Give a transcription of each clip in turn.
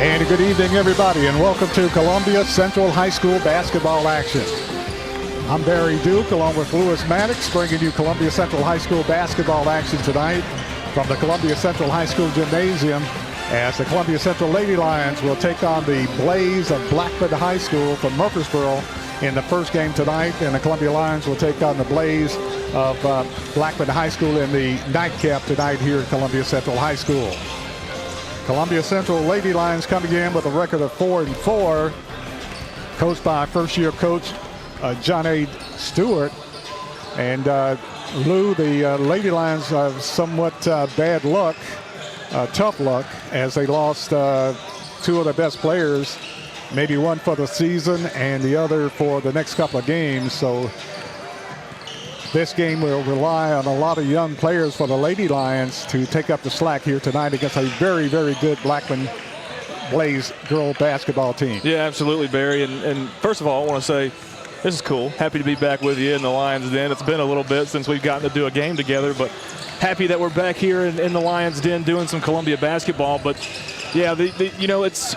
And good evening, everybody, and welcome to Columbia Central High School basketball action. I'm Barry Duke, along with Lewis Maddox, bringing you Columbia Central High School basketball action tonight from the Columbia Central High School Gymnasium, as the Columbia Central Lady Lions will take on the Blaze of Blackman High School from Murfreesboro in the first game tonight, and the Columbia Lions will take on the Blaze of Blackman High School in the nightcap tonight here at Columbia Central High School. Columbia Central Lady Lions coming in with a record of 4-4, coached by first-year coach John A. Stewart. And Lou, the Lady Lions have somewhat bad luck, tough luck, as they lost two of their best players, maybe one for the season and the other for the next couple of games. So this game will rely on a lot of young players for the Lady Lions to take up the slack here tonight against a very, very good Blackman Blaze girl basketball team. Yeah, absolutely, Barry. And first of all, I want to say this is cool. Happy to be back with you in the Lions Den. It's been a little bit since we've gotten to do a game together, but happy that we're back here in the Lions Den doing some Columbia basketball. But yeah, it's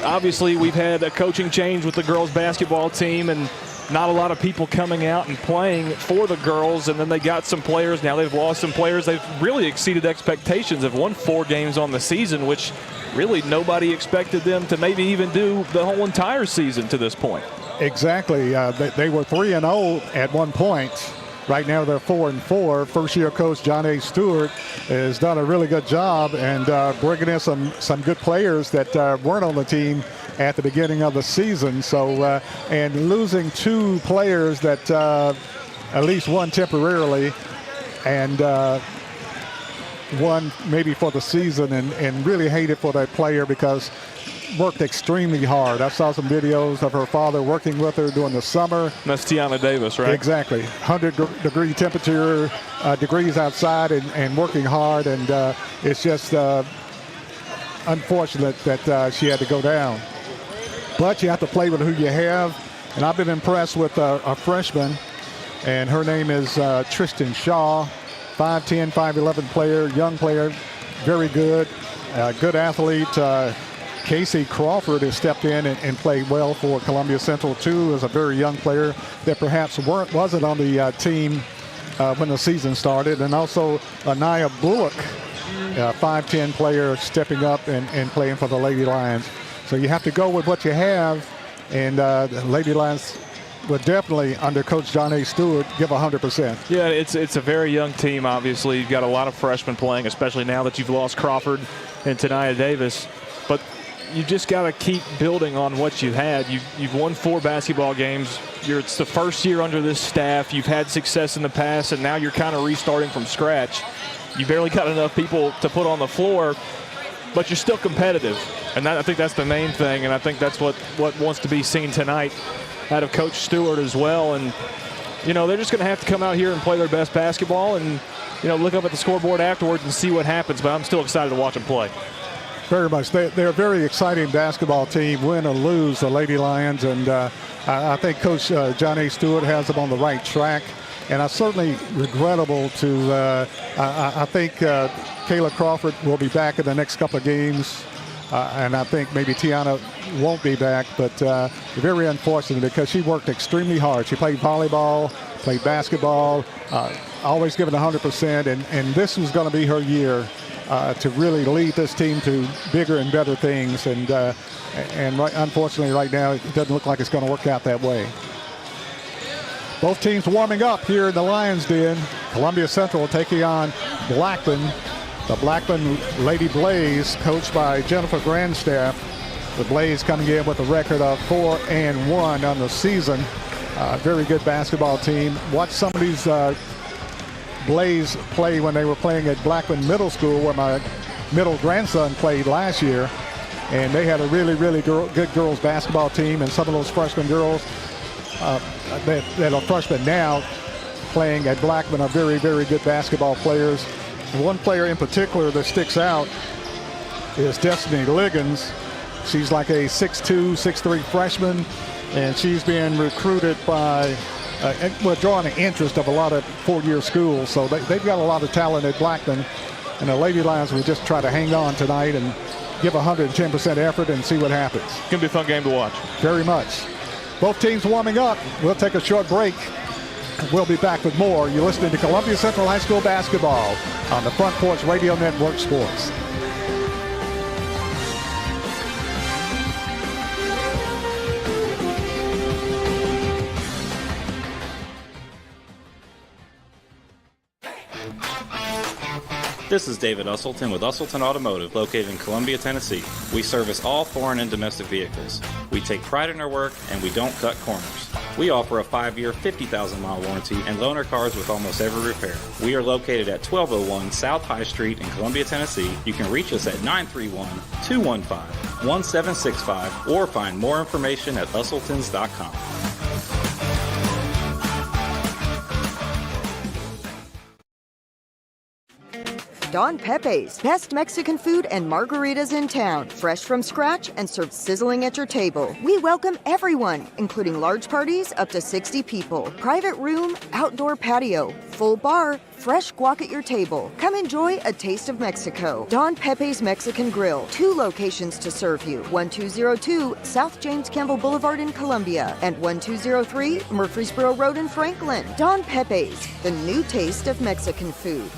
obviously we've had a coaching change with the girls basketball team, and not a lot of people coming out and playing for the girls, and then they got some players. Now they've lost some players. They've really exceeded expectations. They've won 4 games on the season, which really nobody expected them to maybe even do the whole entire season to this point. Exactly. They were 3-0 at one point. Right now they're 4-4. First-year coach John A. Stewart has done a really good job and bringing in some good players that weren't on the team at the beginning of the season. So and losing 2 players that at least one temporarily and one maybe for the season, and really hated for that player because worked extremely hard. I saw some videos of her father working with her during the summer. That's Tiana Davis, right? Exactly. 100-degree temperature, degrees outside, and working hard. And it's just unfortunate that she had to go down. But you have to play with who you have. And I've been impressed with a freshman, and her name is Tristan Shaw, 5'10", 5'11" player, young player, very good, good athlete. Casey Crawford has stepped in and played well for Columbia Central, too, as a very young player that perhaps wasn't on the team when the season started. And also Anaya Bullock, 5'10" player, stepping up and playing for the Lady Lions. So you have to go with what you have, and the Lady Lions would definitely, under Coach John A. Stewart, give 100%. Yeah, it's a very young team, obviously. You've got a lot of freshmen playing, especially now that you've lost Crawford and Tania Davis. But you just got to keep building on what you've had. You've won 4 basketball games. It's the first year under this staff. You've had success in the past, and now you're kind of restarting from scratch. You barely got enough people to put on the floor, but you're still competitive. And I think that's the main thing, and I think that's what wants to be seen tonight out of Coach Stewart as well. And, they're just going to have to come out here and play their best basketball and, look up at the scoreboard afterwards and see what happens. But I'm still excited to watch them play. Very much. They're a very exciting basketball team, win or lose, the Lady Lions. And I think Coach John A. Stewart has them on the right track. And it's certainly regrettable to I think Kayla Crawford will be back in the next couple of games. And I think maybe Tiana won't be back, but very unfortunate because she worked extremely hard. She played volleyball, played basketball, always giving 100%. And this was going to be her year to really lead this team to bigger and better things. And unfortunately right now, it doesn't look like it's going to work out that way. Both teams warming up here in the Lions Den. Columbia Central taking on Blackman. The Blackman Lady Blaze, coached by Jennifer Grandstaff. The Blaze coming in with a record of 4-1 on the season. Very good basketball team. Watch some of these Blaze play when they were playing at Blackman Middle School, where my middle grandson played last year. And they had a really, really good girls basketball team. And some of those freshman girls that are freshmen now playing at Blackman are very, very good basketball players. One player in particular that sticks out is Destiny Liggins. She's like a 6'2", 6'3" freshman, and she's being recruited by, drawing the interest of a lot of four-year schools. So they've got a lot of talent at Blackman, and the Lady Lions will just try to hang on tonight and give 110% effort and see what happens. It's going to be a fun game to watch. Very much. Both teams warming up. We'll take a short break. We'll be back with more. You're listening to Columbia Central High School basketball on the Front Porch Radio Network Sports. This is David Usselton with Usselton Automotive, located in Columbia, Tennessee. We service all foreign and domestic vehicles. We take pride in our work, and we don't cut corners. We offer a 5-year, 50,000-mile warranty and loan our cars with almost every repair. We are located at 1201 South High Street in Columbia, Tennessee. You can reach us at 931-215-1765 or find more information at usseltons.com. Don Pepe's, best Mexican food and margaritas in town. Fresh from scratch and served sizzling at your table. We welcome everyone, including large parties up to 60 people. Private room, outdoor patio, full bar, fresh guac at your table. Come enjoy a taste of Mexico. Don Pepe's Mexican Grill. 2 locations to serve you. 1202 South James Campbell Boulevard in Columbia and 1203 Murfreesboro Road in Franklin. Don Pepe's, the new taste of Mexican food.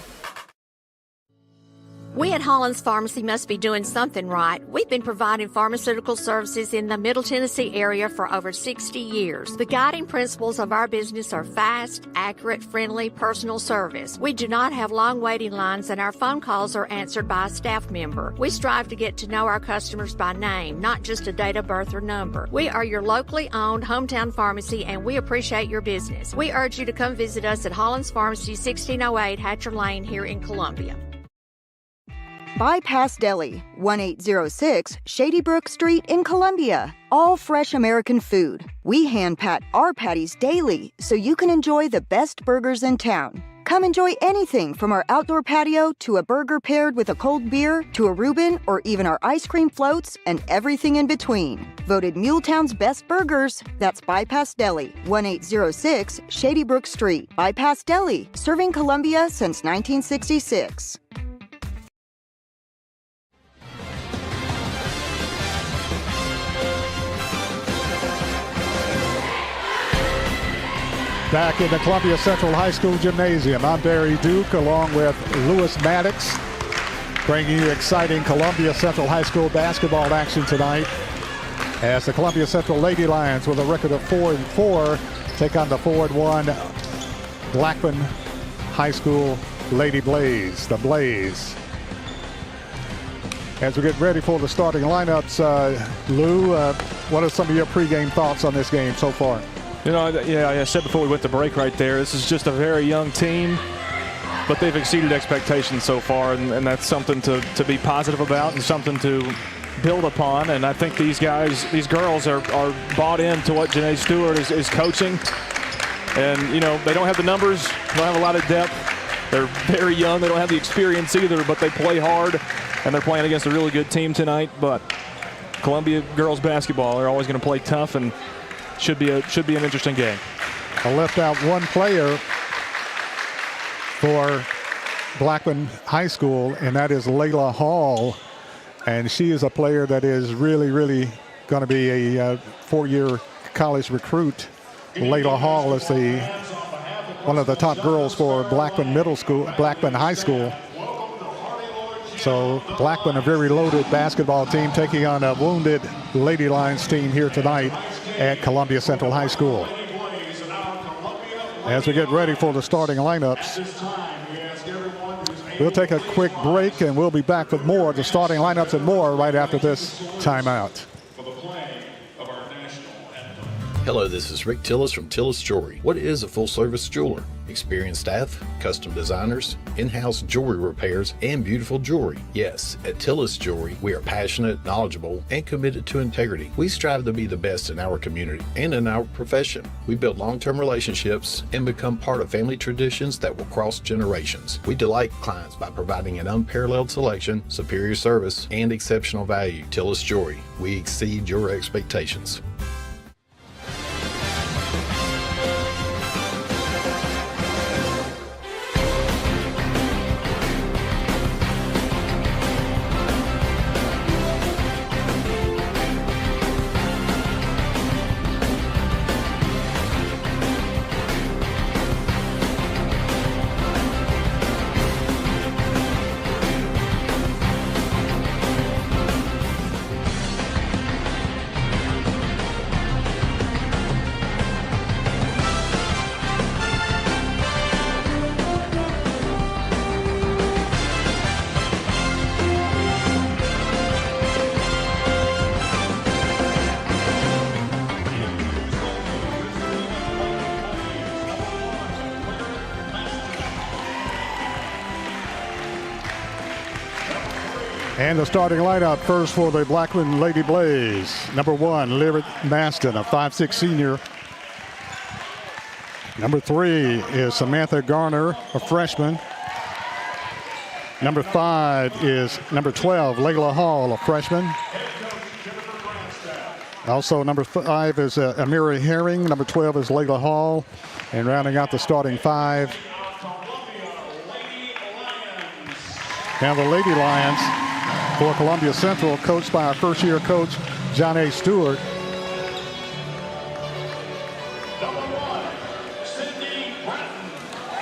We at Hollins Pharmacy must be doing something right. We've been providing pharmaceutical services in the Middle Tennessee area for over 60 years. The guiding principles of our business are fast, accurate, friendly, personal service. We do not have long waiting lines, and our phone calls are answered by a staff member. We strive to get to know our customers by name, not just a date of birth or number. We are your locally owned hometown pharmacy, and we appreciate your business. We urge you to come visit us at Hollins Pharmacy, 1608 Hatcher Lane here in Columbia. Bypass Deli, 1806 Shady Brook Street in Columbia. All fresh American food. We hand pat our patties daily so you can enjoy the best burgers in town. Come enjoy anything from our outdoor patio to a burger paired with a cold beer to a Reuben or even our ice cream floats and everything in between. Voted Muletown's best burgers. That's Bypass Deli, 1806 Shady Brook Street. Bypass Deli, serving Columbia since 1966. Back in the Columbia Central High School Gymnasium, I'm Barry Duke along with Lewis Maddox, bringing you exciting Columbia Central High School basketball action tonight as the Columbia Central Lady Lions, with a record of 4-4, take on the 4-1 Blackman High School Lady Blaze, the Blaze. As we get ready for the starting lineups, Lou, what are some of your pregame thoughts on this game so far? You know, yeah, I said before we went to break right there, this is just a very young team, but they've exceeded expectations so far, and that's something to be positive about and something to build upon. And I think these girls are bought into what Janae Stewart is coaching. And, you know, they don't have the numbers, they don't have a lot of depth. They're very young, they don't have the experience either, but they play hard, and they're playing against a really good team tonight. But Columbia girls basketball, they're always going to play tough, and should be an interesting game. I left out one player for Blackman High School, and that is Layla Hall. And she is a player that is really, really going to be a 4-year college recruit. Layla Hall is one of the top girls for Blackman High School. So Blackman, a very loaded basketball team, taking on a wounded Lady Lions team here tonight at Columbia Central High School. As we get ready for the starting lineups, we'll take a quick break and we'll be back with more of the starting lineups and more right after this timeout. Hello, this is Rick Tillis from Tillis Jewelry. What is a full-service jeweler? Experienced staff, custom designers, in-house jewelry repairs, and beautiful jewelry. Yes, at Tillis Jewelry, we are passionate, knowledgeable, and committed to integrity. We strive to be the best in our community and in our profession. We build long-term relationships and become part of family traditions that will cross generations. We delight clients by providing an unparalleled selection, superior service, and exceptional value. Tillis Jewelry, we exceed your expectations. And the starting lineup first for the Blackman Lady Blaze. Number 1, Lyric Maston, a 5'6" senior. Number 3 is Samantha Garner, a freshman. Number 5 is number 12, Layla Hall, a freshman. Also, number 5 is Amira Herring. Number 12 is Layla Hall. And rounding out the starting 5. And the Lady Lions for Columbia Central, coached by our first-year coach, John A. Stewart.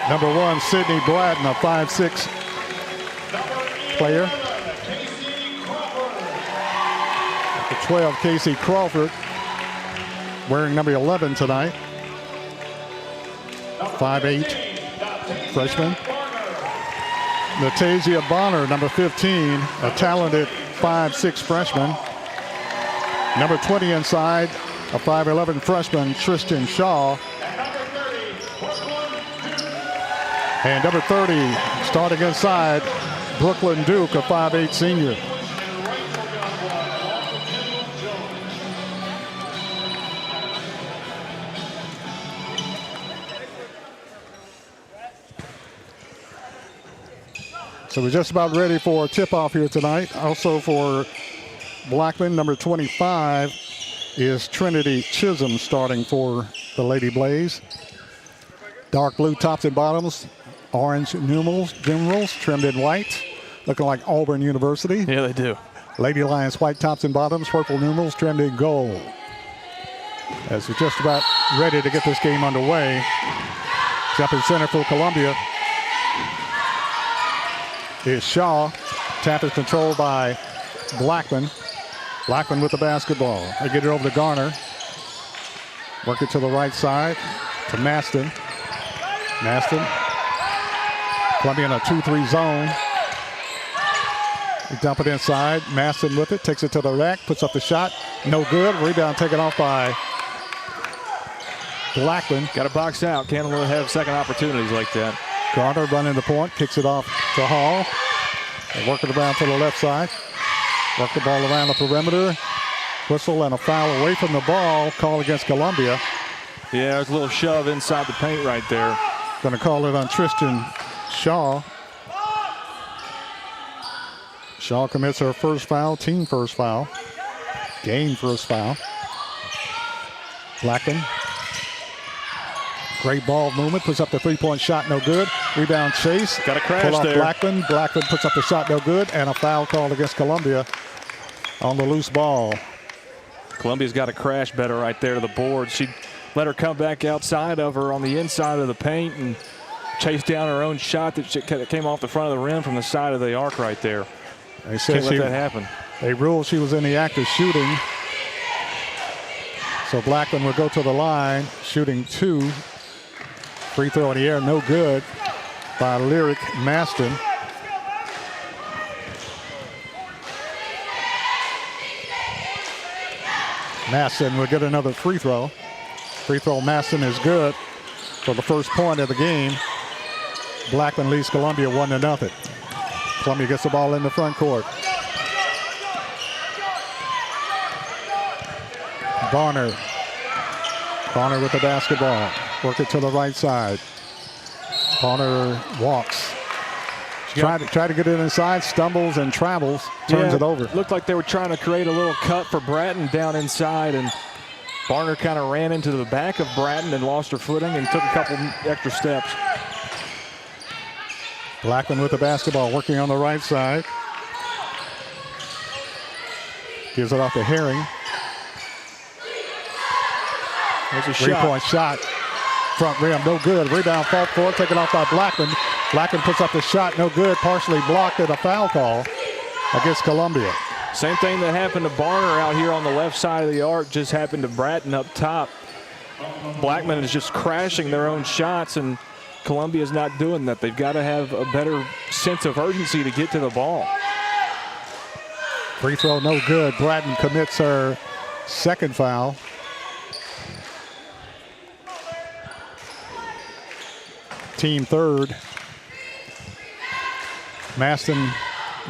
Number 1, Sydney Bratton, a 5'6" player. Number 12, Casey Crawford, wearing number 11 tonight. 5'8" freshman. Natasia Bonner, number 15, a talented 5'6" freshman. Number 20 inside, a 5'11" freshman, Tristan Shaw. And number 30, starting inside, Brooklyn Duke, a 5'8" senior. So we're just about ready for a tip-off here tonight. Also for Blackman, number 25 is Trinity Chisholm, starting for the Lady Blaze. Dark blue tops and bottoms, orange numerals trimmed in white, looking like Auburn University. Yeah, they do. Lady Lions white tops and bottoms, purple numerals trimmed in gold. As we're just about ready to get this game underway. Jumping center for Columbia is Shaw. Tap is controlled by Blackman. Blackman with the basketball. They get it over to Garner. Work it to the right side to Maston. Maston. Columbia in a 2-3 zone. They dump it inside. Maston with it. Takes it to the rack. Puts up the shot. No good. Rebound taken off by Blackman. Got to box out. Can't really have second opportunities like that. Garner running the point. Kicks it off to Hall. They work it around to the left side. Work the ball around the perimeter. Whistle and a foul away from the ball. Call against Columbia. Yeah, there's a little shove inside the paint right there. Going to call it on Tristan Shaw. Shaw commits her first foul, team first foul. Game first foul. Blackman. Great ball movement, puts up the three-point shot, no good. Rebound chase. Got a crash Pull off there. Blackman. Blackman puts up the shot, no good. And a foul called against Columbia on the loose ball. Columbia's got a crash better right there to the board. She let her come back outside of her on the inside of the paint and chase down her own shot that came off the front of the rim from the side of the arc right there. They said Can't let that happen. They ruled she was in the act of shooting. So Blackman will go to the line, shooting 2. Free throw in the air, no good by Lyric Maston. Maston will get another free throw. Free throw Maston is good for the first point of the game. Blackman leads Columbia 1-0. Columbia gets the ball in the front court. Barner. Barner with the basketball. Work it to the right side. Barner walks. Try to get it inside, stumbles and travels, turns it over. Looked like they were trying to create a little cut for Bratton down inside, and Barner kind of ran into the back of Bratton and lost her footing and took a couple extra steps. Blackman with the basketball, working on the right side. Gives it off to Herring. There's a Three-point shot. Front rim, no good. Rebound, fought for, taken off by Blackman. Blackman puts up the shot, no good. Partially blocked, and a foul call against Columbia. Same thing that happened to Barner out here on the left side of the arc just happened to Bratton up top. Blackman is just crashing their own shots, and Columbia's not doing that. They've got to have a better sense of urgency to get to the ball. Free throw, no good. Bratton commits her second foul. Team third. Maston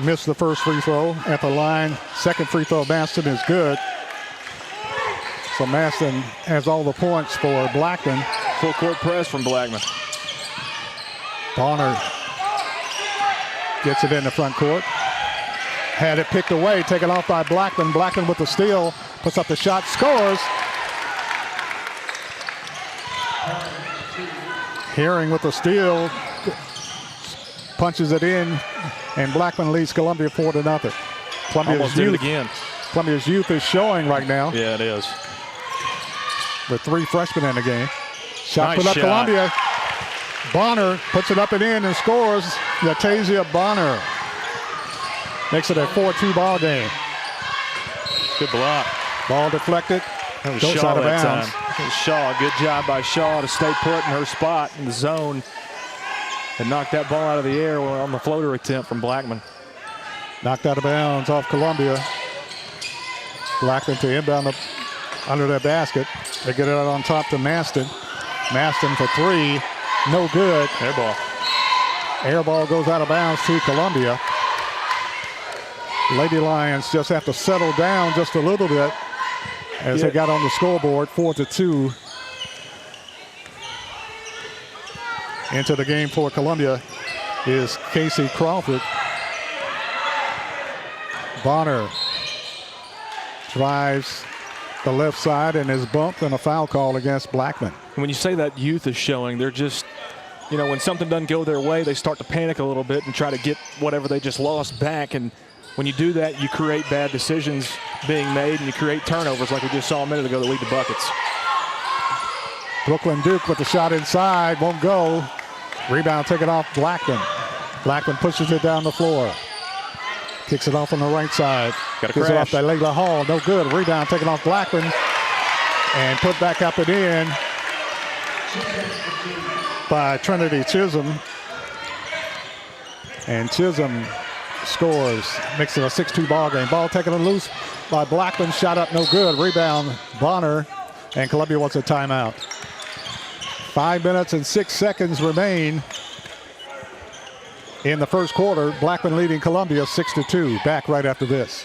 missed the first free throw at the line. Second free throw, Maston, is good. So Maston has all the points for Blackman. Full court press from Blackman. Bonner gets it in the front court. Had it picked away, taken off by Blackman. Blackman with the steal, puts up the shot, scores. Herring with the steal, punches it in, and Blackman leads Columbia 4-0. Almost did it again. Columbia's youth is showing right now. Yeah, it is. With 3 freshmen in the game. Shot Nice put up shot. Columbia. Bonner puts it up and in and scores. Yatasia Bonner makes it a 4-2 ball game. Good block. Ball deflected. That was Goes Shaw out of that bounds. time. It was Shaw. Good job by Shaw to stay put in her spot in the zone and knock that ball out of the air on the floater attempt from Blackman. Knocked out of bounds off Columbia. Blackman to inbound under that basket. They get it out on top to Maston. Maston for 3. No good. Air ball. Air ball goes out of bounds to Columbia. Lady Lions just have to settle down just a little bit as they got on the scoreboard, 4-2. Into the game for Columbia is Casey Crawford. Bonner drives the left side and is bumped, and a foul call against Blackman. When you say that youth is showing, they're just, when something doesn't go their way, they start to panic a little bit and try to get whatever they just lost back. And when you do that, you create bad decisions being made, and you create turnovers like we just saw a minute ago that lead to buckets. Brooklyn Duke with the shot inside, won't go. Rebound taken off Blackman. Blackman pushes it down the floor. Kicks it off on the right side. Got a Gives it off crash. by Layla Hall. No good. Rebound taken off Blackman. And put back up and in by Trinity Chisholm. And Chisholm scores. Makes it a 6-2 ball game. Ball taken loose by Blackman. Shot up, no good. Rebound, Bonner. And Columbia wants a timeout. 5 minutes and 6 seconds remain in the first quarter. Blackman leading Columbia 6-2. Back right after this.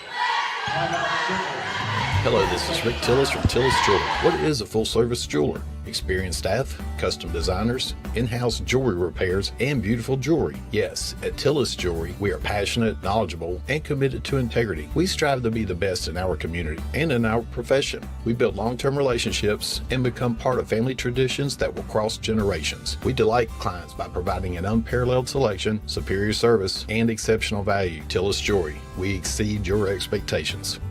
Hello, this is Rick Tillis from Tillis Jewelry. What is a full-service jeweler? Experienced staff, custom designers, in-house jewelry repairs, and beautiful jewelry. Yes, at Tillis Jewelry, we are passionate, knowledgeable, and committed to integrity. We strive to be the best in our community and in our profession. We build long-term relationships and become part of family traditions that will cross generations. We delight clients by providing an unparalleled selection, superior service, and exceptional value. Tillis Jewelry, we exceed your expectations.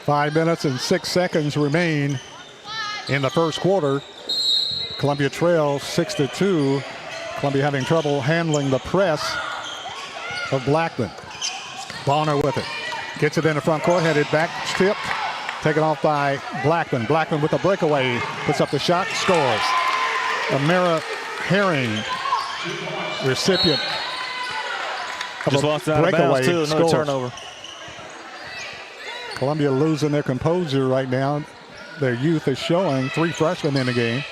5 minutes and 6 seconds remain in the first quarter. Columbia trails 6-2. Columbia having trouble handling the press of Blackman. Bonner with it. Gets it in the front court, headed back, tipped. Taken off by Blackman. Blackman with a breakaway. Puts up the shot, scores. Amira Herring, recipient of Just a lost it out of breakaway, bounds, too. Another scores. turnover. Columbia losing their composure right now. Their youth is showing. 3 freshmen in the game.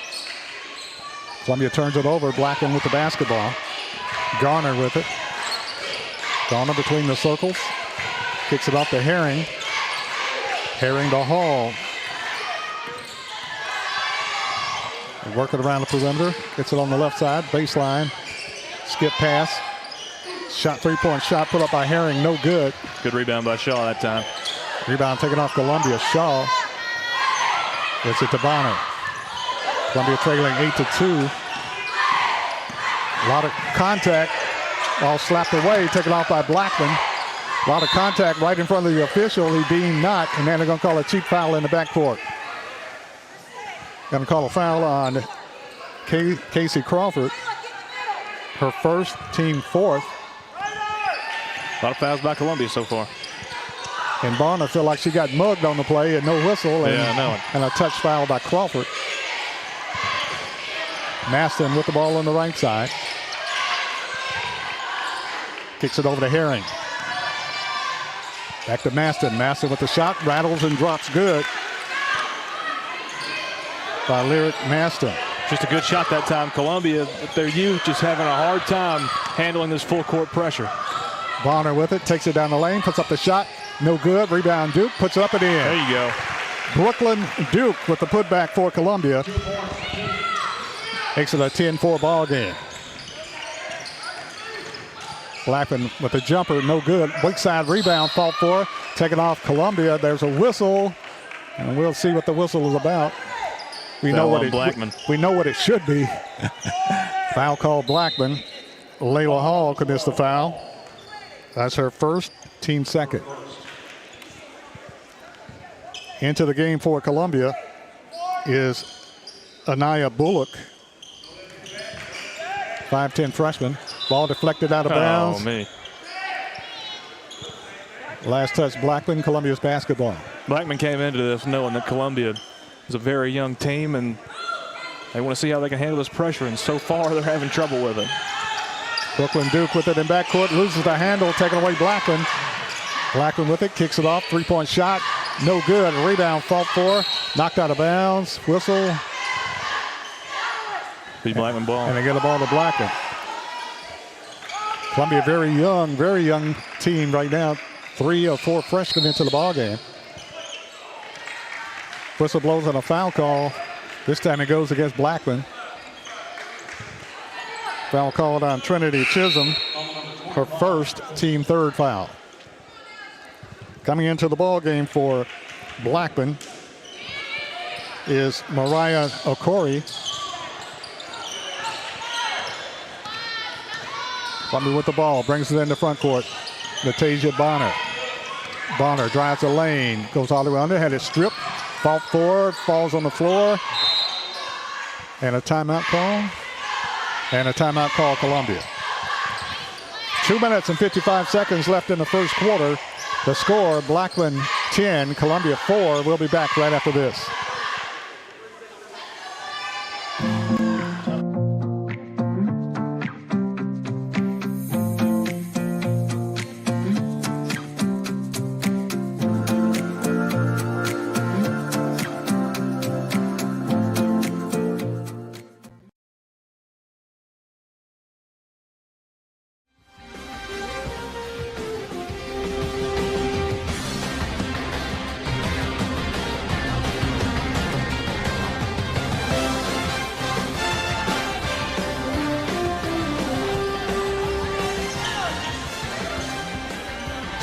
Columbia turns it over. Blackman with the basketball. Garner with it. Garner between the circles. Kicks it off to Herring. Herring to Hall. Working around the perimeter. Gets it on the left side. Baseline. Skip pass. Shot, 3-point shot put up by Herring. No good. Good rebound by Shaw that time. Rebound taken off Columbia. Shaw gets it to Bonner. Columbia trailing 8-2. A lot of contact. All slapped away. Taken off by Blackman. A lot of contact right in front of the official. He deemed not. And then they're going to call a cheap foul in the backcourt. Going to call a foul on Casey Crawford. Her first, team 4th. A lot of fouls by Columbia so far. And Bonner felt like she got mugged on the play and no whistle. And, Yeah, I know it. and a touch foul by Crawford. Maston with the ball on the right side. Kicks it over to Herring. Back to Maston. Maston with the shot. Rattles and drops good. By Lyric Maston. Just a good shot that time. Columbia, their youth, just having a hard time handling this full court pressure. Bonner with it, takes it down the lane, puts up the shot. No good. Rebound Duke, puts it up and in. There you go. Brooklyn Duke with the putback for Columbia. Makes it a 10-4 ball game. Blackman with the jumper, no good. Weak side rebound, fought for. Taken off Columbia. There's a whistle, and we'll see what the whistle is about. We know what Blackman. We know what it should be. Foul called Blackman. Layla Hall commits the foul. That's her first, team second. Into the game for Columbia is Anaya Bullock, 5'10" freshman. Ball deflected out of bounds. Oh, me. Last touch, Blackman, Columbia's basketball. Blackman came into this knowing that Columbia is a very young team, and they want to see how they can handle this pressure, and so far they're having trouble with it. Brooklyn Duke with it in backcourt, loses the handle, taking away Blackman. Blackman with it, kicks it off, three-point shot, no good. Rebound, fought for, knocked out of bounds, whistle. Be Blackman ball. And they get the ball to Blackman. Columbia very young team right now. 3 or 4 freshmen into the ball game. Whistle blows on a foul call. This time it goes against Blackman. Foul called on Trinity Chisholm. Her first, team third foul. Coming into the ball game for Blackman is Mariah Okori. Columbia with the ball, brings it into front court. Natasia Bonner. Bonner drives the lane, goes all the way under, had it stripped, fought forward, falls on the floor. And a timeout call. And a timeout call, Columbia. 2 minutes and 55 seconds left in the first quarter. The score, Blackman 10, Columbia 4. We'll be back right after this.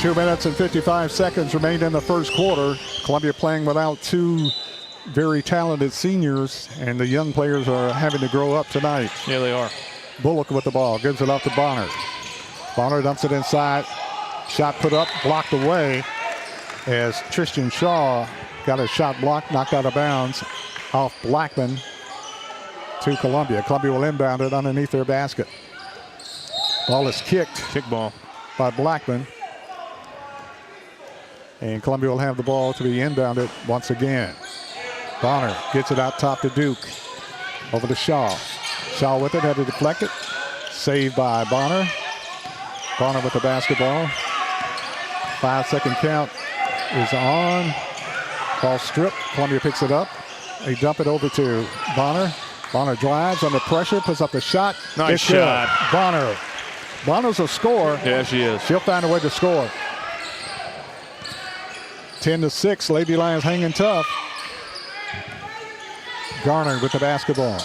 Two minutes and 55 seconds remained in the first quarter. Columbia playing without 2 very talented seniors, and the young players are having to grow up tonight. Yeah, they are. Bullock with the ball, gives it up to Bonner. Bonner dumps it inside. Shot put up, blocked away as Tristan Shaw got a shot blocked, knocked out of bounds off Blackman to Columbia. Columbia will inbound it underneath their basket. Ball is kicked. Kick ball by Blackman. And Columbia will have the ball to be inbounded once again. Bonner gets it out top to Duke. Over to Shaw. Shaw with it, had to deflect it. Saved by Bonner. Bonner with the basketball. 5-second count is on. Ball stripped. Columbia picks it up. They dump it over to Bonner. Bonner drives under pressure, puts up the shot. Nice shot. Bonner. Bonner's a scorer. Yeah, she is. She'll find a way to score. 10-6, Lady Lions hanging tough. Garner with the basketball.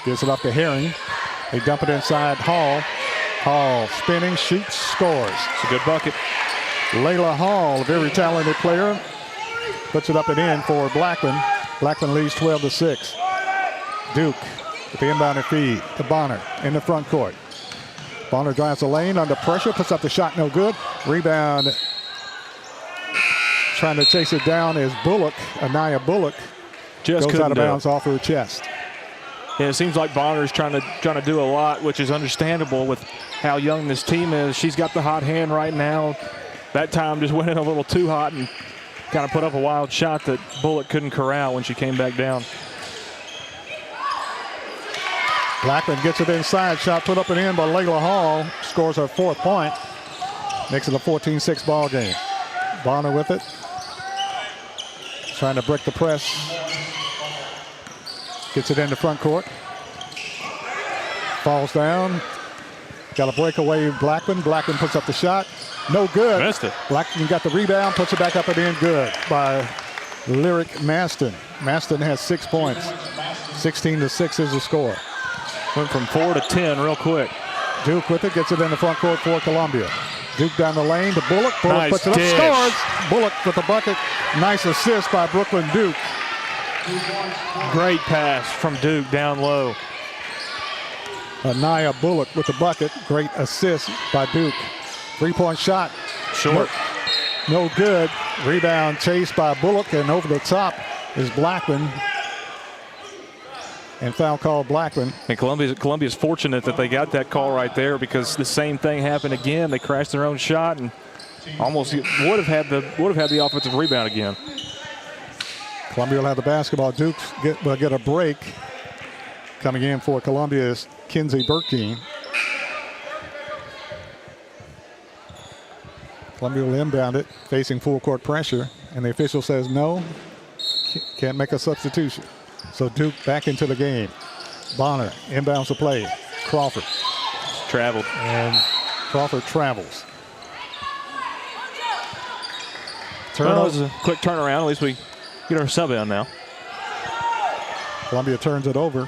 Gives it up to Herring. They dump it inside Hall. Hall spinning, shoots, scores. It's a good bucket. Layla Hall, a very talented player, puts it up and in for Blackman. Blackman leads 12-6. Duke with the inbounded feed to Bonner in the front court. Bonner drives the lane under pressure, puts up the shot, no good. Rebound. Trying to chase it down is Bullock. Anaya Bullock just goes out of bounds off her chest. Yeah, it seems like Bonner is trying to do a lot, which is understandable with how young this team is. She's got the hot hand right now. That time just went in a little too hot and kind of put up a wild shot that Bullock couldn't corral when she came back down. Blackman gets it inside. Shot put up and in by Layla Hall. Scores her 4th point. Makes it a 14-6 ball game. Bonner with it. Trying to break the press. Gets it into front court. Falls down. Got a breakaway, Blackman. Blackman puts up the shot. No good. Missed it. Blackman got the rebound, puts it back up and in. Good by Lyric Maston. Maston has 6 points. 16-6 is the score. Went from 4 to 10 real quick. Duke with it, gets it in the front court for Columbia. Duke down the lane to Bullock. Bullock Nice puts it dish. up, scores. Bullock with the bucket. Nice assist by Brooklyn Duke. Great pass from Duke down low. Anaya Bullock with the bucket. Great assist by Duke. 3-point shot. Short. No good. Rebound chased by Bullock, and over the top is Blackman. And foul called Blackman. And Columbia's fortunate that they got that call right there, because the same thing happened again. They crashed their own shot and almost would have had the offensive rebound again. Columbia will have the basketball. Duke will get a break. Coming in for Columbia is Kinsey Burkeen. Columbia will inbound it, facing full court pressure, and the official says no, can't make a substitution. So Duke back into the game. Bonner inbounds the play. Crawford. Traveled. And Crawford travels. Well, it was a quick turnaround. At least we get our sub in now. Columbia turns it over.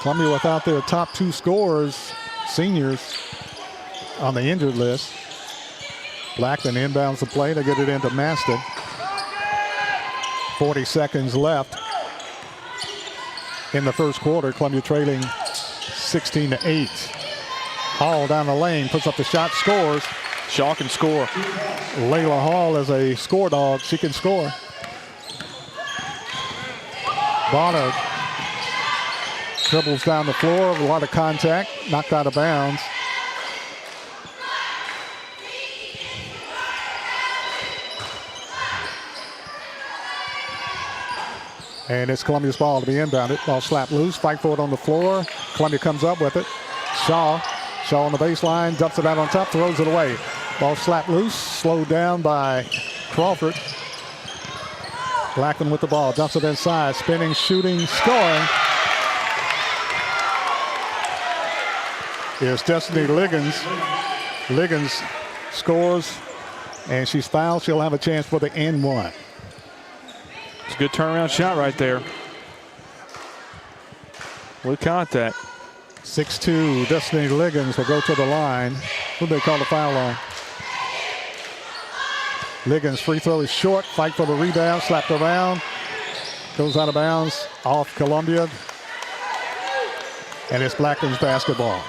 Columbia without their top 2 scorers, seniors, on the injured list. Blackman inbounds the play to get it into Maston. 40 seconds left in the first quarter. Columbia trailing 16-8. Hall down the lane, puts up the shot, scores. Shaw can score. Layla Hall is a score dog. She can score. Bonner dribbles down the floor, a lot of contact, knocked out of bounds. And it's Columbia's ball to be inbounded. Ball slapped loose, fight for it on the floor. Columbia comes up with it. Shaw on the baseline, dumps it out on top, throws it away. Ball slapped loose, slowed down by Crawford. Blackman with the ball, dumps it inside, spinning, shooting, scoring. Here's Destiny Liggins. Liggins scores, and she's fouled. She'll have a chance for the N1. It's a good turnaround shot right there. With contact. 6'2", Destiny Liggins will go to the line. Who do they call the foul on? Liggins free throw is short. Fight for the rebound. Slapped around. Goes out of bounds. Off Columbia. And it's Blackman's basketball.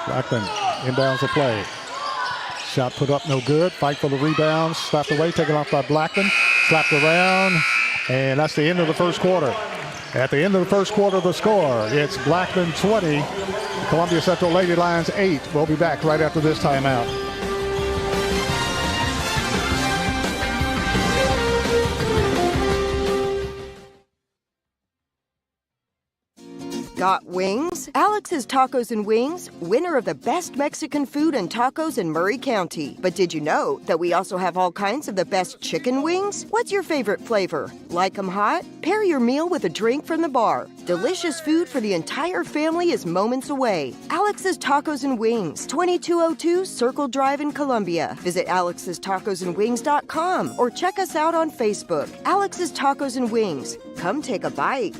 Blackman inbounds the play. Shot put up, no good. Fight for the rebound. Slapped away, taken off by Blackman. Slapped around. And that's the end of the first quarter. At the end of the first quarter, the score, it's Blackman 20, Columbia Central Lady Lions 8. We'll be back right after this timeout. Got wings? Alex's Tacos and Wings, winner of the best Mexican food and tacos in Murray County. But did you know that we also have all kinds of the best chicken wings? What's your favorite flavor? Like 'em hot? Pair your meal with a drink from the bar. Delicious food for the entire family is moments away. Alex's Tacos and Wings, 2202 Circle Drive in Columbia. Visit alexstacosandwings.com or check us out on Facebook. Alex's Tacos and Wings. Come take a bite.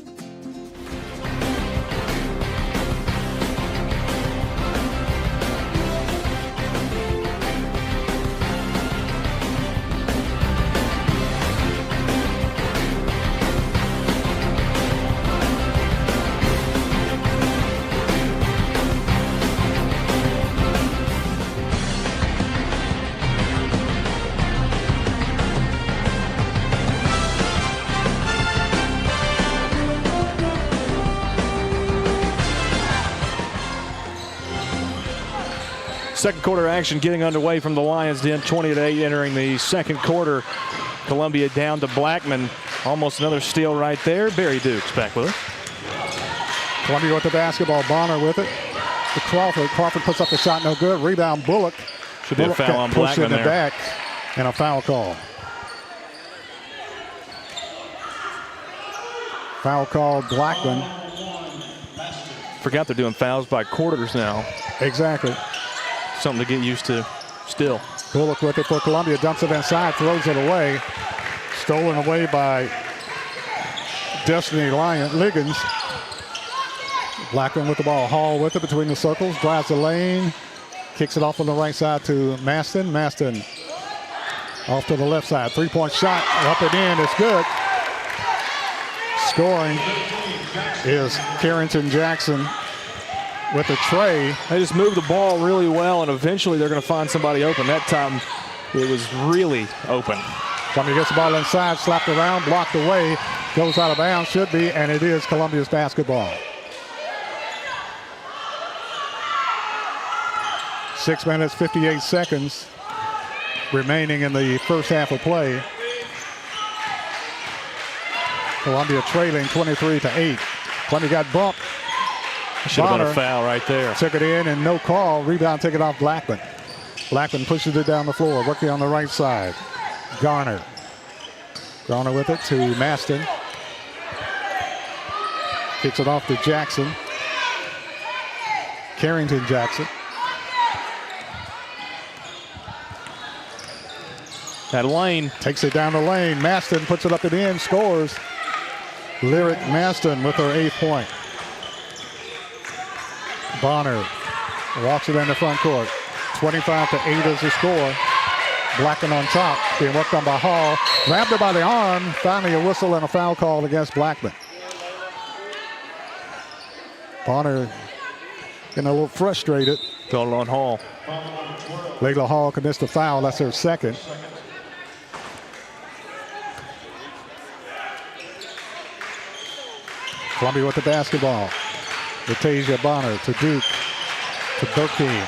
Second quarter action getting underway from the Lions Den, 20-8 entering the second quarter. Columbia down to Blackman. Almost another steal right there. Barry Dukes back with it. Columbia with the basketball. Bonner with it. To Crawford. Crawford puts up the shot, no good. Rebound, Bullock. Should be a foul on Blackman in the there. back. and a foul call. Foul call, Blackman. Forgot they're doing fouls by quarters now. Exactly. Something to get used to still. Bullock with it for Columbia, dumps it inside, throws it away. Stolen away by Destiny Liggins. Blackman with the ball. Hall with it between the circles, drives the lane, kicks it off on the right side to Maston. Maston off to the left side. Three-point shot, up and in, it's good. Scoring is Carrington Jackson with a tray. They just moved the ball really well, and eventually they're going to find somebody open. That time it was really open. Columbia gets the ball inside, slapped around, blocked away, goes out of bounds, should be, and it is Columbia's basketball. 6 minutes, 58 seconds remaining in the first half of play. Columbia trailing 23-8. Columbia got bumped. Should have been a foul right there. Took it in and no call. Rebound taken off Blackman. Blackman pushes it down the floor, working on the right side. Garner. Garner with it to Maston. Kicks it off to Jackson. Carrington Jackson. That lane. Takes it down the lane. Maston puts it up and in, scores. Lyric Maston with her 8th point. Bonner walks it in the front court. 25-8 is the score. Blackman on top, being worked on by Hall. Grabbed her by the arm. Finally a whistle and a foul call against Blackman. Bonner getting a little frustrated. Called on Hall. Layla Hall commits the foul. That's her second. Columbia with the basketball. Latasia Bonner to Duke, to Burkeen.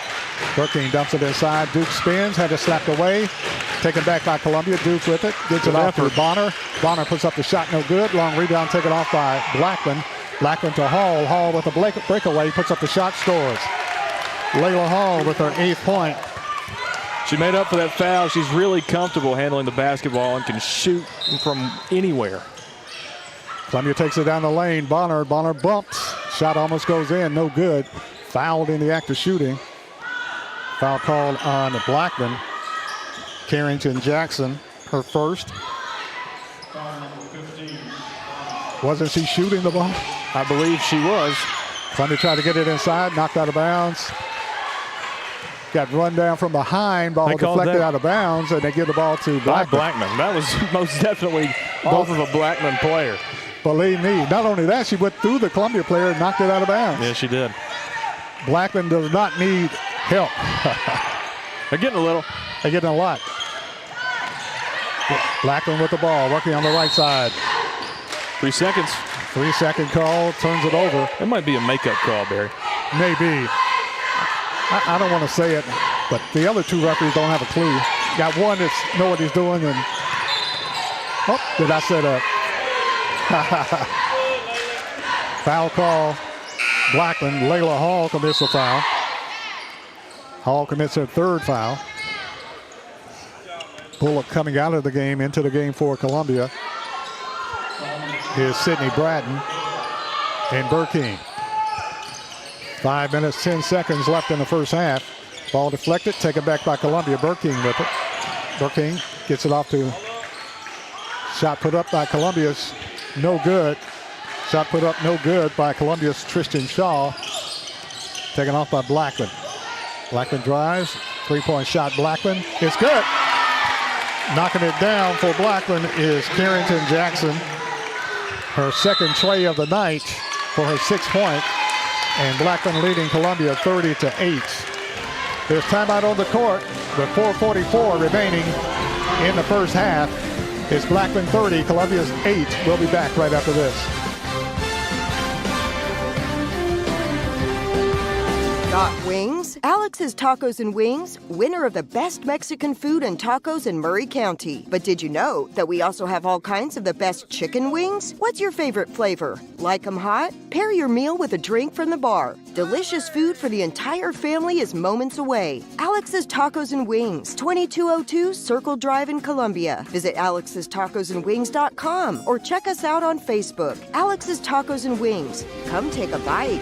Burkeen dumps it inside. Duke spins, had it slapped away. Taken back by Columbia. Duke with it. Gets it off to Bonner. Bonner puts up the shot, no good. Long rebound taken off by Blackman. Blackman to Hall. Hall with a breakaway. Puts up the shot, scores. Layla Hall with her 8th point. She made up for that foul. She's really comfortable handling the basketball and can shoot from anywhere. Columbia takes it down the lane. Bonner bumps. Shot almost goes in, no good. Fouled in the act of shooting. Foul called on Blackman. Carrington Jackson, her first. Wasn't she shooting the ball? I believe she was. Columbia tried to get it inside, knocked out of bounds. Got run down from behind, ball deflected out of bounds, and they give the ball to Blackman. Blackman. That was most definitely off of a Blackman player. Believe me, not only that, she went through the Columbia player and knocked it out of bounds. Yeah, she did. Blackman does not need help. They're getting a little. They're getting a lot. Blackman with the ball, working on the right side. 3 seconds. 3-second call, turns it over. It might be a makeup call, Barry. Maybe. I don't want to say it, but the other two referees don't have a clue. Got one that knows what he's doing, and did I set up? Foul call. Blackman. Layla Hall commits a foul. Hall commits her 3rd foul. Bullock coming out of the game, into the game for Columbia is Sydney Bratton and Burkeen. 5 minutes, 10 seconds left in the first half. Ball deflected, taken back by Columbia. Burkeen with it. Burkeen gets it off to shot put up by Columbia's no good. Shot put up no good by Columbia's Tristan Shaw. Taken off by Blackman. Blackman drives. 3-point shot, Blackman. It's good. Knocking it down for Blackman is Carrington Jackson. Her 2nd tray of the night for her 6th point. And Blackman leading Columbia 30-8. There's timeout on the court with 4:44 remaining in the first half. It's Blackman 30, Columbia's 8. We'll be back right after this. Got wings? Alex's Tacos and Wings, winner of the best Mexican food and tacos in Murray County. But did you know that we also have all kinds of the best chicken wings? What's your favorite flavor? Like 'em hot? Pair your meal with a drink from the bar. Delicious food for the entire family is moments away. Alex's Tacos and Wings, 2202 Circle Drive in Columbia. Visit alexstacosandwings.com or check us out on Facebook. Alex's Tacos and Wings. Come take a bite.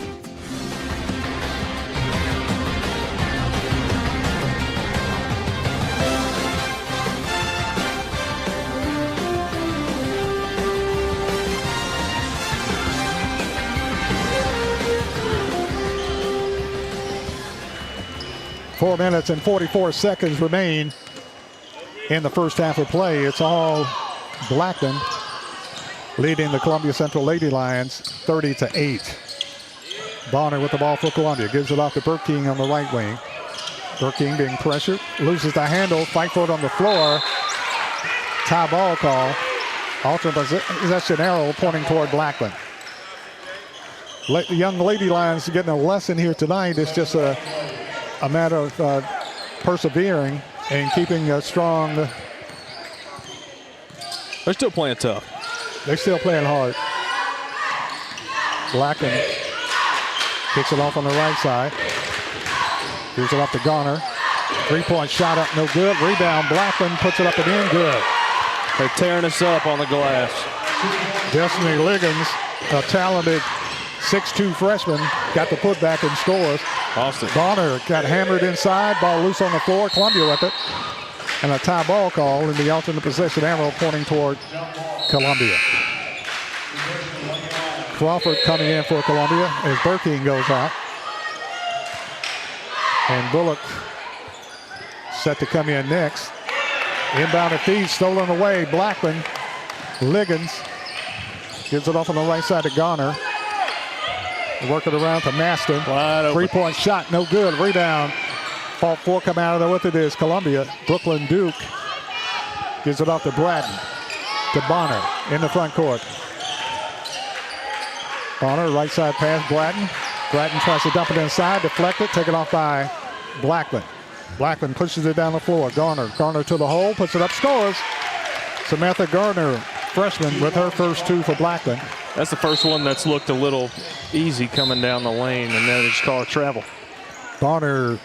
Four minutes and 44 seconds remain in the first half of play. It's all Blackman leading the Columbia Central Lady Lions 30-8. Bonner with the ball for Columbia. Gives it off to Burking on the right wing. Burking being pressured. Loses the handle. Fight for it on the floor. Tie ball call. Alternate possession arrow pointing toward Blackman. The young Lady Lions getting a lesson here tonight. It's just a matter of persevering and keeping a strong. They're still playing tough. They're still playing hard. Blackman kicks it off on the right side. Gives it up to Garner. Three-point shot up, no good. Rebound, Blackman puts it up and in, good. They're tearing us up on the glass. Destiny Liggins, a talented 6'2" freshman, got the putback and scores. Austin. Bonner got hammered inside, ball loose on the floor, Columbia with it. And a tie ball call in the alternate possession arrow pointing toward Columbia. Crawford coming in for Columbia as Burking goes out. And Bullock set to come in next. Inbound feed stolen away. Blackman, Liggins gives it off on the right side to Garner. Work it around to Maston. Three-point shot, no good. Rebound. Fault four coming out of there with it is Columbia. Brooklyn Duke gives it off to Bratton. To Bonner in the front court. Bonner, right side pass, Bratton. Bratton tries to dump it inside, deflect it, taken off by Blackman. Blackman pushes it down the floor. Garner to the hole, puts it up, scores. Samantha Garner, freshman, with her first two for Blackman. That's the first one that's looked a little easy coming down the lane, and then they just call it travel. Bonner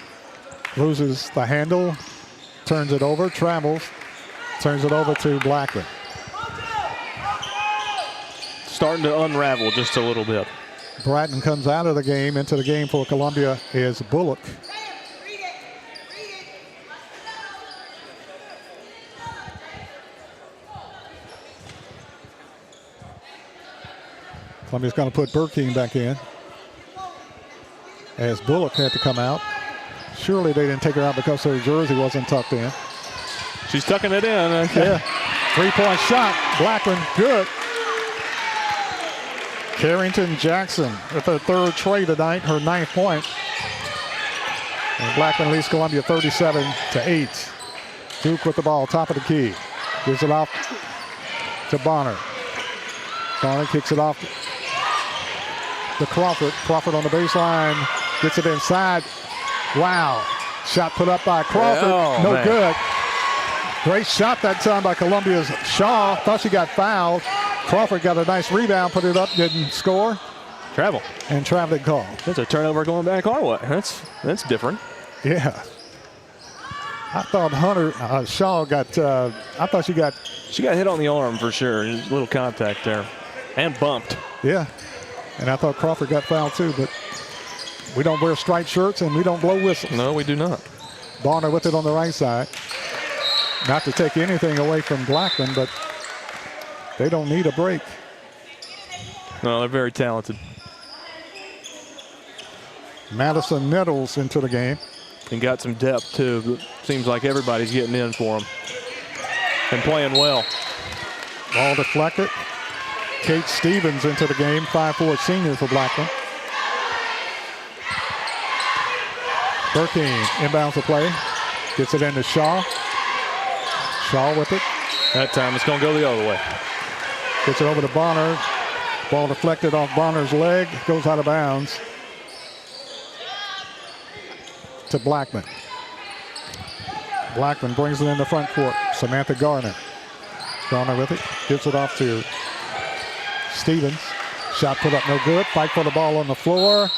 loses the handle, turns it over, travels, turns it over to Blackman. Starting to unravel just a little bit. Bratton comes out of the game. Into the game for Columbia is Bullock. Columbia's going to put Burking back in as Bullock had to come out. Surely they didn't take her out because her jersey wasn't tucked in. She's tucking it in. Yeah. Three-point shot. Blackman, good. Carrington Jackson with her third tray tonight, her 9th point. And Blackman leads Columbia 37-8. Duke with the ball, top of the key. Gives it off to Bonner. Bonner kicks it off to Crawford. Crawford on the baseline, gets it inside. Wow. Shot put up by Crawford. No man. Good. Great shot that time by Columbia's Shaw. Thought she got fouled. Crawford got a nice rebound, put it up, didn't score. Travel. And traveling call. There's a turnover going back our way. That's different. Yeah. I thought Shaw got, I thought she got hit on the arm for sure. A little contact there. And bumped. Yeah. And I thought Crawford got fouled too, but we don't wear striped shirts and we don't blow whistles. No, we do not. Bonner with it on the right side. Not to take anything away from Blackman, but they don't need a break. No, they're very talented. Madison Nettles into the game. And got some depth too. Seems like everybody's getting in for him. And playing well. Ball deflected. Kate Stevens into the game, 5'4" senior for Blackman. Burking inbounds the play. Gets it into Shaw. Shaw with it. That time it's going to go the other way. Gets it over to Bonner. Ball deflected off Bonner's leg. Goes out of bounds. to Blackman. Blackman brings it in the front court. Samantha Garner. Garner with it. Gives it off to Stevens. Shot put up no good. Fight for the ball on the floor.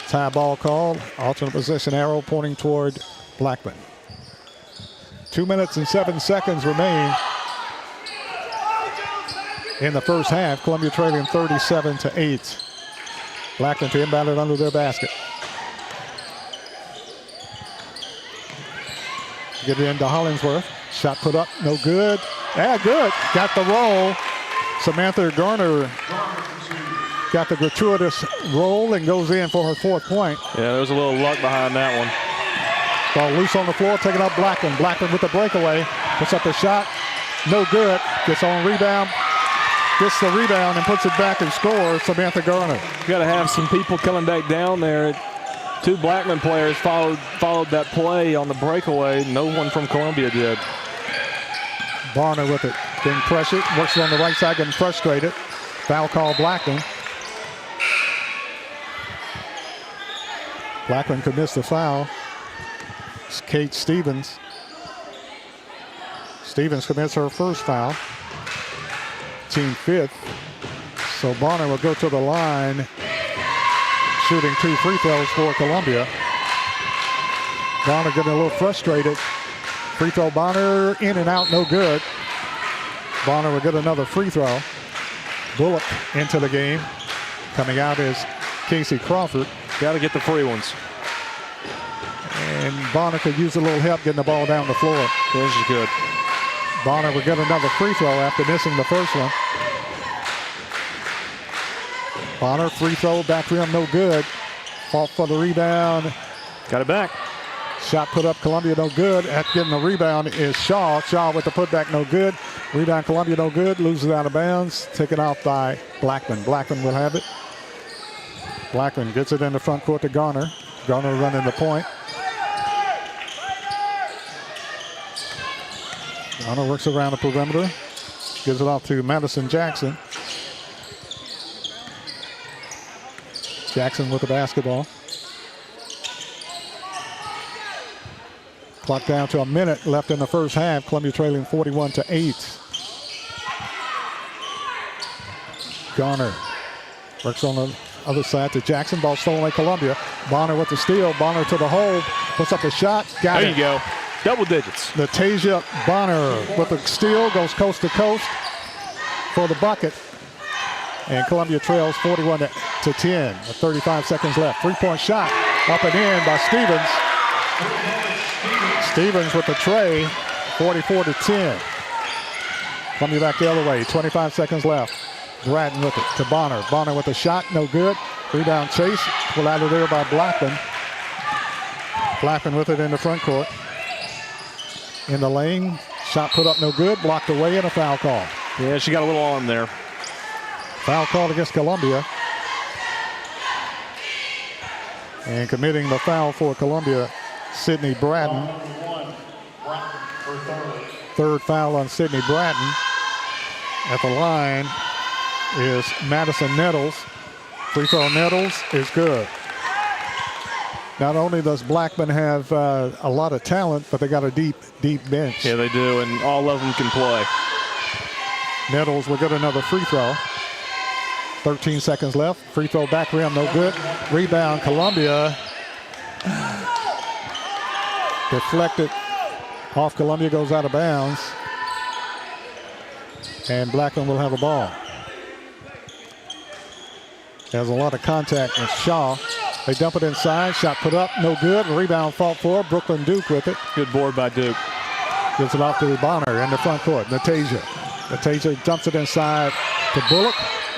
Tie ball called. Alternate possession arrow pointing toward Blackman. 2 minutes and 7 seconds remain in the first half. Columbia trailing 37-8. Blackman to inbound it under their basket. Get it into Hollingsworth. Shot put up, no good. Good. Got the roll. Samantha Garner got the gratuitous roll and goes in for her 4th point. Yeah, there was a little luck behind that one. Ball loose on the floor, taking up Blackman. Blackman with the breakaway. Puts up a shot. No good. Gets on rebound. Gets the rebound and puts it back and scores. Samantha Garner. You got to have some people coming back down there. 2 Blackman players followed that play on the breakaway. No one from Columbia did. Barner with it. Being pressured. Works it on the right side, getting frustrated. Foul call Blackman. Blackman commits the foul. It's Kate Stevens. Stevens commits her first foul. Team 5th. So Bonner will go to the line, shooting 2 free throws for Columbia. Bonner getting a little frustrated. Free throw Bonner in and out, no good. Bonner will get another free throw. Bullock into the game. Coming out is Casey Crawford. Got to get the free ones. And Bonner could use a little help getting the ball down the floor. This is good. Bonner will get another free throw after missing the first one. Bonner, free throw, back rim, no good. Fought for the rebound. Got it back. Shot put up, Columbia, no good. At getting the rebound is Shaw. Shaw with the putback, no good. Rebound, Columbia, no good. Loses out of bounds. Taken off by Blackman. Blackman will have it. Blackman gets it in the front court to Garner. Garner running the point. Garner works around the perimeter. Gives it off to Madison Jackson. Jackson with the basketball. Clock down to a minute left in the first half. Columbia trailing 41-8. Garner works on the other side to Jackson. Ball stolen by Columbia. Bonner with the steal. Bonner to the hole. Puts up a shot. Got there it. There you go. Double digits. Natasia Bonner with the steal. Goes coast to coast for the bucket. And Columbia trails 41-10 with 35 seconds left. 3-point shot up and in by Stevens. Stevens with the tray, 44-10. Columbia back the other way, 25 seconds left. Bratton with it to Bonner. Bonner with a shot, no good. Rebound chase, pulled out of there by Blackman. Blackman with it in the front court. In the lane, shot put up no good, blocked away and a foul call. Yeah, she got a little arm there. Foul called against Columbia. And committing the foul for Columbia, Sydney Bratton. Third foul on Sydney Bratton. At the line is Madison Nettles. Free throw Nettles is good. Not only does Blackman have a lot of talent, but they got a deep bench. Yeah, they do, and all of them can play. Nettles will get another free throw. 13 seconds left. Free throw back rim, no good. Rebound, Columbia. Deflected off Columbia, goes out of bounds. And Blackman will have a ball. Has a lot of contact with Shaw. They dump it inside. Shot put up, no good. Rebound fought for. Brooklyn Duke with it. Good board by Duke. Gives it off to Bonner in the front court. Natasia. Natasia dumps it inside to Bullock.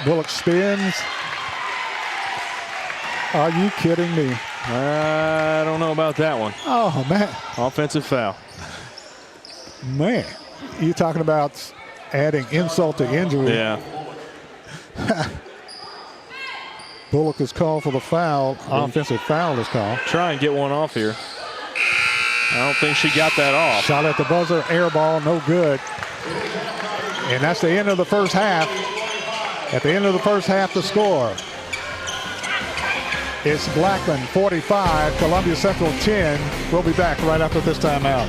Bullock spins. Are you kidding me? I don't know about that one. Oh, man. Offensive foul. Man, you're talking about adding insult to injury. Yeah. Bullock is called for the foul. Offensive foul is called. Try and get one off here. I don't think she got that off. Shot at the buzzer, air ball, no good. And that's the end of the first half. At the end of the first half, the score It's Blackman 45, Columbia Central 10. We'll be back right after this timeout.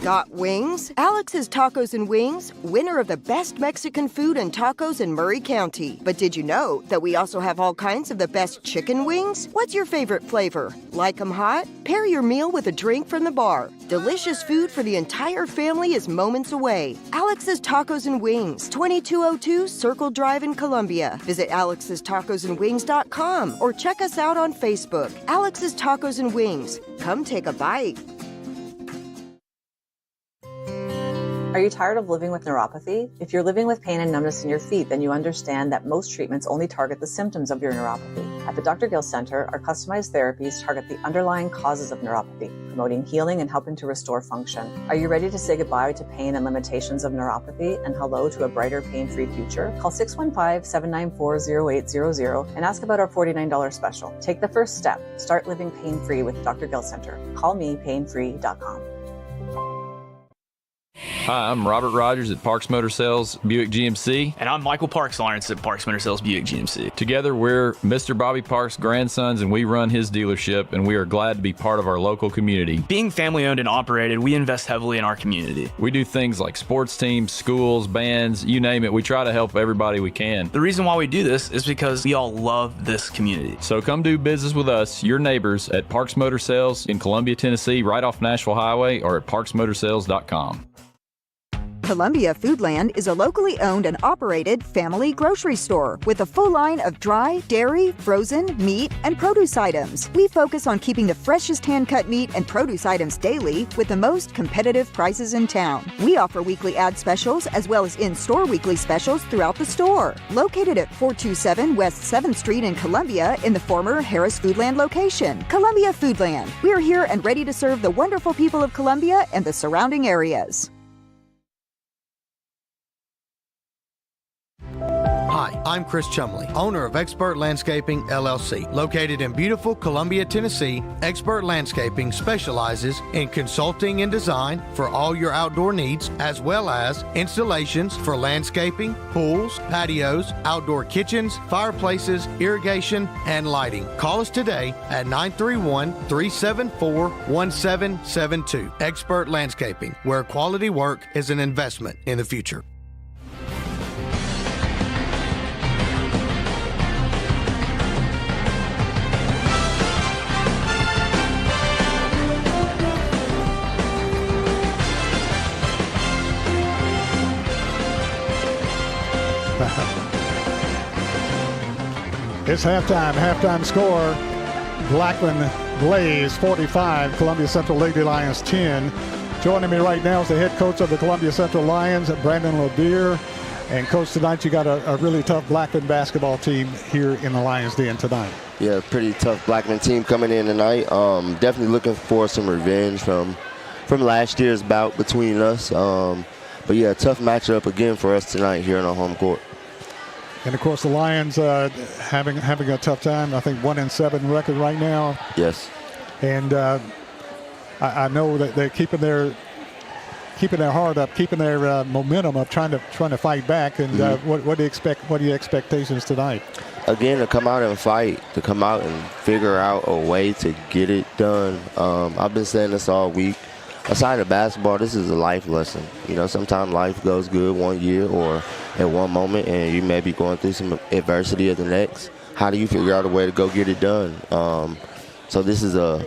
Got wings? Alex's Tacos and Wings, winner of the best Mexican food and tacos in Murray County. But did you know that we also have all kinds of the best chicken wings? What's your favorite flavor? Like 'em hot? Pair your meal with a drink from the bar. Delicious food for the entire family is moments away. Alex's Tacos and Wings, 2202 Circle Drive in Columbia. Visit alexstacosandwings.com or check us out on Facebook. Alex's Tacos and Wings. Come take a bite. Are you tired of living with neuropathy? If you're living with pain and numbness in your feet, then you understand that most treatments only target the symptoms of your neuropathy. At the Dr. Gill Center, our customized therapies target the underlying causes of neuropathy, promoting healing and helping to restore function. Are you ready to say goodbye to pain and limitations of neuropathy and hello to a brighter, pain-free future? Call 615-794-0800 and ask about our $49 special. Take the first step. Start living pain-free with Dr. Gill Center. Call me painfree.com. Hi, I'm Robert Rogers at Parks Motor Sales Buick GMC. And I'm Michael Parks Lawrence at Parks Motor Sales Buick GMC. Together, we're Mr. Bobby Parks' grandsons, and we run his dealership, and we are glad to be part of our local community. Being family owned and operated, we invest heavily in our community. We do things like sports teams, schools, bands, you name it. We try to help everybody we can. The reason why we do this is because we all love this community. So come do business with us, your neighbors, at Parks Motor Sales in Columbia, Tennessee, right off Nashville Highway, or at parksmotorsales.com. Columbia Foodland is a locally owned and operated family grocery store with a full line of dry, dairy, frozen, meat, and produce items. We focus on keeping the freshest hand-cut meat and produce items daily with the most competitive prices in town. We offer weekly ad specials as well as in-store weekly specials throughout the store. Located at 427 West 7th Street in Columbia in the former Harris Foodland location. Columbia Foodland. We are here and ready to serve the wonderful people of Columbia and the surrounding areas. Hi, I'm Chris Chumley, owner of Expert Landscaping, LLC. Located in beautiful Columbia, Tennessee, Expert Landscaping specializes in consulting and design for all your outdoor needs, as well as installations for landscaping, pools, patios, outdoor kitchens, fireplaces, irrigation, and lighting. Call us today at 931-374-1772. Expert Landscaping, where quality work is an investment in the future. It's halftime score. Blackman Blaze 45, Columbia Central Lady Lions 10. Joining me right now is the head coach of the Columbia Central Lions, Brandon LeBeer. And coach, tonight you got a really tough Blackman basketball team here in the Lions Den tonight. Yeah, pretty tough Blackman team coming in tonight. Definitely looking for some revenge from last year's bout between us. But yeah, tough matchup again for us tonight here on our home court. And of course, the Lions having a tough time. I think 1-7 record right now. Yes. And I know that they're keeping their heart up, keeping their momentum up, trying to fight back. And what do you expect? What are your expectations tonight? Again, to come out and fight, to come out and figure out a way to get it done. I've been saying this all week. Aside of basketball, this is a life lesson. You know, sometimes life goes good one year or at one moment, and you may be going through some adversity at the next. How do you figure out a way to go get it done? So this is a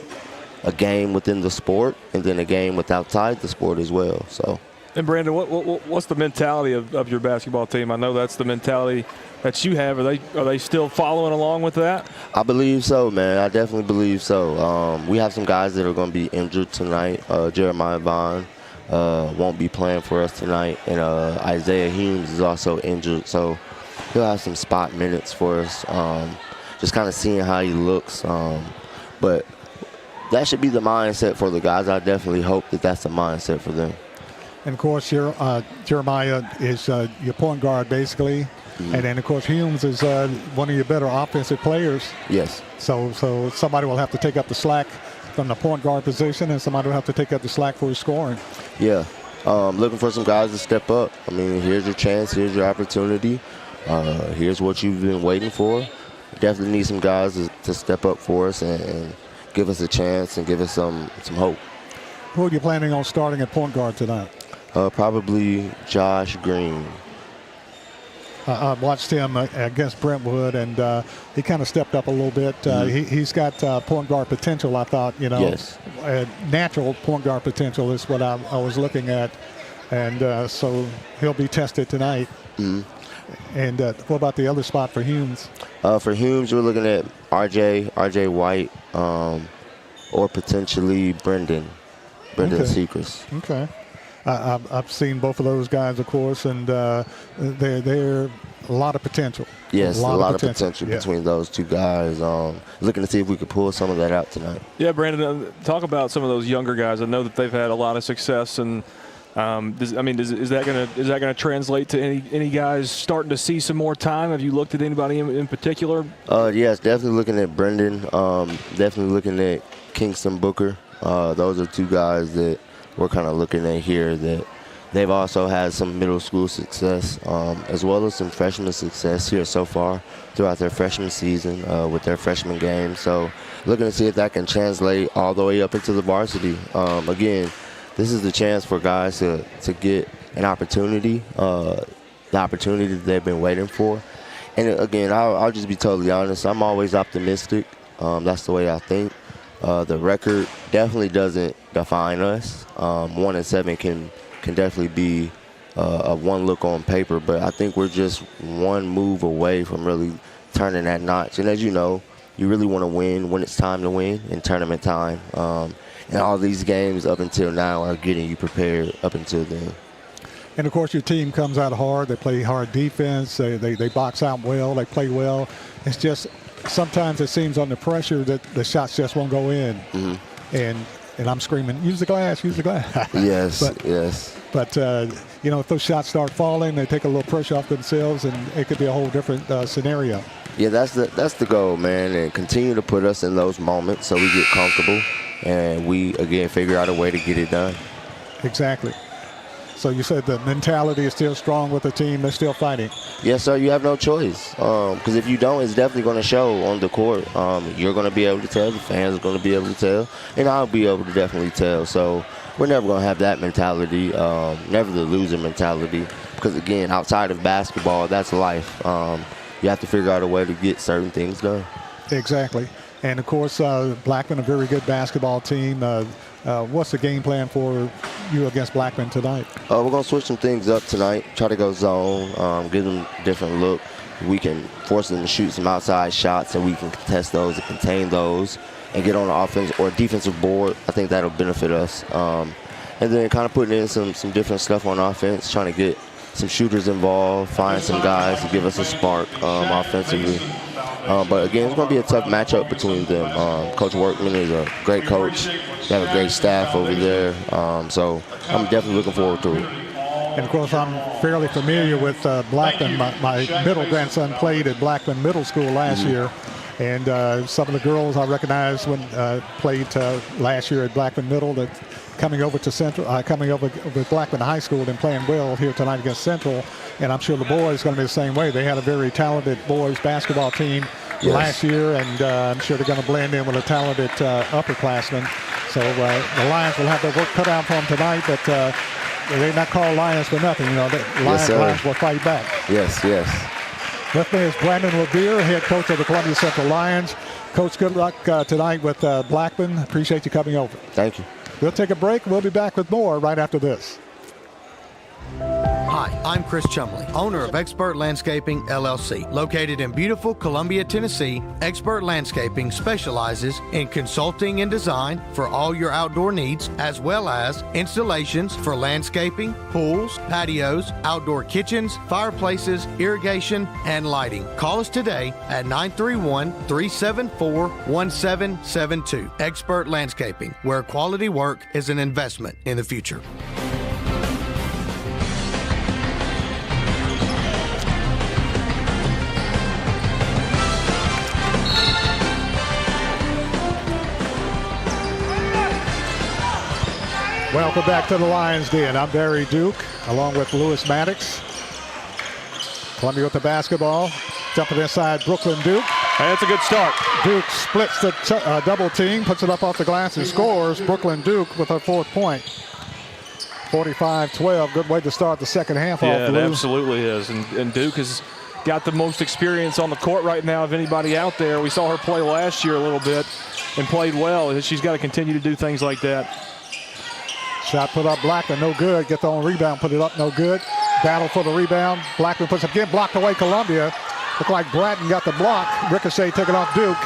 game within the sport, and then a game outside the sport as well. So. And Brandon, what's the mentality of your basketball team? I know that's the mentality that you have. Are they still following along with that? I believe so, man. I definitely believe so. We have some guys that are going to be injured tonight. Jeremiah Vaughn won't be playing for us tonight, and Isaiah Humes is also injured, so he'll have some spot minutes for us. Just kind of seeing how he looks, but that should be the mindset for the guys. I definitely hope that that's the mindset for them. And of course, Jeremiah is your point guard basically. Mm-hmm. And then, of course, Humes is one of your better offensive players. Yes. So somebody will have to take up the slack from the point guard position, and somebody will have to take up the slack for his scoring. Yeah. looking for some guys to step up. I mean, here's your chance, here's your opportunity, here's what you've been waiting for. Definitely need some guys to step up for us and give us a chance and give us some hope. Who are you planning on starting at point guard tonight? Probably Josh Green. I watched him against Brentwood, and he kind of stepped up a little bit. He's got point guard potential, I thought, Yes. Natural point guard potential is what I was looking at. And so he'll be tested tonight. And what about the other spot for Humes? For Humes, we're looking at RJ White, or potentially Brendan Sechrist. Okay. I've seen both of those guys, of course, and they're a lot of potential. Yes, a lot of potential between those two guys. Looking to see if we could pull some of that out tonight. Yeah, Brandon, talk about some of those younger guys. I know that they've had a lot of success, and is that gonna translate to any guys starting to see some more time? Have you looked at anybody in particular? Yes, definitely looking at Brendan. Definitely looking at Kingston Booker. Those are two guys that we're kind of looking at here that they've also had some middle school success, as well as some freshman success here so far throughout their freshman season with their freshman game. So looking to see if that can translate all the way up into the varsity. Again, this is the chance for guys to get an opportunity, the opportunity that they've been waiting for. And again, I'll just be totally honest. I'm always optimistic. That's the way I think. The record definitely doesn't define us. 1-7 can definitely be a one look on paper, but I think we're just one move away from really turning that notch. And as you know, you really want to win when it's time to win in tournament time. And all these games up until now are getting you prepared up until then. And, of course, your team comes out hard. They play hard defense. They box out well. They play well. It's just sometimes it seems under pressure that the shots just won't go in. And I'm screaming, use the glass, use the glass. Yes. But, if those shots start falling, they take a little pressure off themselves, and it could be a whole different scenario. Yeah, that's the goal, man, and continue to put us in those moments so we get comfortable and we, again, figure out a way to get it done. Exactly. So you said the mentality is still strong with the team. They're still fighting. Yes, sir. You have no choice. Because if you don't, it's definitely going to show on the court. You're going to be able to tell. The fans are going to be able to tell. And I'll be able to definitely tell. So we're never going to have that mentality, never the loser mentality. Because, again, outside of basketball, that's life. You have to figure out a way to get certain things done. Exactly. And, of course, Blackman, a very good basketball team. What's the game plan for you against Blackman tonight? We're going to switch some things up tonight, try to go zone, give them a different look. We can force them to shoot some outside shots, and we can contest those and contain those and get on the offense or defensive board. I think that'll benefit us. And then kind of putting in some different stuff on offense, trying to get some shooters involved, find some guys to give us a spark offensively. But, again, it's going to be a tough matchup between them. Coach Workman is a great coach. They have a great staff over there. So I'm definitely looking forward to it. And, of course, I'm fairly familiar with Blackman. My middle grandson played at Blackman Middle School last year. And some of the girls I recognized when played last year at Blackman Middle that coming over to Central, coming over with Blackman High School and playing well here tonight against Central. And I'm sure the boys going to be the same way. They had a very talented boys basketball team last year, and I'm sure they're going to blend in with a talented upperclassmen. So the Lions will have their work cut out for them tonight, but they're not called Lions for nothing. The Lions will fight back. Yes. With me is Brandon Levere, head coach of the Columbia Central Lions. Coach, good luck tonight with Blackman. Appreciate you coming over. Thank you. We'll take a break. We'll be back with more right after this. Hi, I'm Chris Chumley, owner of Expert Landscaping, LLC. Located in beautiful Columbia, Tennessee, Expert Landscaping specializes in consulting and design for all your outdoor needs, as well as installations for landscaping, pools, patios, outdoor kitchens, fireplaces, irrigation, and lighting. Call us today at 931-374-1772. Expert Landscaping, where quality work is an investment in the future. Welcome back to the Lions Den. I'm Barry Duke, along with Lewis Maddox. Columbia with the basketball. Jumping inside Brooklyn Duke. Hey, that's a good start. Duke splits the double team, puts it up off the glass and scores. Brooklyn Duke with her 4th point. 45-12. Good way to start the second half off. Yeah, it absolutely is. And Duke has got the most experience on the court right now of anybody out there. We saw her play last year a little bit and played well. She's got to continue to do things like that. Shot put up, Blackman, no good. Get the own rebound, put it up, no good. Battle for the rebound. Blackman puts it again, blocked away Columbia. Looked like Bratton got the block. Ricochet took it off Duke.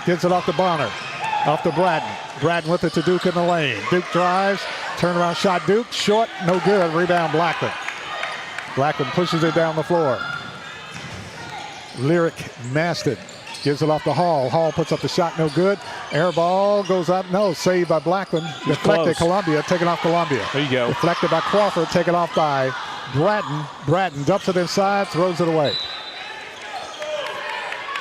Gives it off to Bonner. Off to Bratton. Bratton with it to Duke in the lane. Duke drives. Turnaround shot Duke. Short, no good. Rebound Blackman. Blackman pushes it down the floor. Lyric Maston gives it off to Hall. Hall puts up the shot, no good. Air ball goes up, no. Saved by Blackman. Deflected Columbia, taken off Columbia. There you go. Deflected by Crawford, taken off by Bratton. Bratton dumps it inside, throws it away.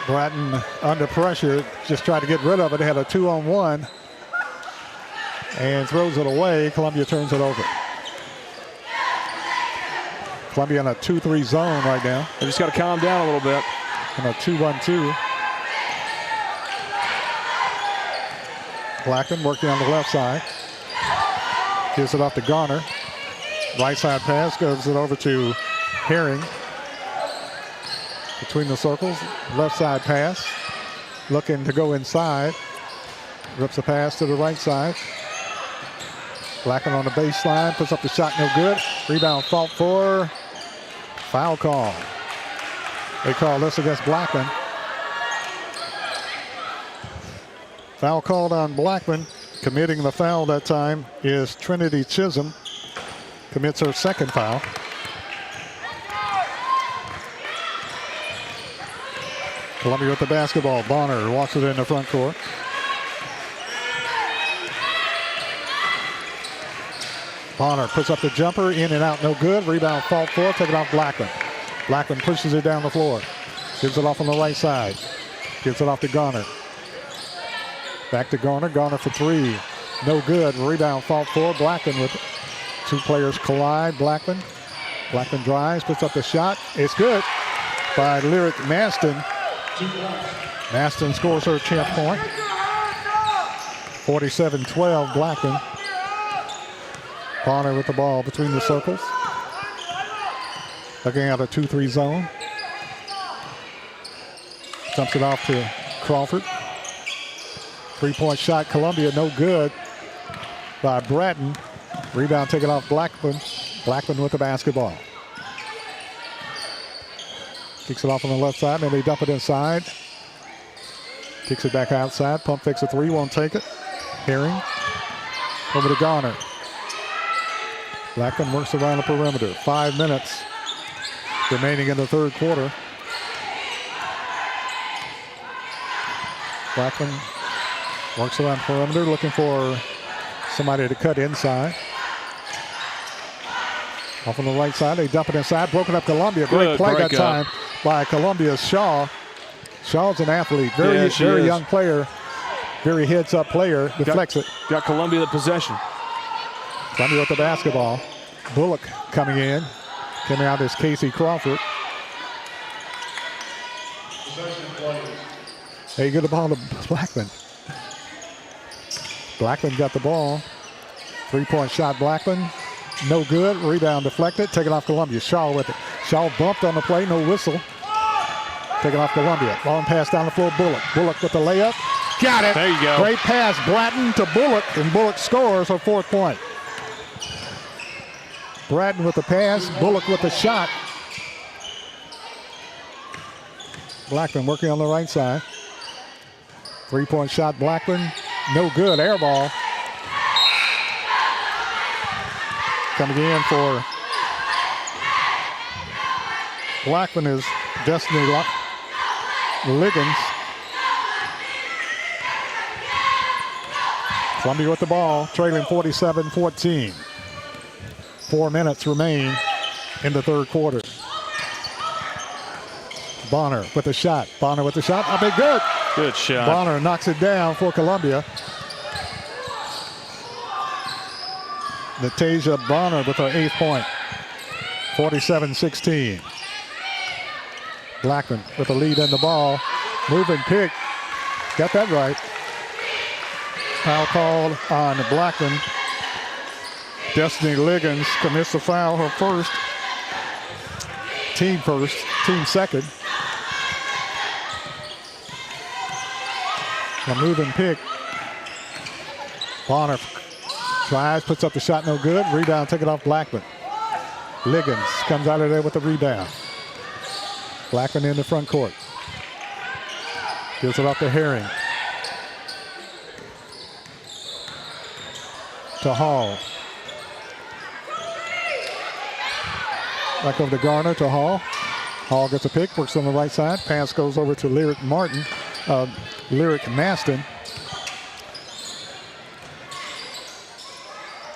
Bratton under pressure, just tried to get rid of it. Had a 2-on-1 and throws it away. Columbia turns it over. Columbia in a 2-3 zone right now. They just got to calm down a little bit. In a 2-1-2. Blackman working on the left side. Gives it off to Garner. Right side pass, goes it over to Herring. Between the circles, left side pass. Looking to go inside. Rips a pass to the right side. Blackman on the baseline, puts up the shot, no good. Rebound fought for. Foul call. They call this against Blackman. Foul called on Blackman. Committing the foul that time is Trinity Chisholm. Commits her 2nd foul. Columbia with the basketball. Bonner walks it in the front court. Bonner puts up the jumper, in and out, no good. Rebound fought for, taken off Blackman. Blackman pushes it down the floor. Gives it off on the right side. Gives it off to Garner. Back to Garner. Garner for 3. No good. Rebound fought for. Blackman with 2 players collide. Blackman drives, puts up the shot. It's good by Lyric Maston. Maston scores her 10th point. 47-12 Blackman. Bonner with the ball between the circles. Looking at a 2-3 zone. Dumps it off to Crawford. 3-point shot, Columbia, no good by Bratton. Rebound taken off Blackman. Blackman with the basketball. Kicks it off on the left side, and they dump it inside. Kicks it back outside. Pump fakes a 3, won't take it. Herring. Over to Garner. Blackman works around the perimeter. 5 minutes remaining in the 3rd quarter. Blackman works around the perimeter, looking for somebody to cut inside. Off on the right side, they dump it inside. Broken up Columbia. Great play that time by Columbia's Shaw. Shaw's an athlete, very young player, very heads-up player. Deflects it. Got Columbia the possession. Columbia with the basketball. Bullock coming in. Coming out is Casey Crawford. They get the ball to Blackman. Blackman got the ball. 3-point shot, Blackman. No good. Rebound deflected. Taken off Columbia. Shaw with it. Shaw bumped on the play. No whistle. Taken off Columbia. Long pass down the floor. Bullock. Bullock with the layup. Got it. There you go. Great pass. Bratton to Bullock. And Bullock scores her 4th point. Bratton with the pass. Bullock with the shot. Blackman working on the right side. 3-point shot, Blackman. No good. Air ball. Coming in for Blackman is Destiny Liggins. Columbia with the ball, trailing 47-14. 4 minutes remain in the 3rd quarter. Bonner with a shot. Bonner with the shot. Up and good. Good shot. Bonner knocks it down for Columbia. Natasia Bonner with her 8th point. 47-16. Blackman with the lead in the ball. Moving pick. Got that right. Foul called on Blackman. Destiny Liggins commits the foul, her first. Team second. A moving pick. Bonner tries, puts up the shot, no good. Rebound, take it off Blackman. Liggins comes out of there with the rebound. Blackman in the front court. Gives it off to Herring. To Hall. Back over to Garner, to Hall. Hall gets a pick, works on the right side. Pass goes over to Lyric Maston.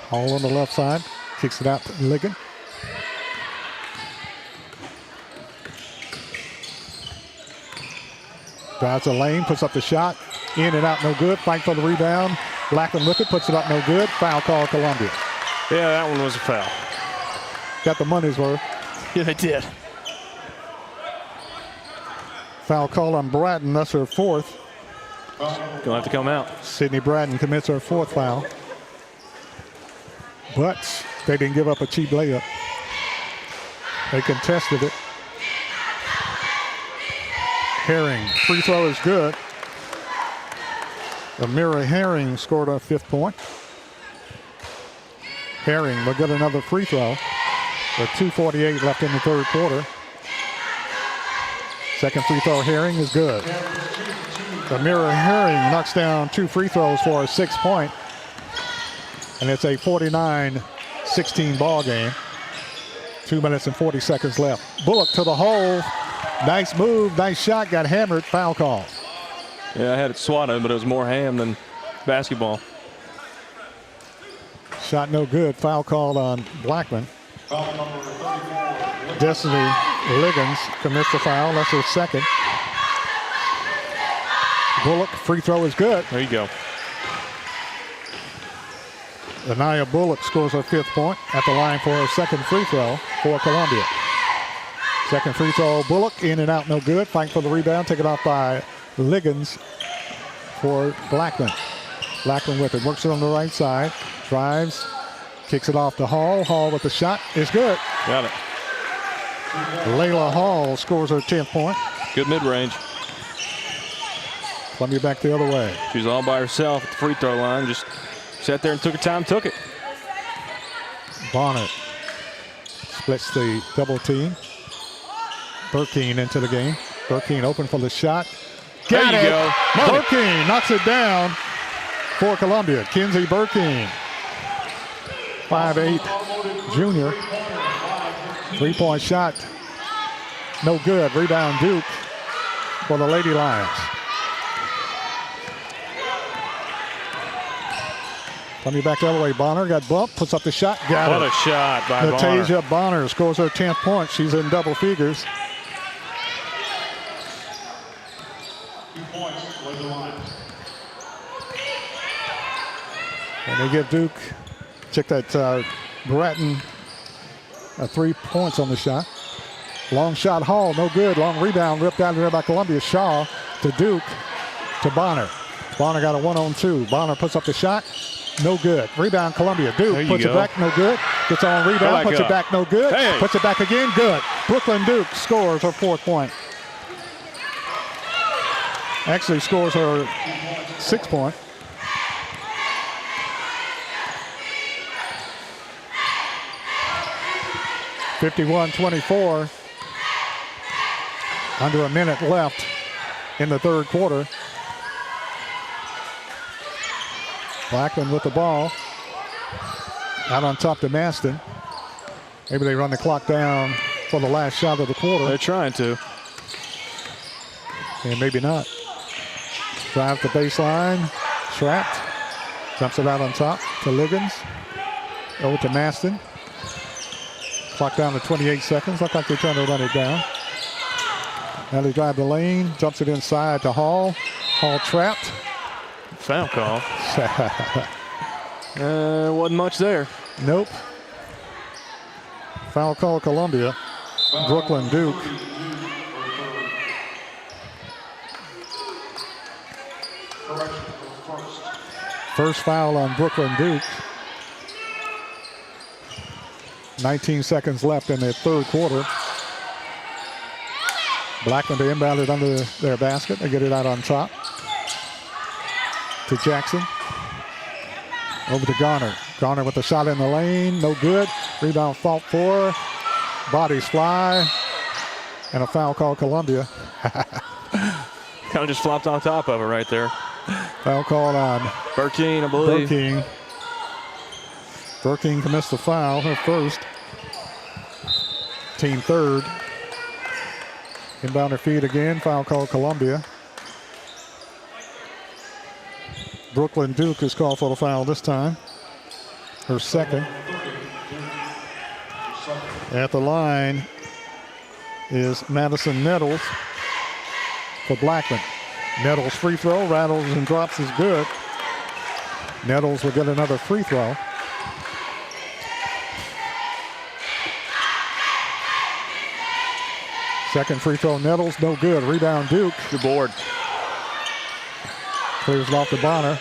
Hall on the left side, kicks it out to Liggins. Drives the lane, puts up the shot. In and out, no good. Fight for the rebound. Blackman with it, puts it up, no good. Foul call, Columbia. Yeah, that one was a foul. Got the money's worth. Yeah, they did. Foul call on Bratton, that's her 4th. Gonna have to come out. Sydney Bratton commits her 4th foul. But they didn't give up a cheap layup. They contested it. Herring, free throw is good. Amira Herring scored her 5th point. Herring will get another free throw. With 2:48 left in the 3rd quarter. Second free throw, Herring, is good. Amira Herring knocks down 2 free throws for a 6th point. And it's a 49-16 ball game. 2 minutes and 40 seconds left. Bullock to the hole. Nice move, nice shot, got hammered, foul call. Yeah, I had it swatted, but it was more ham than basketball. Shot no good, foul called on Blackman. Destiny Liggins commits the foul, that's her 2nd. Bullock, free throw is good. There you go. Anaya Bullock scores her 5th point at the line for her 2nd free throw for Columbia. 2nd free throw, Bullock, in and out, no good. Fight for the rebound, taken off by Liggins for Blackman. Blackman with it, works it on the right side, drives, kicks it off to Hall. Hall with the shot, is good. Got it. Layla Hall scores her 10th point. Good mid-range. Columbia back the other way. She was all by herself at the free throw line, just sat there and took her time, took it. Bonner splits the double team. Burkeen into the game. Burkeen open for the shot. Got there you it. go. Burkeen knocks it down for Columbia. Kinsey Burkeen, 5'8" junior. 3-point shot, no good. Rebound Duke for the Lady Lions. Coming back the other way, Bonner got bumped, puts up the shot, got it. What a shot by Natasia Bonner scores her 10th point. She's in double figures. And they give Duke, check that, Bratton, 3 points on the shot. Long shot, Hall, no good. Long rebound, ripped out of there by Columbia. Shaw to Duke, to Bonner. Bonner got a 1-on-2. Bonner puts up the shot, no good. Rebound, Columbia. Duke puts it back, no good. Gets on rebound, puts it back, no good. Hey. Puts it back again, good. Brooklyn Duke scores her 4th point. Actually scores her 6th point. (51-24). Under a minute left in the 3rd quarter. Blackman with the ball. Out on top to Maston. Maybe they run the clock down for the last shot of the quarter. They're trying to. And maybe not. Drive the baseline. Trapped. Jumps it out on top to Liggins. Over to Maston. Clock down to 28 seconds. Look like they're trying to run it down. Now they drive the lane. Jumps it inside to Hall. Hall trapped. Foul call. Wasn't much there. Nope. Foul call Columbia. Brooklyn Duke. First foul on Brooklyn Duke. 19 seconds left in the third quarter. Blackman to inbound it under their basket. They get it out on top. To Jackson. Over to Garner. Garner with a shot in the lane. No good. Rebound fought for. Bodies fly. And a foul called Columbia. Kind of just flopped on top of it right there. Foul called on Burkeen, I believe. Burkeen commits the foul, her first. Team third. Inbound her feet again. Foul called Columbia. Brooklyn Duke is called for the foul this time. Her second. At the line is Madison Nettles for Blackman. Nettles free throw, rattles and drops is good. Nettles will get another free throw. Second free throw, Nettles, no good. Rebound, Duke. Good board. Clears it off to Bonner.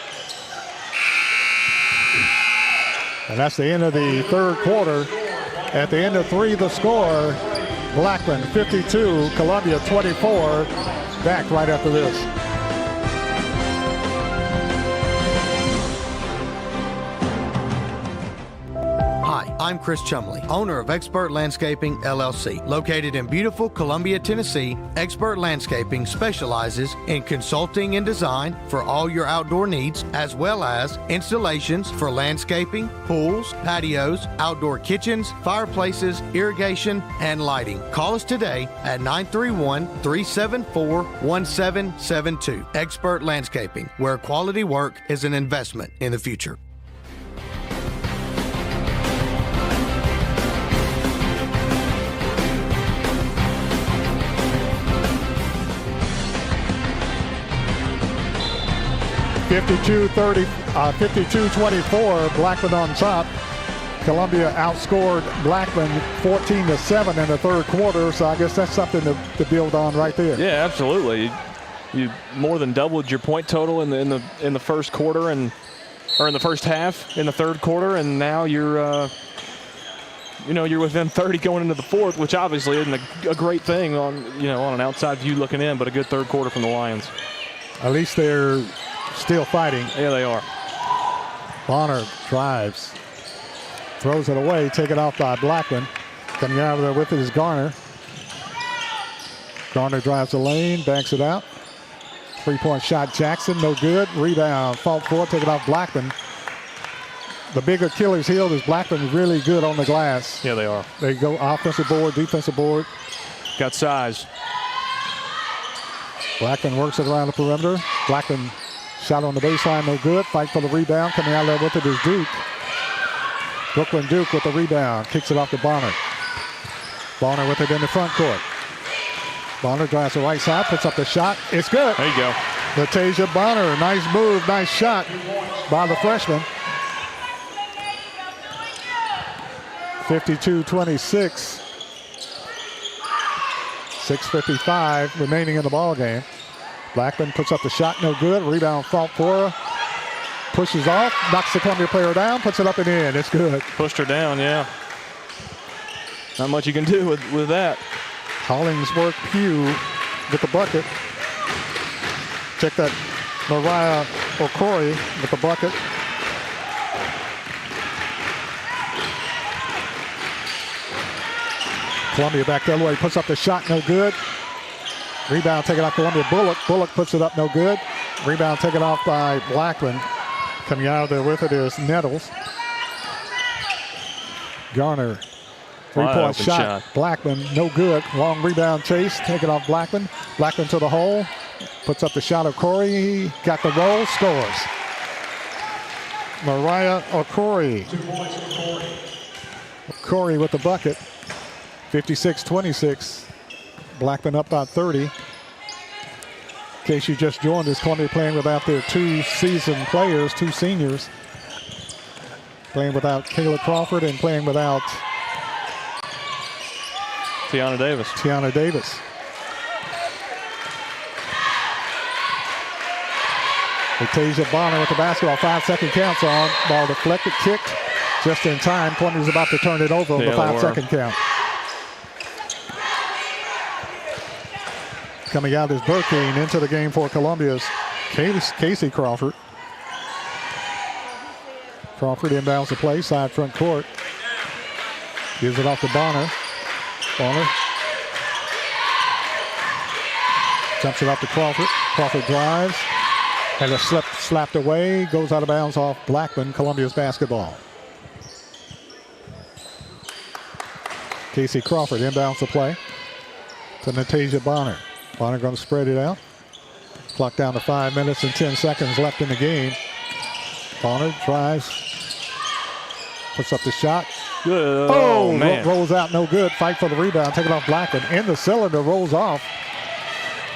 And that's the end of the third quarter. At the end of three, the score, Blackman 52, Columbia 24. Back right after this. Hi, I'm Chris Chumley, owner of Expert Landscaping, LLC. Located in beautiful Columbia, Tennessee, Expert Landscaping specializes in consulting and design for all your outdoor needs, as well as installations for landscaping, pools, patios, outdoor kitchens, fireplaces, irrigation, and lighting. Call us today at 931-374-1772. Expert Landscaping, where quality work is an investment in the future. (52-30, 52-24, Blackman on top. Columbia outscored Blackman 14-7 in the third quarter, so I guess that's something to build on right there. Yeah, absolutely. You more than doubled your point total in the first quarter or in the first half in the third quarter, and now you're you're within 30 going into the fourth, which obviously isn't a great thing on an outside view looking in, but a good third quarter from the Lions. At least they're still fighting. Yeah, they are. Bonner drives, throws it away, taken off by Blackman. Coming out of there with it is Garner. Garner drives the lane, banks it out. Three-point shot, Jackson, no good. Rebound, fault for, take it off Blackman. The big Achilles heel is Blackman really good on the glass. Yeah, they are. They go offensive board, defensive board. Got size. Blackman works it around the perimeter. Blackman shot on the baseline, no good. Fight for the rebound. Coming out there with it is Duke. Brooklyn Duke with the rebound. Kicks it off to Bonner. Bonner with it in the front court. Bonner drives the right side, puts up the shot. It's good. There you go. Latasia Bonner, nice move, nice shot by the freshman. 52-26. 6:55 remaining in the ball game. Blackman puts up the shot, no good. Rebound fought for her. Pushes off, knocks the Columbia player down, puts it up and in. It's good. Pushed her down, yeah. Not much you can do with that. Hollingsworth Pugh with the bucket. Check that. Mariah Okori with the bucket. Columbia back the other way, puts up the shot, no good. Rebound taken off Columbia. Bullock puts it up, no good. Rebound taken off by Blackman. Coming out of there with it is Nettles. Garner, three-point shot. Blackman, no good. Long rebound chase, taken off Blackman. Blackman to the hole, puts up the shot of Corey. Got the roll, scores. Mariah Okori. Okori with the bucket. 56-26. Blackman up by 30. In case you just joined us, Columbia playing without their two seasoned players, two seniors. playing without Kayla Crawford and playing without Tiana Davis. Tiana Davis. Tasia Bonner with the basketball. 5-second counts on. Ball deflected, kicked just in time. Columbia's about to turn it over on the 5-second count. Coming out is Burkeen into the game for Columbia's Casey Crawford. Crawford inbounds the play, side front court. Gives it off to Bonner. Bonner jumps it off to Crawford. Crawford drives. Has it slapped away. Goes out of bounds off Blackman, Columbia's basketball. Casey Crawford inbounds the play to Natasia Bonner. Bonner going to spread it out. Clock down to 5 minutes and 10 seconds left in the game. Bonner drives. Puts up the shot. Good. Oh, man. Rolls out, no good. Fight for the rebound. Take it off Blackman. In the cylinder, rolls off.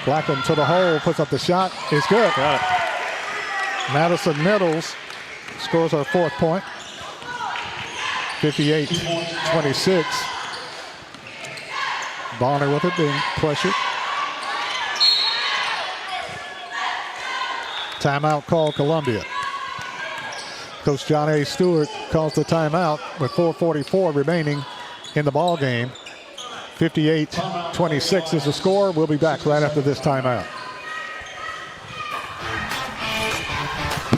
Blackman to the hole, puts up the shot. It's good. Got it. Madison Nettles scores her 4th point. 58-26. Bonner with it, being pressured. Timeout called Columbia. Coach John A. Stewart calls the timeout with 4:44 remaining in the ball game. 58-26 is the score. We'll be back right after this timeout.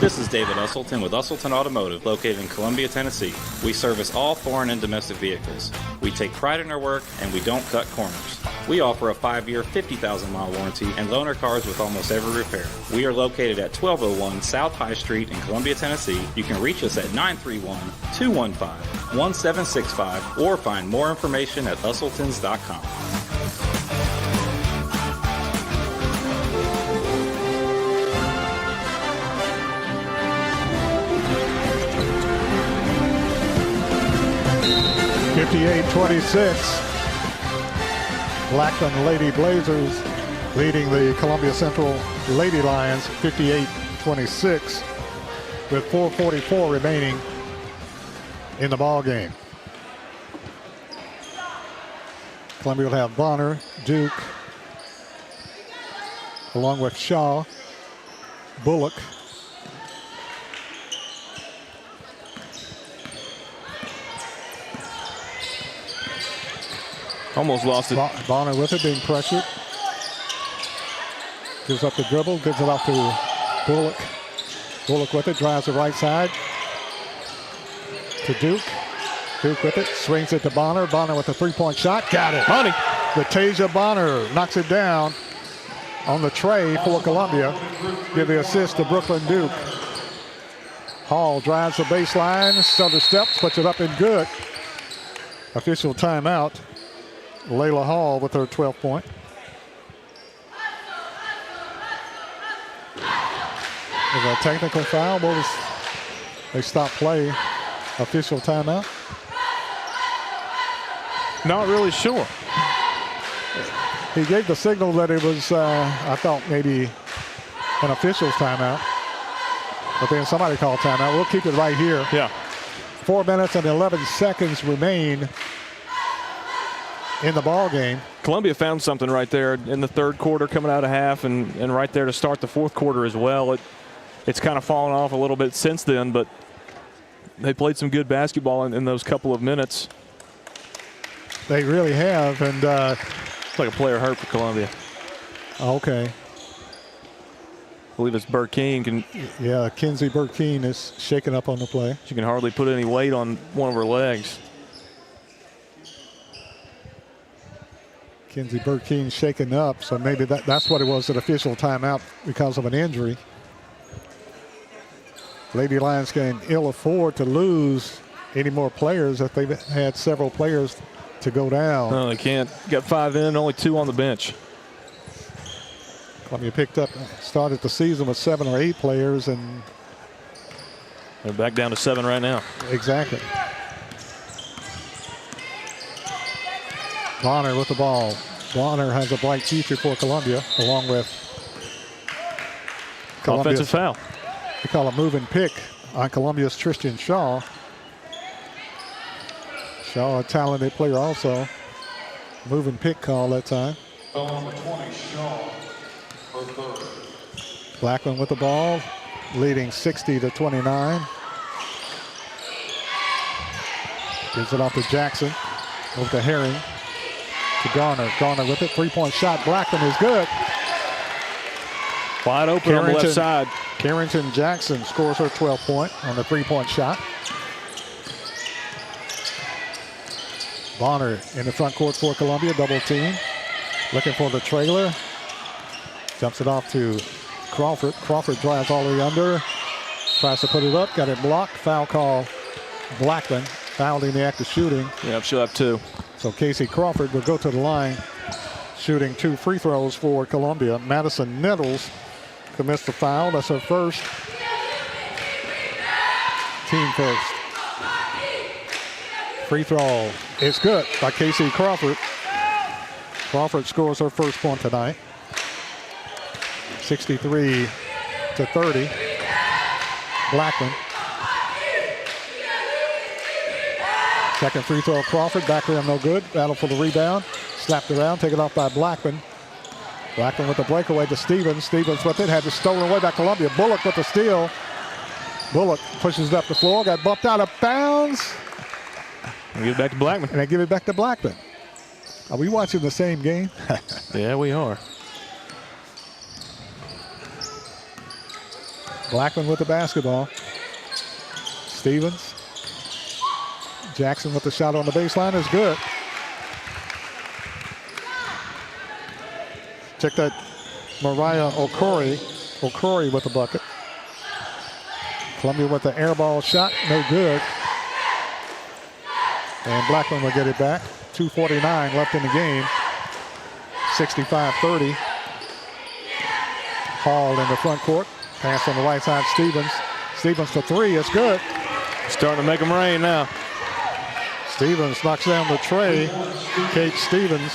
This is David Usselton with Usselton Automotive, located in Columbia, Tennessee. We service all foreign and domestic vehicles. We take pride in our work, and we don't cut corners. We offer a 5-year, 50,000-mile warranty and loaner cars with almost every repair. We are located at 1201 South High Street in Columbia, Tennessee. You can reach us at 931-215-1765 or find more information at usseltons.com. Blackman Lady Blazers leading the Columbia Central Lady Lions 58-26 with 4:44 remaining in the ball game. Columbia will have Bonner, Duke, along with Shaw, Bullock, Almost lost it. Bonner with it, being pressured. Gives up the dribble, gives it off to Bullock. Bullock with it, drives the right side to Duke. Duke with it, swings it to Bonner. Bonner with a three-point shot, got it. Money. Tasia Bonner knocks it down on the tray for Columbia. Give the assist to Brooklyn Duke. Hall drives the baseline, stutter steps, puts it up and good. Official timeout. Layla Hall with her 12th point. Was that a technical foul? What was, they stopped play. Official timeout? Not really sure. He gave the signal that it was, I thought maybe an official's timeout. But then somebody called timeout. We'll keep it right here. Yeah. 4 minutes and 11 seconds remain in the ball game. Columbia found something right there in the third quarter coming out of half and right there to start the fourth quarter as well. It's kind of fallen off a little bit since then, but they played some good basketball in those couple of minutes. They really have, and it's like a player hurt for Columbia. Okay. I believe it's Burkeen. Yeah, Kenzie Burkeen is shaken up on the play. She can hardly put any weight on one of her legs. Kenzie Burkeen shaken up, so maybe that's what it was, an official timeout because of an injury. Lady Lions can ill afford to lose any more players if they've had several players to go down. No, they can't. Got 5 in, only 2 on the bench. Columbia started the season with 7 or 8 players, and they're back down to 7 right now. Exactly. Bonner with the ball. Bonner has a bright future for Columbia, along with Offensive foul. We call a move and pick on Columbia's Tristan Shaw. Shaw, a talented player also. Moving pick call that time. Blackman with the ball, leading 60-29. Gives it off to Jackson. Over to Herring. To Garner. Garner with it. Three-point shot. Blackman is good. Wide open on the left side. Carrington Jackson scores her 12th point on the three-point shot. Bonner in the front court for Columbia. Double team. Looking for the trailer. Jumps it off to Crawford. Crawford drives all the way under. Tries to put it up. Got it blocked. Foul call. Blackman. Fouled in the act of shooting. Yep, she'll have 2. So Casey Crawford will go to the line, shooting 2 free throws for Columbia. Madison Nettles commits the foul. That's her first. Team first. Free throw is good by Casey Crawford. Crawford scores her first point tonight. 63-30. Blackman. Second free throw, Crawford. Back rim, no good. Battle for the rebound. Slapped around, taken off by Blackman. Blackman with the breakaway to Stevens. Stevens with it, had it stolen away by Columbia. Bullock with the steal. Bullock pushes it up the floor, got bumped out of bounds. And give it back to Blackman. And they give it back to Blackman. Are we watching the same game? Yeah, we are. Blackman with the basketball. Stevens. Jackson with the shot on the baseline is good. Check that. Mariah Okori with the bucket. Columbia with the air ball shot, no good. And Blackman will get it back. 2:49 left in the game. 65-30. Hall in the front court. Pass on the right side, Stevens. Stevens for 3, it's good. Starting to make them rain now. Stevens knocks down the tray. Kate Stevens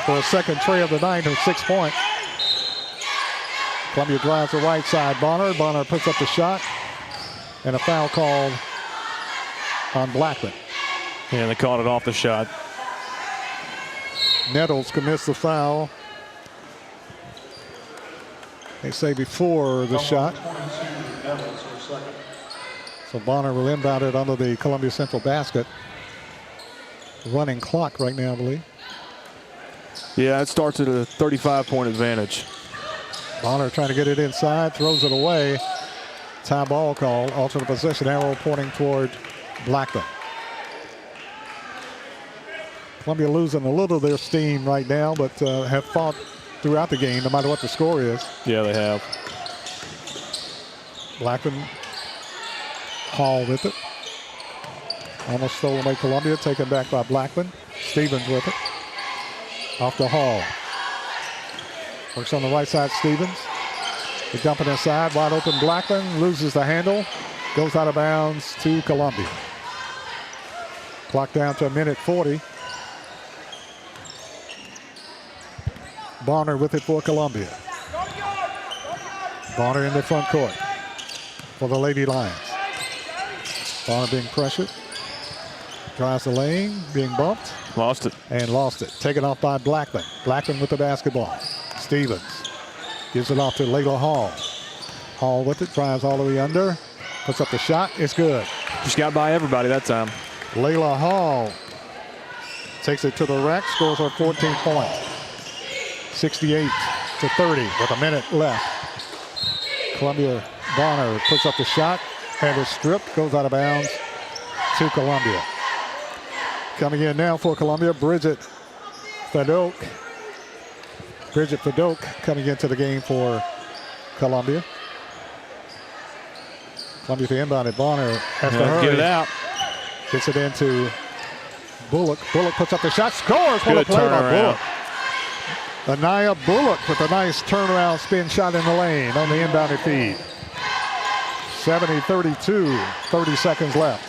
for a second tray of the night, her 6th point. Columbia drives the right side. Bonner puts up the shot. And a foul called on Blackman. Yeah, they called it off the shot. Nettles commits the foul. They say before the shot. So Bonner will inbound it under the Columbia Central basket. Running clock right now, I believe. Yeah, it starts at a 35-point advantage. Bonner trying to get it inside, throws it away. Tie ball call, alternate possession, arrow pointing toward Blackman. Columbia losing a little of their steam right now, but have fought throughout the game, no matter what the score is. Yeah, they have. Blackman, Hall with it. Almost stolen by Columbia, taken back by Blackman. Stevens with it. Off to Hall. Works on the right side, Stevens. They dump it inside, wide open Blackman, loses the handle, goes out of bounds to Columbia. Clock down to 1:40. Bonner with it for Columbia. Bonner in the front court for the Lady Lions. Bonner being pressured. Drives the lane, being bumped. Lost it. And lost it. Taken off by Blackman. Blackman with the basketball. Stevens gives it off to Layla Hall. Hall with it, drives all the way under. Puts up the shot, it's good. Just got by everybody that time. Layla Hall takes it to the rack, scores her 14th point. 68-30 with a minute left. Columbia Bonner puts up the shot, had it stripped, goes out of bounds to Columbia. Coming in now for Columbia, Bridget Fadoke. Bridget Fadoke coming into the game for Columbia. Columbia to inbound it. Bonner has to hurry. Get it out. Gets it into Bullock. Bullock puts up the shot, scores. What a Good play by turnaround. Bullock. Anaya Bullock with a nice turnaround spin shot in the lane on the inbounded feed. 70-32, 30 seconds left.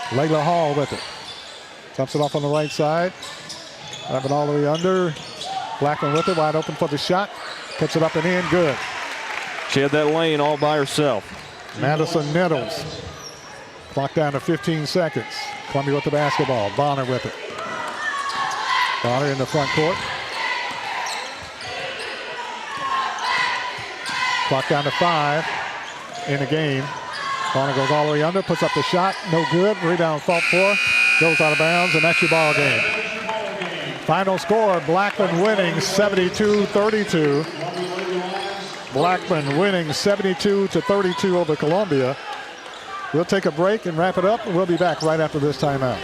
Layla Hall with it. Dumps it off on the right side. Up and all the way under. Blackman with it, wide open for the shot. Puts it up and in, good. She had that lane all by herself. Madison Nettles Clock down to 15 seconds. Columbia with the basketball. Bonner with it. Bonner in the front court. Clock down to 5 in the game. Bonner goes all the way under, puts up the shot. No good. Rebound fought for. Goes out of bounds, and that's your ball game. Final score, Blackman winning 72-32. Blackman winning 72-32 over Columbia. We'll take a break and wrap it up, and we'll be back right after this timeout.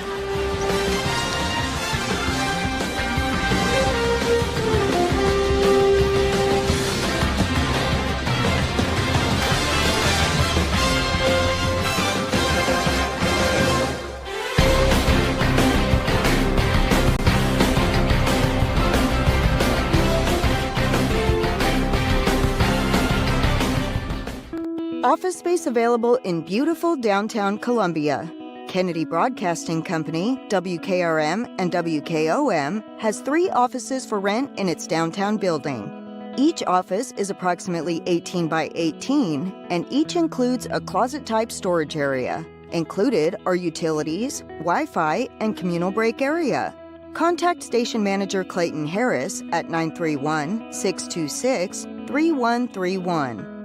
Office space available in beautiful downtown Columbia. Kennedy Broadcasting Company, WKRM, and WKOM has 3 offices for rent in its downtown building. Each office is approximately 18 by 18, and each includes a closet-type storage area. Included are utilities, Wi-Fi, and communal break area. Contact Station Manager Clayton Harris at 931-626-3131.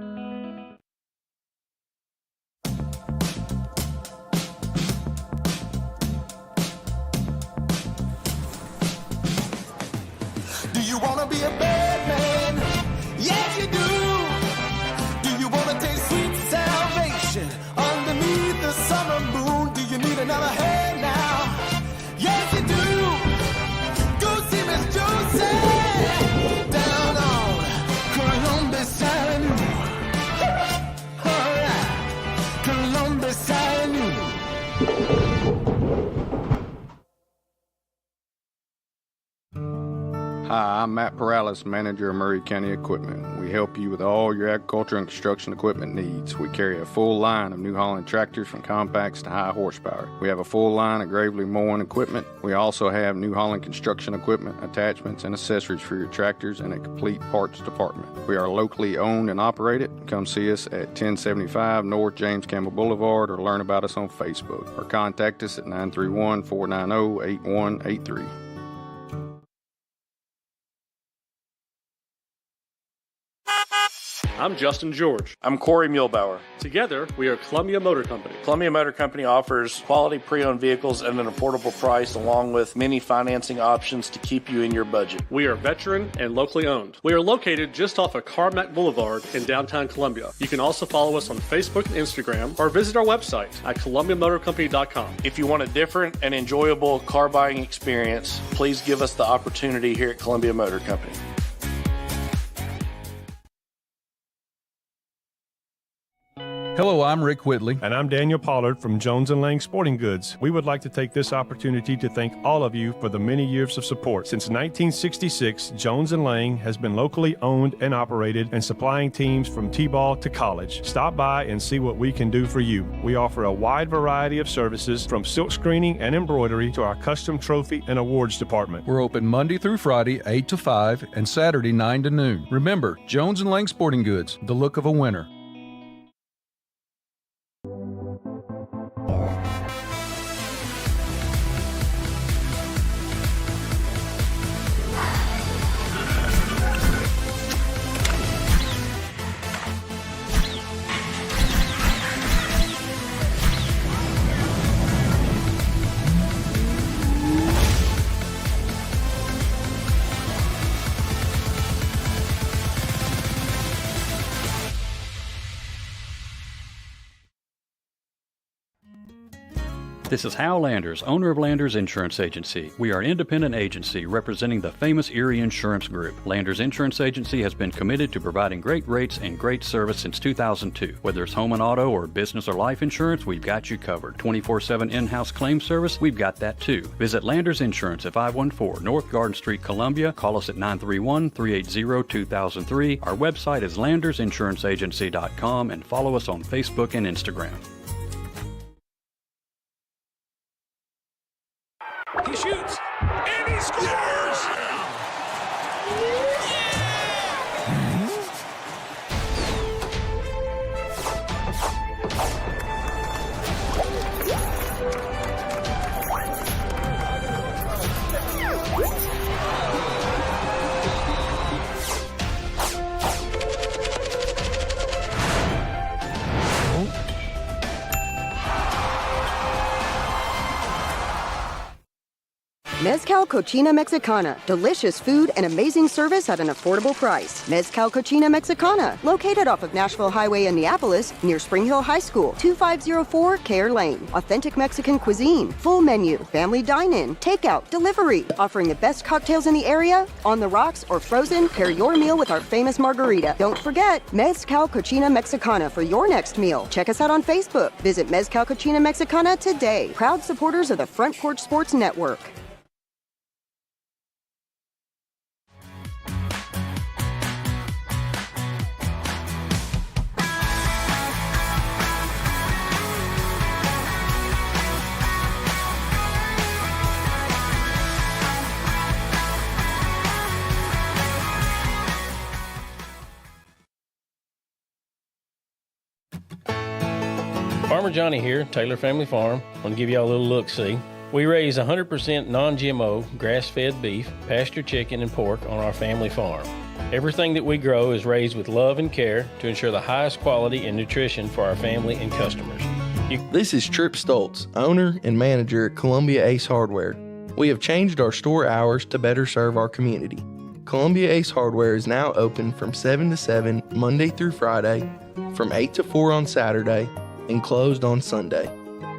Be a bad man, yes you do. Do you want to taste sweet salvation underneath the summer moon? Do you need another hand now? Yes you do. Go see Miss Josie down on Columbus Avenue. All right, Columbus Avenue. Hi, I'm Matt Perales, manager of Murray County Equipment. We help you with all your agriculture and construction equipment needs. We carry a full line of New Holland tractors from compacts to high horsepower. We have a full line of Gravely mowing equipment. We also have New Holland construction equipment, attachments, and accessories for your tractors and a complete parts department. We are locally owned and operated. Come see us at 1075 North James Campbell Boulevard or learn about us on Facebook or contact us at 931-490-8183. I'm Justin George. I'm Corey Muehlbauer. Together, we are Columbia Motor Company. Columbia Motor Company offers quality pre-owned vehicles at an affordable price along with many financing options to keep you in your budget. We are veteran and locally owned. We are located just off of Carmack Boulevard in downtown Columbia. You can also follow us on Facebook and Instagram or visit our website at columbiamotorcompany.com. If you want a different and enjoyable car buying experience, please give us the opportunity here at Columbia Motor Company. Hello, I'm Rick Whitley. And I'm Daniel Pollard from Jones & Lang Sporting Goods. We would like to take this opportunity to thank all of you for the many years of support. Since 1966, Jones & Lang has been locally owned and operated and supplying teams from T-ball to college. Stop by and see what we can do for you. We offer a wide variety of services from silk screening and embroidery to our custom trophy and awards department. We're open Monday through Friday, 8 to 5, and Saturday, 9 to noon. Remember, Jones & Lang Sporting Goods, the look of a winner. This is Hal Landers, owner of Landers Insurance Agency. We are an independent agency representing the famous Erie Insurance Group. Landers Insurance Agency has been committed to providing great rates and great service since 2002. Whether it's home and auto or business or life insurance, we've got you covered. 24/7 in-house claim service, we've got that too. Visit Landers Insurance at 514 North Garden Street, Columbia. Call us at 931-380-2003. Our website is landersinsuranceagency.com and follow us on Facebook and Instagram. He shoots, and he scores! Mezcal Cochina Mexicana. Delicious food and amazing service at an affordable price. Mezcal Cochina Mexicana. Located off of Nashville Highway in Neapolis, near Spring Hill High School. 2504 Care Lane. Authentic Mexican cuisine. Full menu. Family dine-in. Takeout. Delivery. Offering the best cocktails in the area. On the rocks or frozen, pair your meal with our famous margarita. Don't forget, Mezcal Cochina Mexicana for your next meal. Check us out on Facebook. Visit Mezcal Cochina Mexicana today. Proud supporters of the Front Porch Sports Network. Farmer Johnny here, Taylor Family Farm. I want to give y'all a little look-see. We raise 100% non-GMO, grass-fed beef, pasture chicken, and pork on our family farm. Everything that we grow is raised with love and care to ensure the highest quality and nutrition for our family and customers. This is Trip Stoltz, owner and manager at Columbia Ace Hardware. We have changed our store hours to better serve our community. Columbia Ace Hardware is now open from 7 to 7 Monday through Friday, from 8 to 4 on Saturday, and closed on Sunday.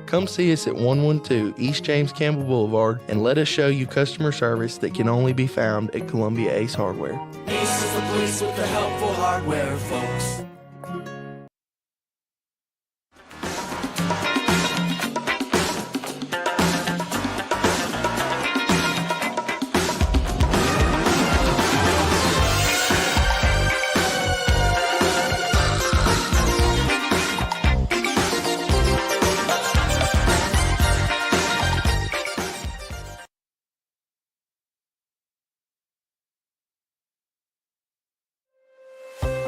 Come see us at 112 East James Campbell Boulevard and let us show you customer service that can only be found at Columbia Ace Hardware. Ace is the place with the helpful hardware, folks.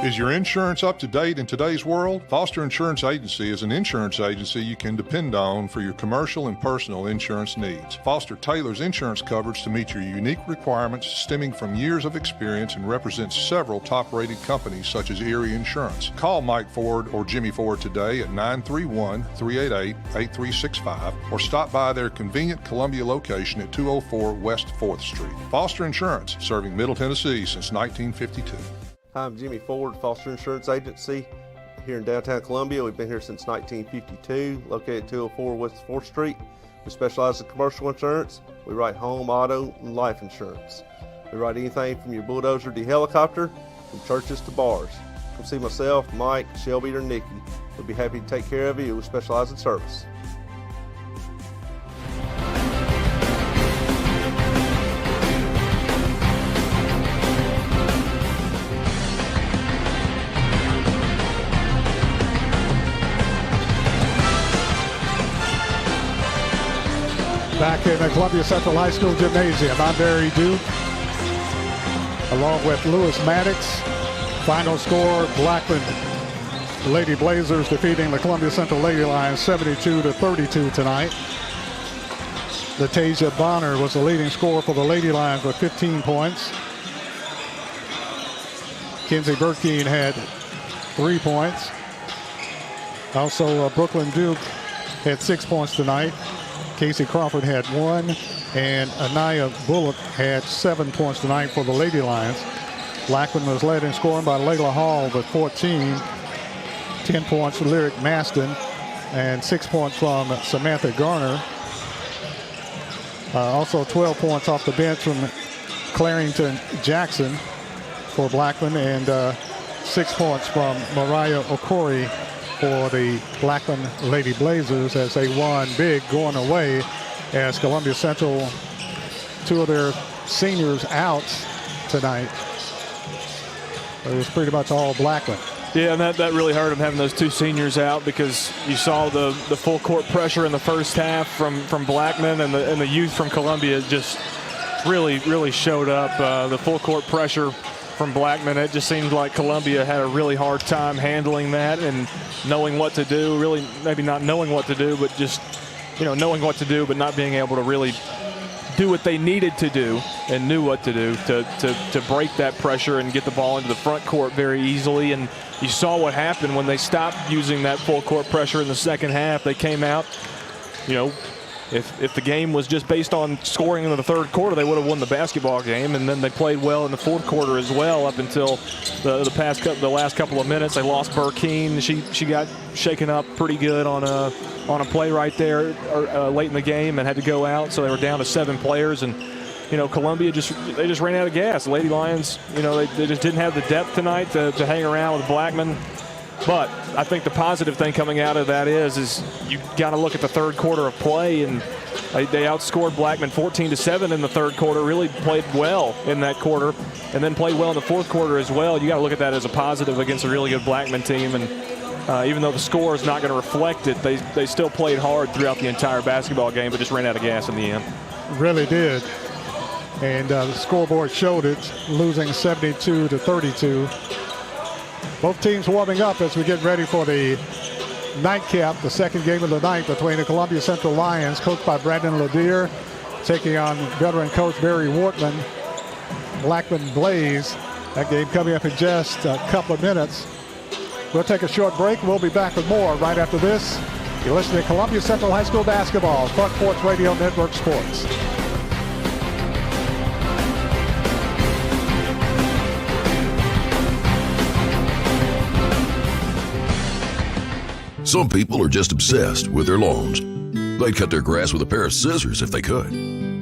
Is your insurance up to date in today's world? Foster Insurance Agency is an insurance agency you can depend on for your commercial and personal insurance needs. Foster tailors insurance coverage to meet your unique requirements stemming from years of experience and represents several top-rated companies such as Erie Insurance. Call Mike Ford or Jimmy Ford today at 931-388-8365 or stop by their convenient Columbia location at 204 West 4th Street. Foster Insurance, serving Middle Tennessee since 1952. I'm Jimmy Ford, Foster Insurance Agency here in downtown Columbia. We've been here since 1952, located at 204 West 4th Street. We specialize in commercial insurance. We write home, auto, and life insurance. We write anything from your bulldozer to your helicopter, from churches to bars. Come see myself, Mike, Shelby, or Nikki. We'll be happy to take care of you. We specialize in service. Back in the Columbia Central High School Gymnasium, I'm Barry Duke, along with Lewis Maddox. Final score, Blackman Lady Blazers defeating the Columbia Central Lady Lions 72-32 tonight. Latasia Bonner was the leading scorer for the Lady Lions with 15 points. Kinsey Burkeen had 3 points. Also, Brooklyn Duke had 6 points tonight. Casey Crawford had 1, and Anaya Bullock had 7 points tonight for the Lady Lions. Blackman was led in scoring by Layla Hall with 14, 10 points for Lyric Maston, and 6 points from Samantha Garner. Also 12 points off the bench from Clarington Jackson for Blackman, and 6 points from Mariah Okori for the Blackman Lady Blazers as they won big going away, as Columbia Central, 2 of their seniors out tonight. It was pretty much all Blackman. Yeah, and that really hurt them, having those 2 seniors out, because you saw the full court pressure in the first half from Blackman, and the youth from Columbia just really showed up. The full court pressure from Blackman, it just seemed like Columbia had a really hard time handling that and knowing what to do. Really, maybe not knowing what to do, but just, knowing what to do, but not being able to really do what they needed to do and knew what to do to break that pressure and get the ball into the front court very easily. And you saw what happened when they stopped using that full court pressure in the second half. They came out, If the game was just based on scoring in the third quarter, they would have won the basketball game. And then they played well in the fourth quarter as well up until the last couple of minutes. They lost Burkeen. She got shaken up pretty good on a play right there late in the game and had to go out. So they were down to 7 players. And Columbia just ran out of gas. The Lady Lions, they just didn't have the depth tonight to hang around with Blackman. But I think the positive thing coming out of that is you got to look at the third quarter of play, and they outscored Blackman 14-7 in the third quarter. Really played well in that quarter, and then played well in the fourth quarter as well. You got to look at that as a positive against a really good Blackman team. And even though the score is not going to reflect it, they still played hard throughout the entire basketball game, but just ran out of gas in the end. Really did. And the scoreboard showed it, losing 72-32. Both teams warming up as we get ready for the nightcap, the second game of the night between the Columbia Central Lions, coached by Brandon Ledier, taking on veteran coach Barry Wortman, Blackman Blaze. That game coming up in just a couple of minutes. We'll take a short break. We'll be back with more right after this. You're listening to Columbia Central High School Basketball, Front Porch Radio Network Sports. Some people are just obsessed with their lawns. They'd cut their grass with a pair of scissors if they could.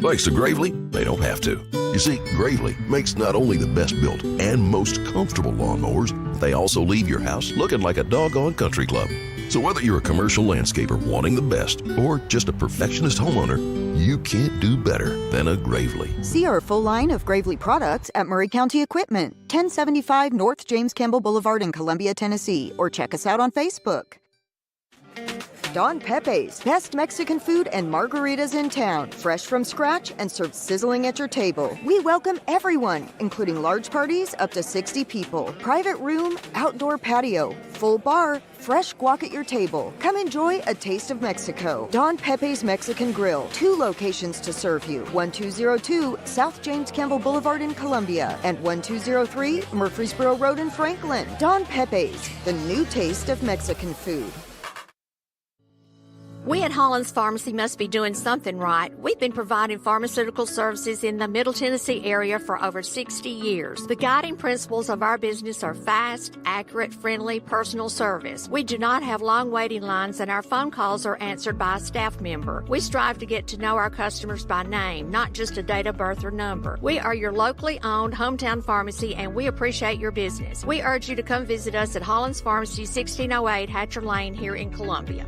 Thanks to Gravely, they don't have to. You see, Gravely makes not only the best built and most comfortable lawnmowers, but they also leave your house looking like a doggone country club. So whether you're a commercial landscaper wanting the best or just a perfectionist homeowner, you can't do better than a Gravely. See our full line of Gravely products at Murray County Equipment, 1075 North James Campbell Boulevard in Columbia, Tennessee, or check us out on Facebook. Don Pepe's, best Mexican food and margaritas in town. Fresh from scratch and served sizzling at your table. We welcome everyone, including large parties up to 60 people. Private room, outdoor patio, full bar, fresh guac at your table. Come enjoy a taste of Mexico. Don Pepe's Mexican Grill. 2 locations to serve you. 1202 South James Campbell Boulevard in Columbia and 1203 Murfreesboro Road in Franklin. Don Pepe's, the new taste of Mexican food. We at Hollins Pharmacy must be doing something right. We've been providing pharmaceutical services in the Middle Tennessee area for over 60 years. The guiding principles of our business are fast, accurate, friendly, personal service. We do not have long waiting lines, and our phone calls are answered by a staff member. We strive to get to know our customers by name, not just a date of birth or number. We are your locally owned hometown pharmacy, and we appreciate your business. We urge you to come visit us at Hollins Pharmacy, 1608 Hatcher Lane here in Columbia.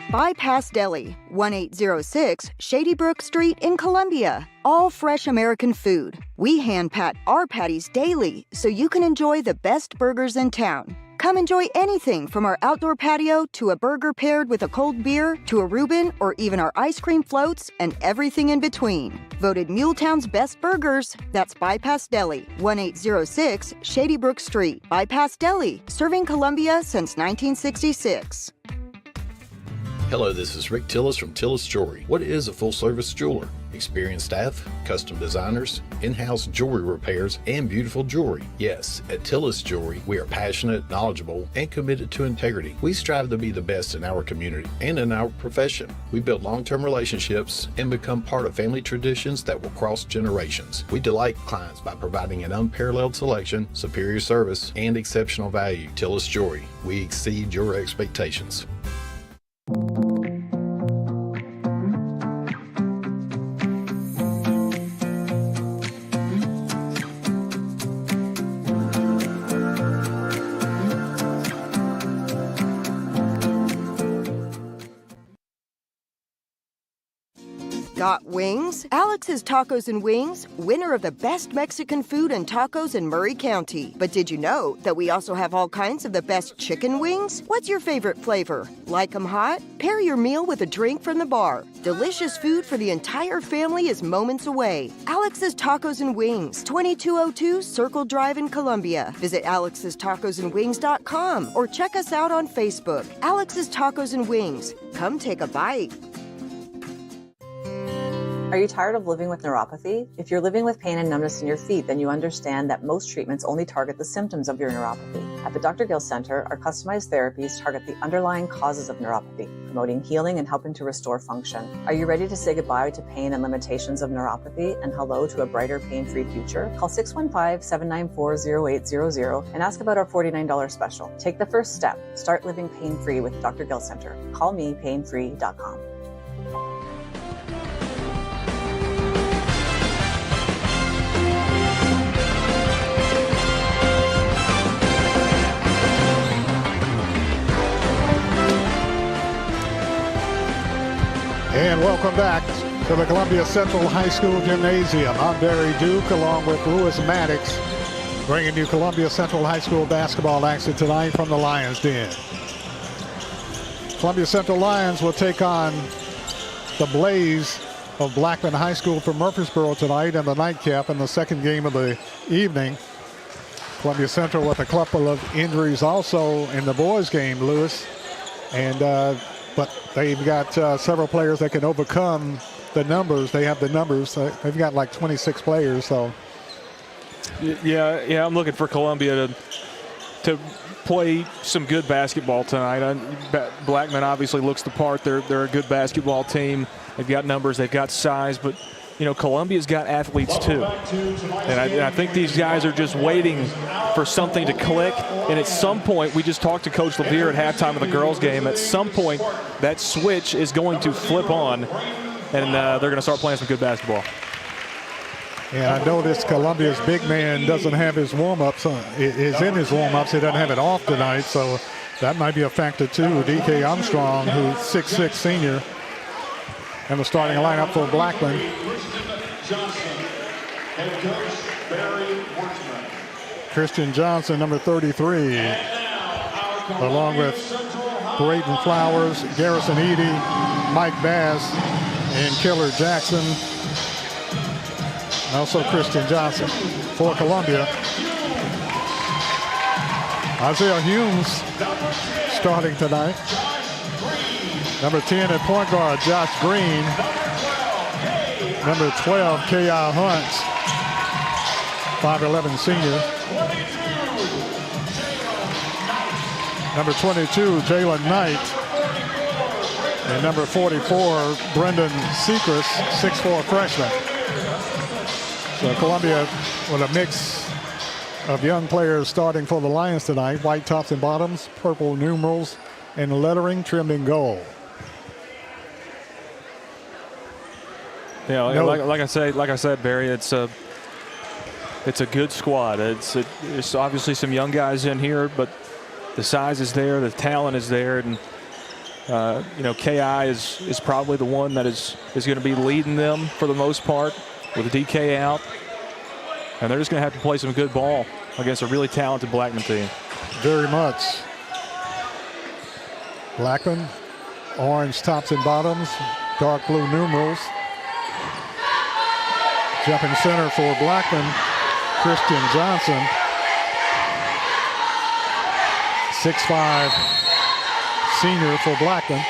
Bypass Deli, 1806 Shady Brook Street in Columbia. All fresh American food. We hand pat our patties daily so you can enjoy the best burgers in town. Come enjoy anything from our outdoor patio to a burger paired with a cold beer to a Reuben or even our ice cream floats and everything in between. Voted Muletown's best burgers, that's Bypass Deli, 1806 Shady Brook Street. Bypass Deli, serving Columbia since 1966. Hello, this is Rick Tillis from Tillis Jewelry. What is a full-service jeweler? Experienced staff, custom designers, in-house jewelry repairs, and beautiful jewelry. Yes, at Tillis Jewelry, we are passionate, knowledgeable, and committed to integrity. We strive to be the best in our community and in our profession. We build long-term relationships and become part of family traditions that will cross generations. We delight clients by providing an unparalleled selection, superior service, and exceptional value. Tillis Jewelry, we exceed your expectations. Got wings? Alex's Tacos and Wings, winner of the best Mexican food and tacos in Murray County. But did you know that we also have all kinds of the best chicken wings? What's your favorite flavor? Like 'em hot? Pair your meal with a drink from the bar. Delicious food for the entire family is moments away. Alex's Tacos and Wings, 2202 Circle Drive in Columbia. Visit alexstacosandwings.com or check us out on Facebook. Alex's Tacos and Wings. Come take a bite. Are you tired of living with neuropathy? If you're living with pain and numbness in your feet, then you understand that most treatments only target the symptoms of your neuropathy. At the Dr. Gill Center, our customized therapies target the underlying causes of neuropathy, promoting healing and helping to restore function. Are you ready to say goodbye to pain and limitations of neuropathy and hello to a brighter, pain-free future? Call 615-794-0800 and ask about our $49 special. Take the first step. Start living pain-free with Dr. Gill Center. Call me, painfree.com. And welcome back to the Columbia Central High School Gymnasium. I'm Barry Duke along with Lewis Maddox, bringing you Columbia Central High School basketball action tonight from the Lions Den. Columbia Central Lions will take on the Blaze of Blackman High School from Murfreesboro tonight in the nightcap in the second game of the evening. Columbia Central with a couple of injuries also in the boys game, Lewis. And but they've got several players that can overcome the numbers. They have the numbers. They've got like 26 players. So yeah, I'm looking for Columbia to play some good basketball tonight. Blackman obviously looks the part. They're a good basketball team. They've got numbers. They've got size. But Columbia's got athletes too. And I think these guys are just waiting for something to click. And at some point, we just talked to Coach Levere at halftime of the girls' game. At some point, that switch is going to flip on, and they're going to start playing some good basketball. And I noticed Columbia's big man doesn't have his warm-ups. Is in his warm-ups. He doesn't have it off tonight, so that might be a factor too. D.K. Armstrong, who's 6'6" senior, and the starting lineup for Blackman. Christian Johnson, number 33, along with Brayton Flowers, Garrison Eady, Mike Bass, and Killer Jackson. Also Christian Johnson for Columbia. Isaiah Humes starting tonight. Number 10 at point guard, Josh Green. Number 12, K.I. Hunt, 5'11" senior. Number 22, Jalen Knight. And number 44, Brendan Sechrist, 6'4" freshman. So Columbia with a mix of young players starting for the Lions tonight. White tops and bottoms, purple numerals, and lettering trimmed in gold. Yeah, like I said, Barry, it's a good squad. It's obviously some young guys in here, but the size is there, the talent is there, and KI is probably the one that is going to be leading them for the most part with DK out, and they're just going to have to play some good ball against a really talented Blackman team. Very much. Blackman, orange tops and bottoms, dark blue numerals. Jumping center for Blackman, Christian Johnson. 6'5" senior for Blackman.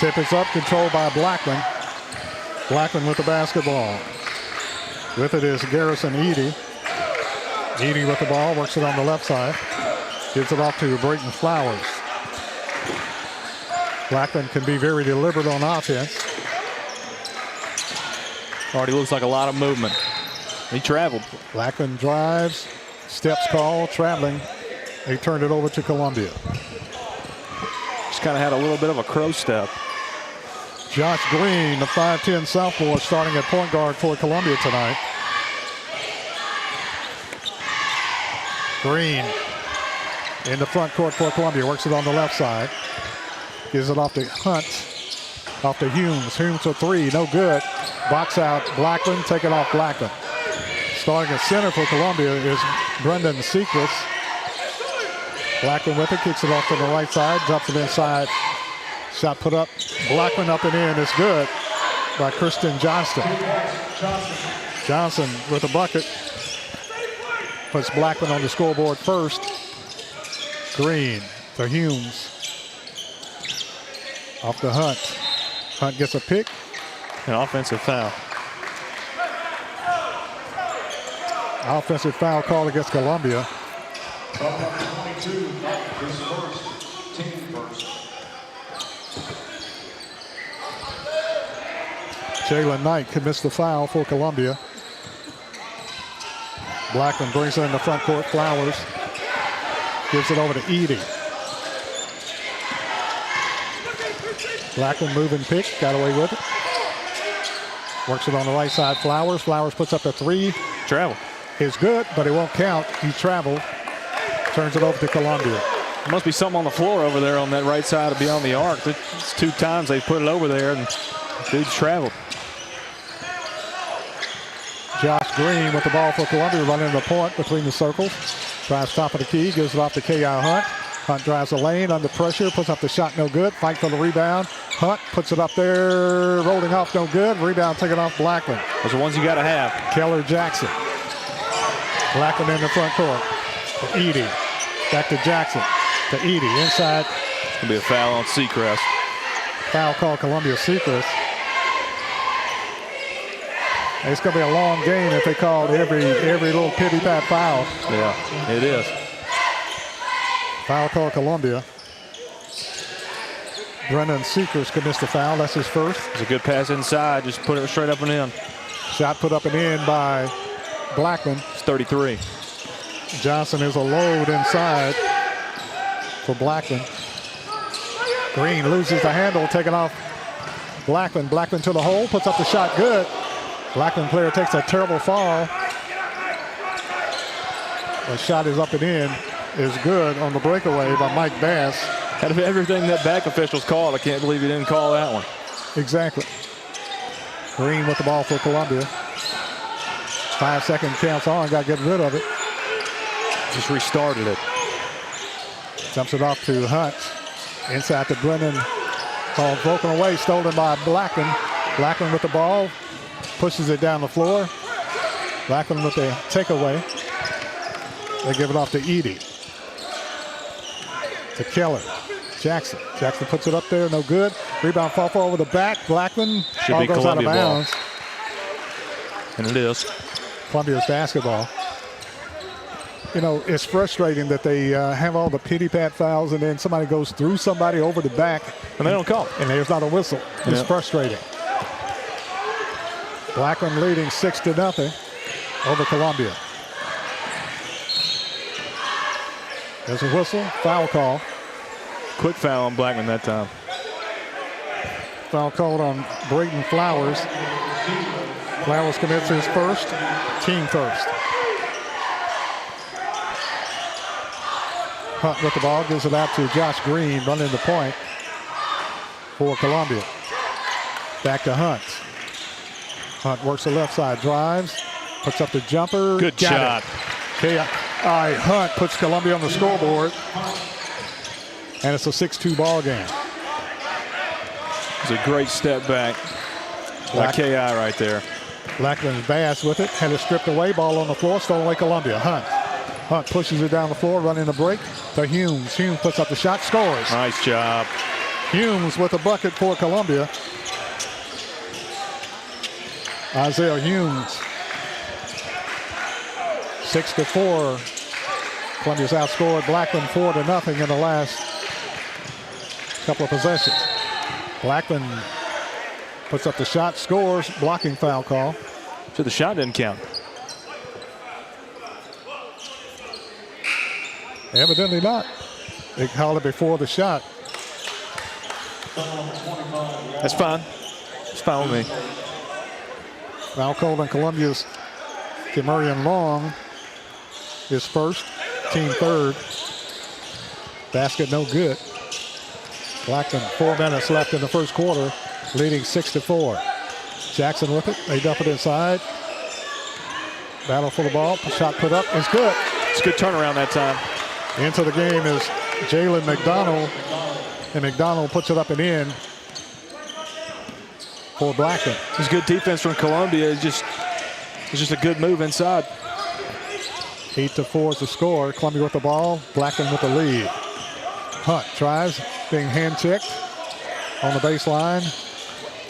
Tip is up, controlled by Blackman. Blackman with the basketball. With it is Garrison Eady. Eady with the ball, works it on the left side. Gives it off to Brayton Flowers. Blackman can be very deliberate on offense. Already looks like a lot of movement. He traveled. Blackman drives, steps call, traveling. They turned it over to Columbia. Just kind of had a little bit of a crow step. Josh Green, the 5'10" sophomore, starting at point guard for Columbia tonight. Green in the front court for Columbia, works it on the left side. Gives it off to Hunt, off to Humes. Humes for three, no good. Box out Blackman, take it off Blackman. Starting at center for Columbia is Brendan Sechrist. Blackman with it, kicks it off to the right side, drops it inside. Shot put up, Blackman up and in, it's good by Christian Johnston. Johnson with a bucket. Puts Blackman on the scoreboard first. Green to Humes. Off the Hunt. Hunt gets a pick. An offensive foul. Offensive foul call against Columbia. Jalen Knight commits the foul for Columbia. Blackman brings it in the front court. Flowers gives it over to Edie. Blackman moving pick, got away with it. Works it on the right side. Flowers. Flowers puts up a three. Travel. Is good, but it won't count. He traveled. Turns it over to Columbia. There must be something on the floor over there on that right side of beyond the arc. It's 2 times they've put it over there, and dude's traveled. Josh Green with the ball for Columbia, running the point between the circles. Drives top of the key, gives it off to K.I. Hunt. Hunt drives the lane under pressure, puts up the shot, no good. Fight for the rebound. Hunt puts it up there, rolling off, no good. Rebound taken off Blackman. Those are the ones you got to have. Keller Jackson. Blackman in the front court. To Edie. Back to Jackson. To Edie. Inside. It's going to be a foul on Seacrest. Foul call Columbia Seacrest. It's going to be a long game if they called every little pity-pat foul. Yeah, it is. Foul call Columbia. Brennan Seacrest commits the foul. That's his first. It's a good pass inside. Just put it straight up and in. Shot put up and in by Blackman. It's 33. Johnson is a load inside for Blackman. Green loses the handle, taken off Blackman. Blackman to the hole, puts up the shot, good. Blackman player takes a terrible fall. The shot is up and in, is good on the breakaway by Mike Bass. Out of everything that back officials called, I can't believe he didn't call that one. Exactly. Green with the ball for Columbia. 5 second counts on, got to get rid of it. Just restarted it. Jumps it off to Hunt. Inside to Brennan. Ball broken away, stolen by Blackman. Blackman with the ball. Pushes it down the floor. Blackman with the takeaway. They give it off to Edie. To Keller. Jackson. Jackson puts it up there, no good. Rebound fall over the back. Blackman. Should ball be goes Columbia out of bounds. Ball. And it is. Columbia's basketball. You know, it's frustrating that they have all the pity-pat fouls and then somebody goes through somebody over the back. And they don't call it. And there's not a whistle. It's frustrating. Blackman leading 6-0 over Columbia. There's a whistle, foul call. Quick foul on Blackman that time. Foul called on Brayden Flowers. Flowers commits his first, team first. Hunt with the ball, gives it out to Josh Green, running the point for Columbia. Back to Hunt. Hunt works the left side, drives, puts up the jumper. Good shot. Hunt puts Columbia on the scoreboard. And it's a 6-2 ball game. It's a great step back by K.I. right there. Blackman's Bass with it, had it stripped away, ball on the floor, stolen away Columbia. Hunt pushes it down the floor, running the break to Humes. Humes puts up the shot, scores. Nice job. Humes with a bucket for Columbia. Isaiah Humes. 6-4. Columbia's outscored Blackman 4-0 in the last couple of possessions. Blackman puts up the shot, scores, blocking foul call. So the shot didn't count. Evidently not. They called it before the shot. That's fine. It's fine with me. Foul called on Columbia's Kimurian Long. His first, team third. Basket no good. Blackman, 4 minutes left in the first quarter, leading 6-4. Jackson with it. They dump it inside. Battle for the ball. Shot put up. It's good. It's a good turnaround that time. Into the game is Jalen McDonald. And McDonald puts it up and in for Blackman. It's good defense from Columbia. It's just a good move inside. 8-4 is the score. Columbia with the ball. Blackman with the lead. Hunt tries, being hand checked on the baseline.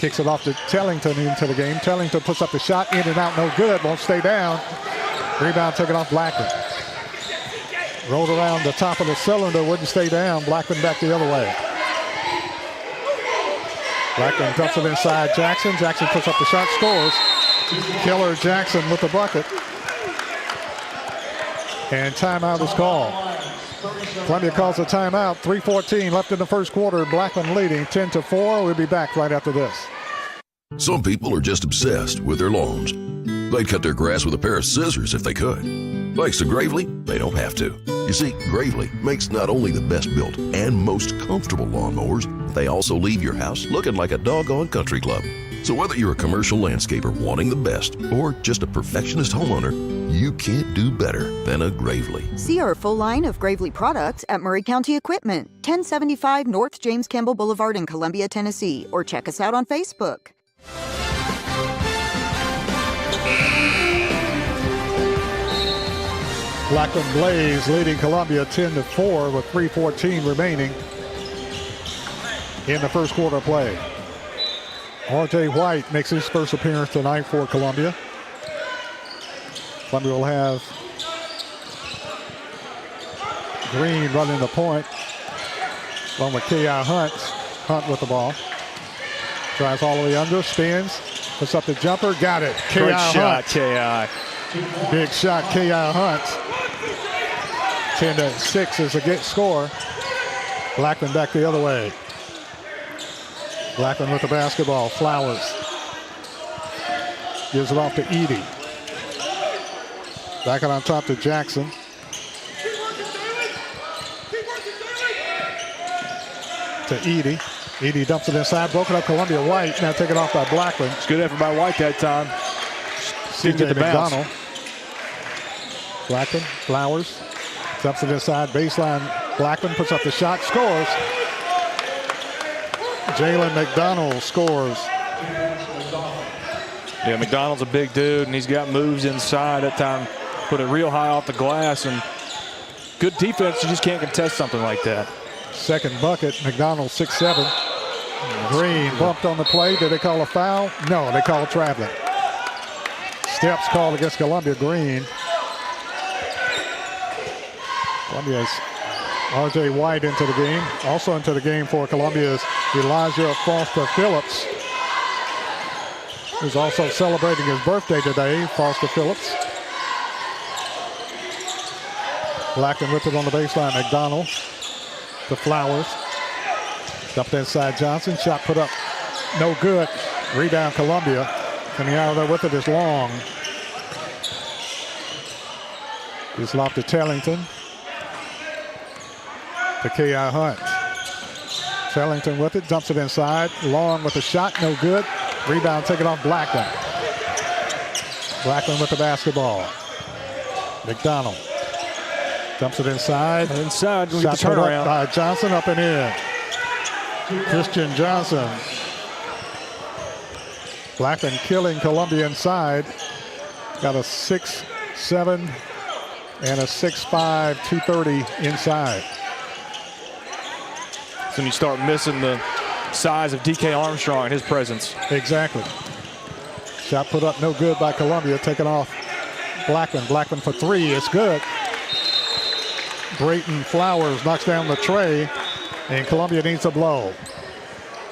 Kicks it off to Tellington into the game. Tellington puts up the shot, in and out, no good. Won't stay down. Rebound taken off Blackman. Rolled around the top of the cylinder, wouldn't stay down. Blackman back the other way. Blackman dumps it inside Jackson. Jackson puts up the shot, scores. Killer Jackson with the bucket. And timeout is called. Columbia calls a timeout. 3:14 left in the first quarter. Blackman leading 10-4. We'll be back right after this. Some people are just obsessed with their lawns. They'd cut their grass with a pair of scissors if they could. Thanks to Gravely, they don't have to. You see, Gravely makes not only the best built and most comfortable lawnmowers, they also leave your house looking like a doggone country club. So whether you're a commercial landscaper wanting the best or just a perfectionist homeowner, you can't do better than a Gravely. See our full line of Gravely products at Murray County Equipment, 1075 North James Campbell Boulevard in Columbia, Tennessee, or check us out on Facebook. Blackman Blaze leading Columbia 10-4 with 3:14 remaining in the first quarter play. R.J. White makes his first appearance tonight for Columbia. Columbia will have Green running the point along with K.I. Hunt. Hunt with the ball. Drives all the way under, spins, puts up the jumper, got it. Great K.I. shot, Hunt. K.I. Big shot, K.I. Hunt. 10-6 is a good score. Blackman back the other way. Blackman with the basketball. Flowers. Gives it off to Edie. Back it on top to Jackson. To Edie. Edie dumps it inside. Broken up Columbia. White now taken off by Blackman. It's good effort by White that time. Didn't get the bounce. McDonald. Blackman. Flowers. Dumps it inside. Baseline. Blackman puts up the shot. Scores. Jalen McDonald scores. Yeah, McDonald's a big dude, and he's got moves inside. That time put it real high off the glass, and good defense. You just can't contest something like that. Second bucket. McDonald 6'7". Green bumped on the play. Did they call a foul? No, they called traveling. Steps called against Columbia. Green. Columbia's R.J. White into the game. Also into the game for Columbia's Elijah Foster Phillips, who's also celebrating his birthday today. Foster Phillips. Blackman with it on the baseline. McDonald to Flowers. Dumped inside Johnson. Shot put up. No good. Rebound Columbia. Coming out of there with it is Long. He's lobbed to Tellington. To K.I. Hunt. Tellington with it, dumps it inside. Long with a shot, no good. Rebound taken off Blackman. Blackman with the basketball. McDonald dumps it inside. Inside, we shot get the put turnaround. up by Johnson, up and in. Christian Johnson. Blackman killing Columbia inside. Got a 6'7" and a 6'5", 230 inside. So when you start missing the size of D.K. Armstrong and his presence. Exactly. Shot put up no good by Columbia. Taken off Blackman. Blackman for three. It's good. Brayton Flowers knocks down the tray, and Columbia needs a blow.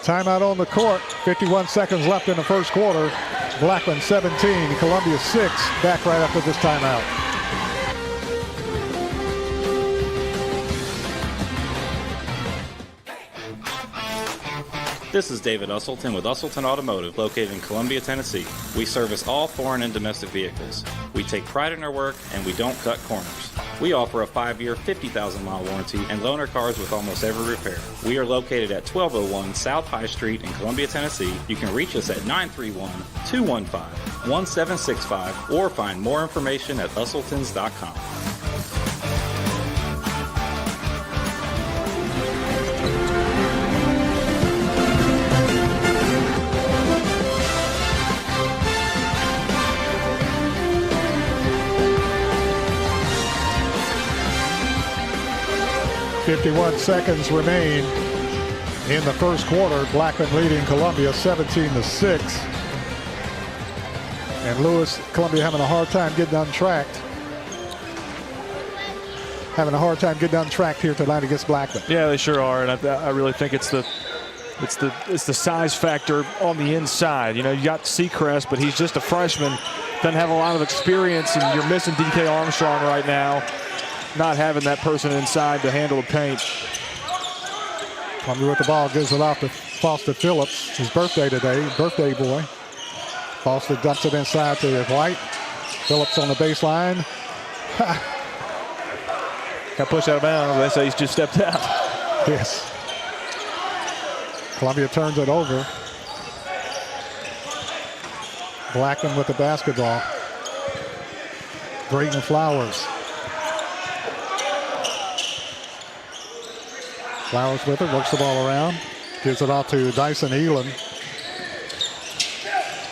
Timeout on the court. 51 seconds left in the first quarter. Blackman 17, Columbia 6. Back right after this timeout. This is David Usselton with Usselton Automotive, located in Columbia, Tennessee. We service all foreign and domestic vehicles. We take pride in our work, and we don't cut corners. We offer a 5-year, 50,000-mile warranty and loan our cars with almost every repair. We are located at 1201 South High Street in Columbia, Tennessee. You can reach us at 931-215-1765 or find more information at usseltons.com. .51 seconds remain in the first quarter. Blackman leading Columbia 17-6. And Lewis, Columbia having a hard time getting untracked. Having a hard time getting untracked here tonight against Blackman. Yeah, they sure are, and I really think it's the size factor on the inside. You know, you got Seacrest, but he's just a freshman, doesn't have a lot of experience, and you're missing DK Armstrong right now, not having that person inside to handle the paint. Columbia with the ball, gives it off to Foster Phillips. His birthday today, birthday boy. Foster dumps it inside to White. Phillips on the baseline. Got pushed out of bounds. They say he's just stepped out. Yes. Columbia turns it over. Blackman with the basketball. Brayton Flowers. Flowers with it, works the ball around. Gives it off to Dyson Elam.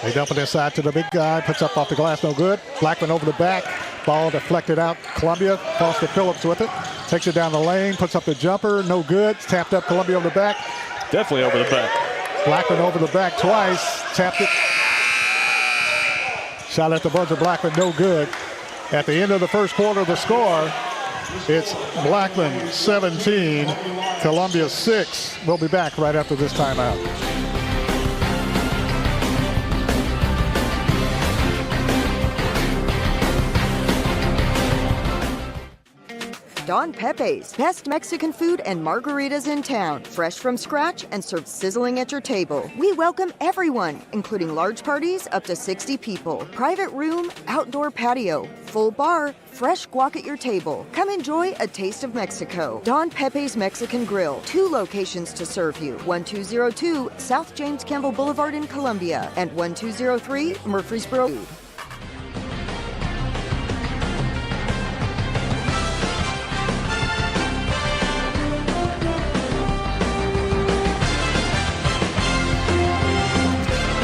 They dump it inside to the big guy. Puts up off the glass, no good. Blackman over the back. Ball deflected out. Columbia. Foster Phillips with it. Takes it down the lane. Puts up the jumper. No good. Tapped up. Columbia over the back. Definitely over the back. Blackman over the back twice. Tapped it. Shot at the buzzer. Blackman no good. At the end of the first quarter, the score, it's Blackman 17, Columbia 6. We'll be back right after this timeout. Don Pepe's, best Mexican food and margaritas in town. Fresh from scratch and served sizzling at your table. We welcome everyone, including large parties up to 60 people. Private room, outdoor patio, full bar, fresh guac at your table. Come enjoy a taste of Mexico. Don Pepe's Mexican Grill. 2 locations to serve you. 1202 South James Campbell Boulevard in Columbia and 1203 Murfreesboro.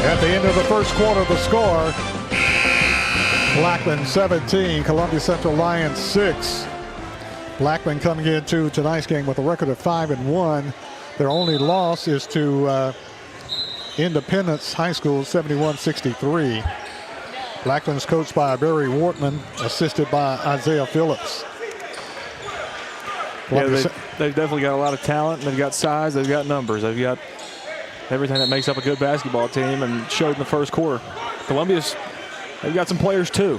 At the end of the first quarter, the score, Blackman 17, Columbia Central Lions 6. Blackman coming into tonight's game with a record of 5-1. Their only loss is to Independence High School, 71-63. Blackman's coached by Barry Wortman, assisted by Isaiah Phillips. Yeah, they've definitely got a lot of talent. They've got size. They've got numbers. They've got everything that makes up a good basketball team, and showed in the first quarter. They've got some players too.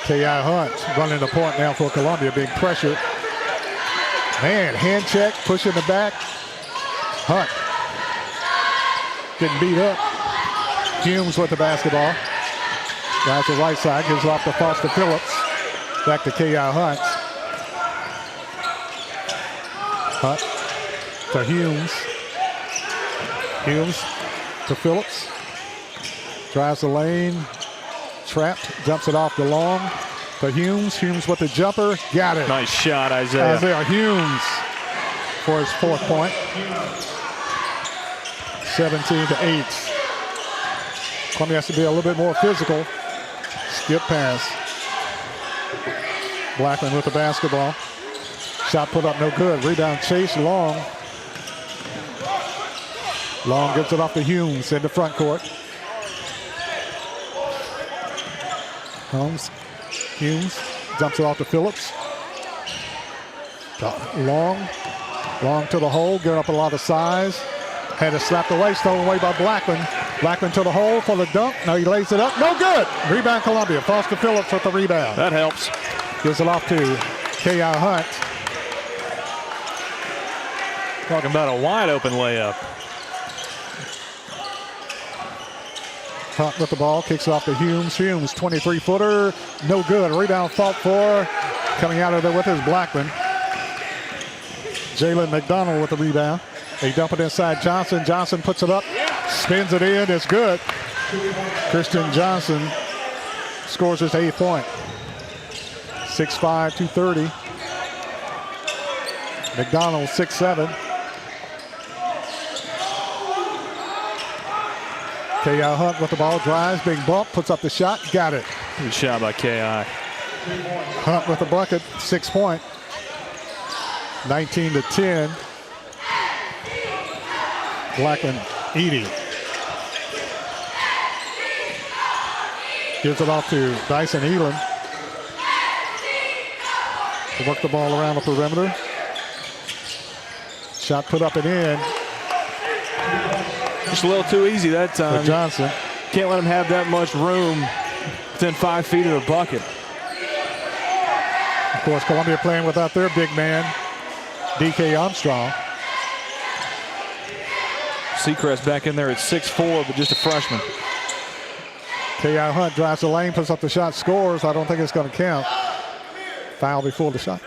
K.I. Hunt running the point now for Columbia, being pressured. Man, hand check, push in the back. Hunt getting beat up. Humes with the basketball. Drives the right side, gives it off to Foster Phillips. Back to K.I. Hunt. Hunt to Humes. Humes to Phillips. Drives the lane. Trapped. Jumps it off the long. To Humes. Humes with the jumper. Got it. Nice shot, Isaiah. Isaiah Humes for his 4th point. 17-8. Columbia has to be a little bit more physical. Skip pass. Blackman with the basketball. Shot put up no good. Rebound chase Long. Long gets it off to Humes in the front court. Humes dumps it off to Phillips. Long to the hole, getting up a lot of size. Had it slapped away, stolen away by Blackman. Blackman to the hole for the dunk. Now he lays it up, no good. Rebound Columbia. Foster Phillips with the rebound. That helps. Gives it off to K.I. Hunt. Talking about a wide open layup. Hunt with the ball, kicks it off to Humes. Humes, 23-footer, no good. Rebound fought for. Coming out of there with his Blackman. Jalen McDonald with the rebound. They dump it inside Johnson. Johnson puts it up, spins it in. It's good. Christian Johnson scores his 8th point. 6'5", 230. McDonald, 6'7". K.I. Hunt with the ball, drives, big bump, puts up the shot, got it. Good shot by K.I. Hunt with the bucket, 6 point. 19-10. Blackman, Edie. Gives it off to Dyson Elam. Work the ball around the perimeter. Shot put up and in. Just a little too easy that time. For Johnson. Can't let him have that much room within 5 feet of the bucket. Of course, Columbia playing without their big man, D.K. Armstrong. Seacrest back in there at 6'4", but just a freshman. K.I. Hunt drives the lane, puts up the shot, scores. I don't think it's going to count. Foul before the shot.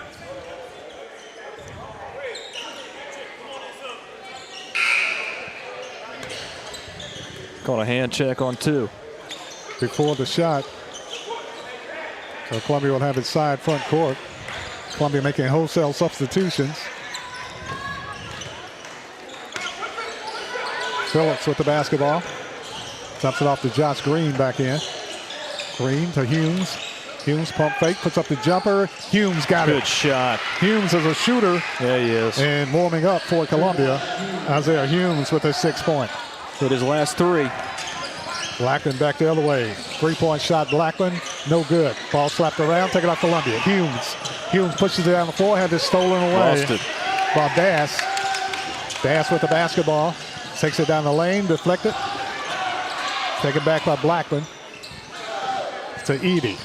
Called a hand check on 2. Before the shot. So Columbia will have its side front court. Columbia making wholesale substitutions. Phillips with the basketball. Dumps it off to Josh Green back in. Green to Humes. Humes pump fake, puts up the jumper. Humes got it. Good shot. Humes is a shooter. Yeah, he is. And warming up for Columbia. Isaiah Humes with his 6 point. With his last 3. Blackman back the other way. 3-point shot, Blackman. No good. Ball slapped around, take it off Columbia. Humes. Humes pushes it down the floor, had this stolen away. Lost it. By Bass. Bass with the basketball. Takes it down the lane, deflected. Taken back by Blackman. To Edie.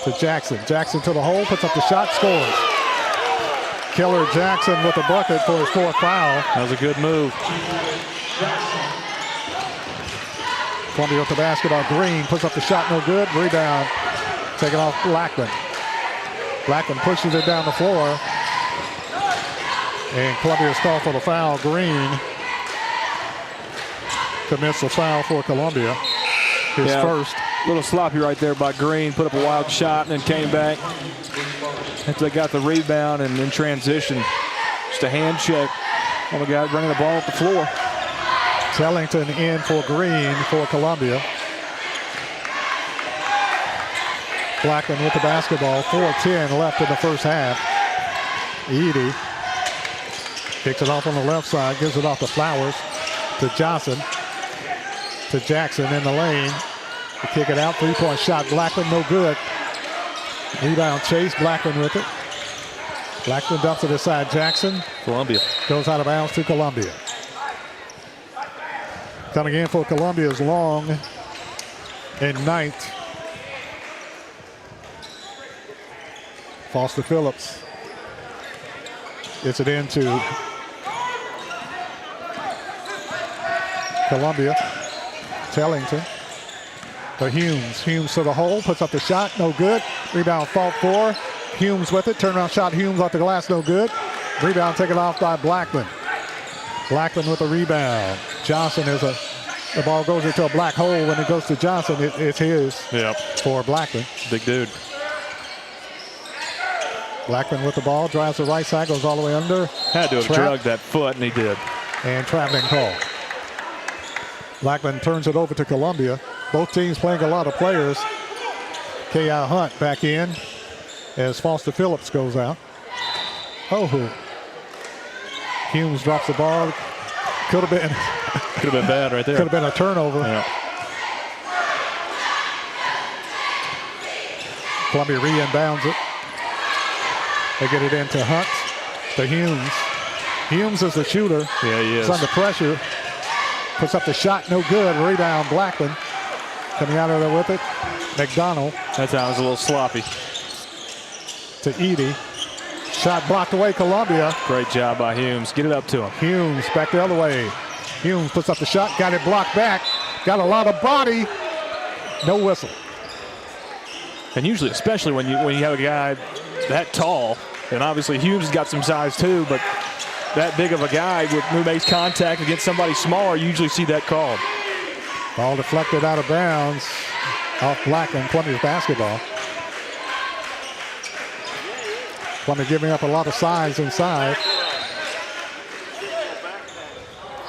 To Jackson. Jackson to the hole, puts up the shot, scores. Killer Jackson with the bucket for his 4th foul. That was a good move. Columbia with the basketball. Green puts up the shot, no good. Rebound. Taken off Blackman. Blackman pushes it down the floor. And Columbia's call for the foul. Green commits the foul for Columbia. His first. A little sloppy right there by Green. Put up a wild shot and then came back. After they got the rebound and in transition, just a hand check on the guy bringing the ball up the floor. Tellington in for Green for Columbia. Blackman with the basketball. 4:10 left in the first half. Edie kicks it off on the left side, gives it off to Flowers, to Johnson, to Jackson in the lane. To kick it out, 3-point shot. Blackman no good. Rebound chase, Blackman with it. Blackman dumps it aside. Jackson. Columbia. Goes out of bounds to Columbia. Coming in for Columbia is Long and Knight. Foster Phillips gets it into Columbia. Tellington. To Humes. Humes to the hole, puts up the shot, no good. Rebound fought for. Humes with it. Turnaround shot, Humes off the glass, no good. Rebound taken off by Blackman. Blackman with the rebound. Johnson is the ball goes into a black hole. When it goes to Johnson, it's his. Yep. For Blackman. Big dude. Blackman with the ball, drives the right side, goes all the way under. Had to have drugged that foot, and he did. And traveling call. Blackman turns it over to Columbia. Both teams playing a lot of players. K.I. Hunt back in as Foster Phillips goes out. Oh, Humes drops the ball. Could have been bad right there. Could have been a turnover. Yeah. Columbia re-inbounds it. They get it into Hunt. To Humes. Humes is the shooter. Yeah, he is. He's under pressure. Puts up the shot, no good. Rebound, Blackman. Coming out of there with it. McDonald. That time was a little sloppy. To Edie. Shot blocked away, Columbia. Great job by Humes. Get it up to him. Humes back the other way. Humes puts up the shot, got it blocked back. Got a lot of body. No whistle. And usually, especially when you have a guy that tall, and obviously Humes has got some size too, but that big of a guy who makes contact against somebody smaller, you usually see that called. Ball deflected out of bounds off Blackman, Columbia's basketball. Columbia giving up a lot of size inside.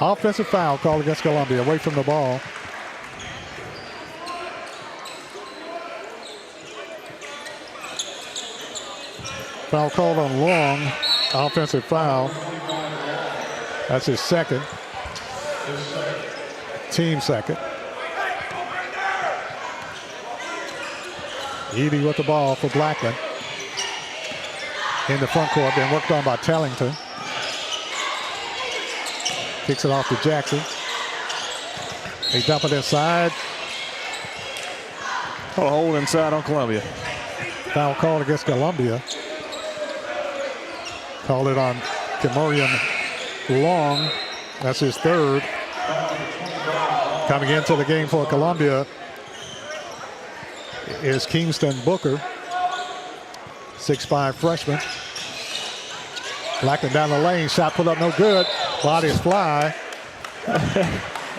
Offensive foul called against Columbia, away from the ball. Foul called on Long. Offensive foul. That's his second. Team second. Edie with the ball for Blackman. In the front court, being worked on by Tellington. Kicks it off to Jackson. They dump it inside. A hold inside on Columbia. Foul called against Columbia. Called it on Kimurian Long. That's his third. Coming into the game for Columbia is Kingston Booker, 6'5" freshman. Blackman down the lane, shot put up no good. Bodies fly.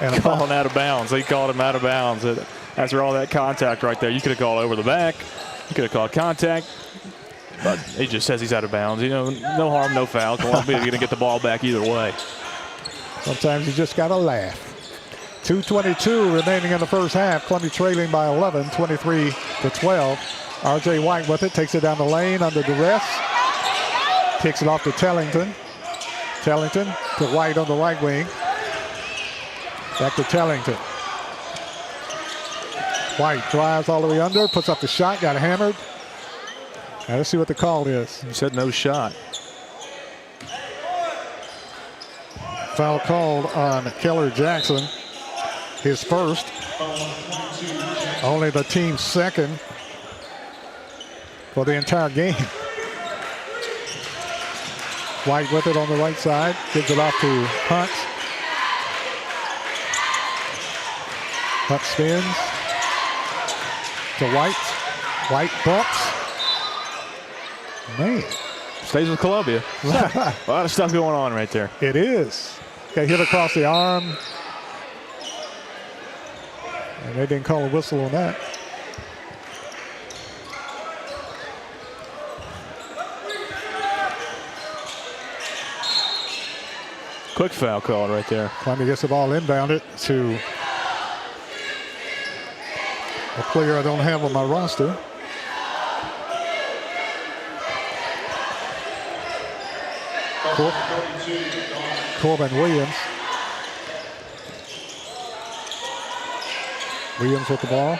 And calling out of bounds. He called him out of bounds. After all that contact right there, you could have called over the back. You could have called contact. But he just says he's out of bounds. You know, no harm, no foul. Columbia's going to get the ball back either way. Sometimes you just got to laugh. 2:22 remaining in the first half. Columbia trailing by 11, 23-12. R.J. White with it, takes it down the lane under duress. Kicks it off to Tellington. Tellington to White on the right wing. Back to Tellington. White drives all the way under, puts up the shot, got hammered. Now let's see what the call is. He said no shot. Foul called on Keller Jackson. His first. Only the team's second for the entire game. White with it on the right side. Gives it off to Hunt. Hunt spins to White. White bumps. Man. Stays with Columbia. A lot of stuff going on right there. It is. Got hit across the arm. And they didn't call a whistle on that. Quick foul call right there. Columbia gets the ball inbounded to a player I don't have on my roster. Corbin Williams. Williams with the ball.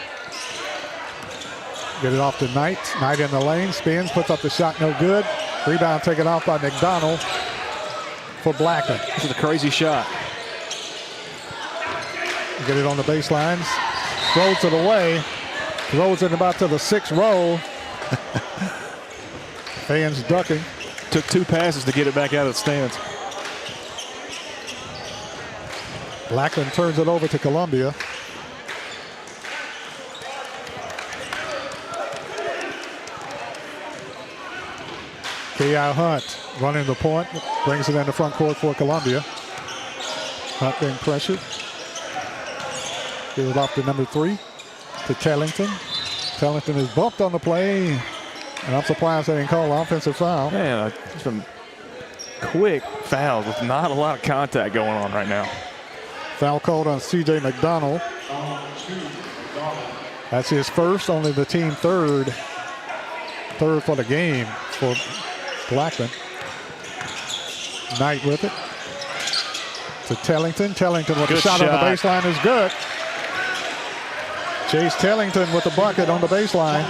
Get it off to Knight. Knight in the lane. Spins. Puts up the shot. No good. Rebound taken off by McDonald for Blackman. This is a crazy shot. Get it on the baselines. Throws it away. Throws it about to the 6th row. Fans ducking. Took 2 passes to get it back out of the stands. Blackman turns it over to Columbia. K.I. Hunt running the point, brings it in the front court for Columbia. Hunt being pressured. Gives it off to number 3, to Tellington. Tellington is bumped on the play, and I'm surprised they didn't call an offensive foul. Man, some quick fouls with not a lot of contact going on right now. Foul called on C.J. McDonald. That's his first, only the team third for the game for Blackman. Knight with it to Tellington. Tellington with a shot on the baseline is good. Chase Tellington with the bucket on the baseline.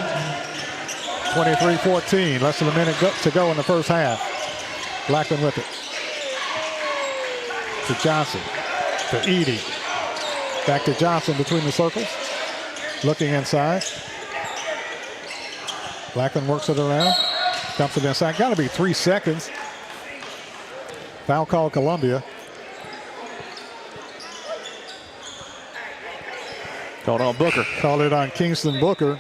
23-14, less than a minute to go in the first half. Blackman with it to Johnson, to Edie. Back to Johnson between the circles. Looking inside. Blackman works it around. Dumps it inside. Got to be 3 seconds. Foul call Columbia. Called on Booker. Called it on Kingston Booker.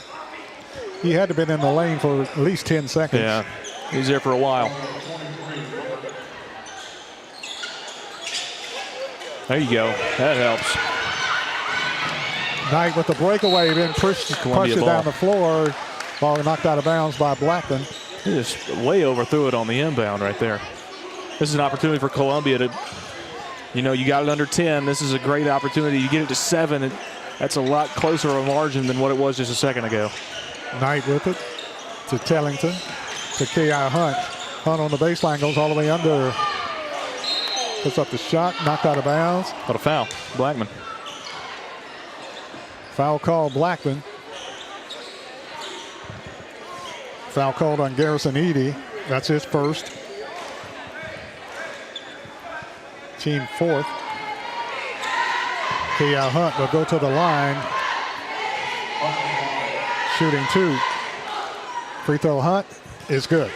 He had to have been in the lane for at least 10 seconds. Yeah, he's there for a while. There you go. That helps. Knight with the breakaway, then pushed it down the floor. Ball knocked out of bounds by Blackman. He just way overthrew it on the inbound right there. This is an opportunity for Columbia to, you know, you got it under 10. This is a great opportunity. You get it to 7. That's a lot closer of a margin than what it was just a second ago. Knight with it to Tellington, to K.I. Hunt. Hunt on the baseline, goes all the way under. Puts up the shot, knocked out of bounds. What a foul. Blackman. Foul called Blackman. Foul called on Garrison Edey. That's his first. Team fourth. K.I. Hunt will go to the line. Shooting 2. Free throw Hunt is good.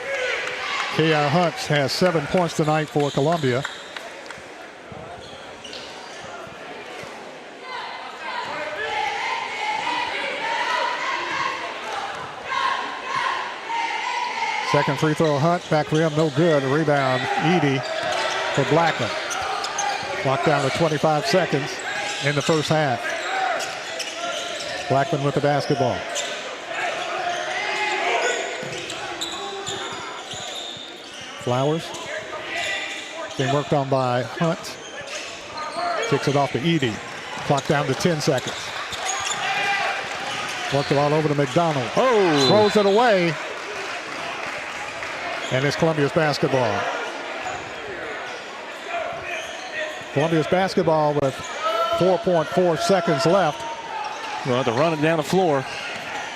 K.I. Hunt has 7 points tonight for Columbia. Second free throw Hunt, back rim, no good. A rebound, Edey for Blackman. Clock down to 25 seconds in the first half. Blackman with the basketball. Flowers being worked on by Hunt. Kicks it off to Edey. Clock down to 10 seconds. Worked it all over to McDonald. Oh! Throws it away. And it's Columbia's basketball. Columbia's basketball with 4.4 seconds left. We'll have to run it down the floor.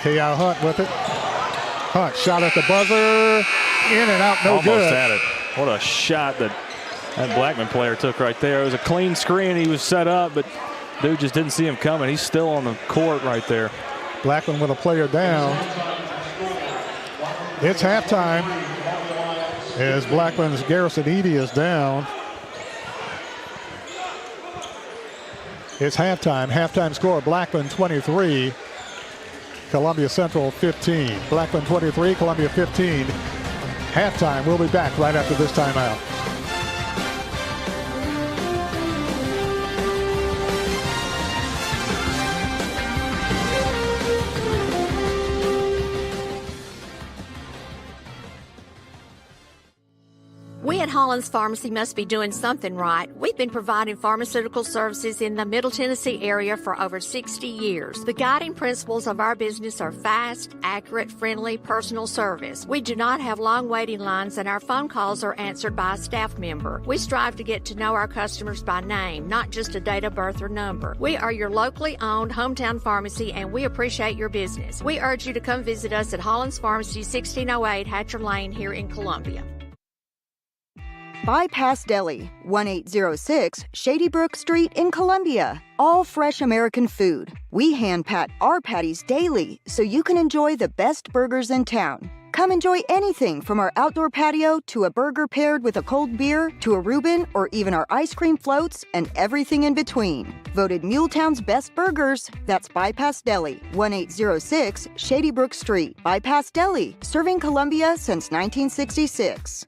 K.I. Hunt with it. Hunt shot at the buzzer. In and out, no Almost good. had it. What a shot that Blackman player took right there. It was a clean screen. He was set up, but dude just didn't see him coming. He's still on the court right there. Blackman with a player down. It's halftime as Blackman's Garrison Edey is down. It's halftime. Halftime score, Blackman 23, Columbia Central 15. Blackman 23, Columbia 15. Halftime. We'll be back right after this timeout. We at Hollins Pharmacy must be doing something right. We've been providing pharmaceutical services in the Middle Tennessee area for over 60 years. The guiding principles of our business are fast, accurate, friendly, personal service. We do not have long waiting lines, and our phone calls are answered by a staff member. We strive to get to know our customers by name, not just a date of birth or number. We are your locally owned hometown pharmacy, and we appreciate your business. We urge you to come visit us at Hollins Pharmacy, 1608 Hatcher Lane here in Columbia. Bypass Deli, 1806 Shady Brook Street in Columbia. All fresh American food. We hand pat our patties daily so you can enjoy the best burgers in town. Come enjoy anything from our outdoor patio to a burger paired with a cold beer to a Reuben or even our ice cream floats and everything in between. Voted Muletown's best burgers, that's Bypass Deli, 1806 Shady Brook Street. Bypass Deli, serving Columbia since 1966.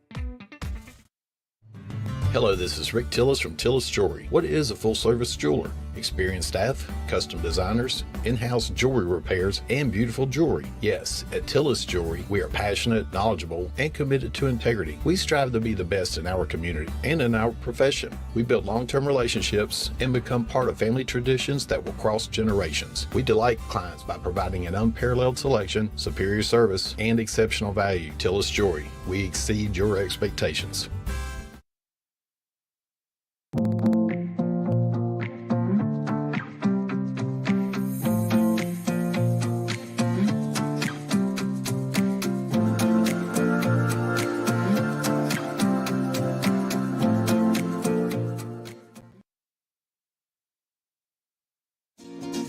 Hello, this is Rick Tillis from Tillis Jewelry. What is a full-service jeweler? Experienced staff, custom designers, in-house jewelry repairs, and beautiful jewelry. Yes, at Tillis Jewelry, we are passionate, knowledgeable, and committed to integrity. We strive to be the best in our community and in our profession. We build long-term relationships and become part of family traditions that will cross generations. We delight clients by providing an unparalleled selection, superior service, and exceptional value. Tillis Jewelry, we exceed your expectations.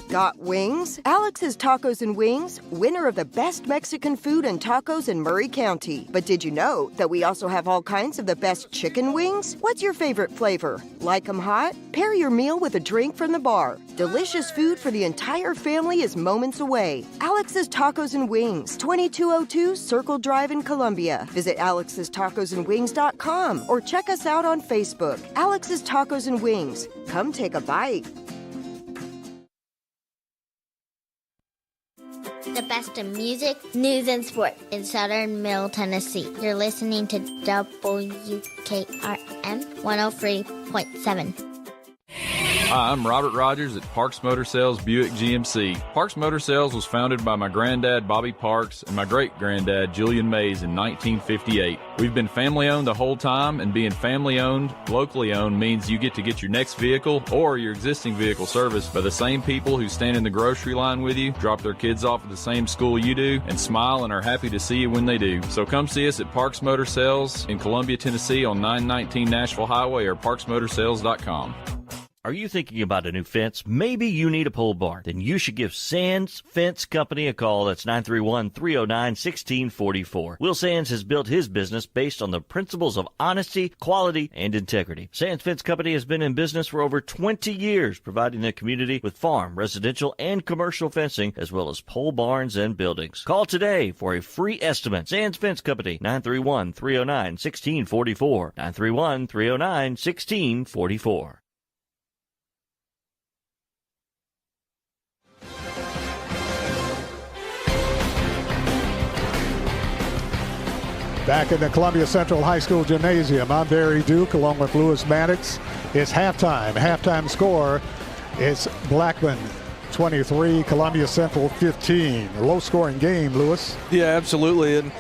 Got wings? Alex's Tacos and Wings, winner of the best Mexican food and tacos in Murray County. But did you know that we also have all kinds of the best chicken wings? What's your favorite flavor? Like 'em hot? Pair your meal with a drink from the bar. Delicious food for the entire family is moments away. Alex's Tacos and Wings, 2202 Circle Drive in Columbia. Visit alexstacosandwings.com or check us out on Facebook. Alex's Tacos and Wings. Come take a bite. The best in music, news, and sport in Southern Middle Tennessee. You're listening to WKRM 103.7. Hi, I'm Robert Rogers at Parks Motor Sales Buick GMC. Parks Motor Sales was founded by my granddad, Bobby Parks, and my great-granddad, Julian Mays, in 1958. We've been family-owned the whole time, and being family-owned, locally owned, means you get to get your next vehicle or your existing vehicle serviced by the same people who stand in the grocery line with you, drop their kids off at the same school you do, and smile and are happy to see you when they do. So come see us at Parks Motor Sales in Columbia, Tennessee on 919 Nashville Highway or parksmotorsales.com. Are you thinking about a new fence? Maybe you need a pole barn. Then you should give Sands Fence Company a call. That's 931-309-1644. Will Sands has built his business based on the principles of honesty, quality, and integrity. Sands Fence Company has been in business for over 20 years, providing the community with farm, residential, and commercial fencing, as well as pole barns and buildings. Call today for a free estimate. Sands Fence Company, 931-309-1644. 931-309-1644. Back in the Columbia Central High School Gymnasium, I'm Barry Duke along with Lewis Maddox. It's halftime. Halftime score, it's Blackman 23, Columbia Central 15. A low-scoring game, Lewis. Yeah, absolutely. And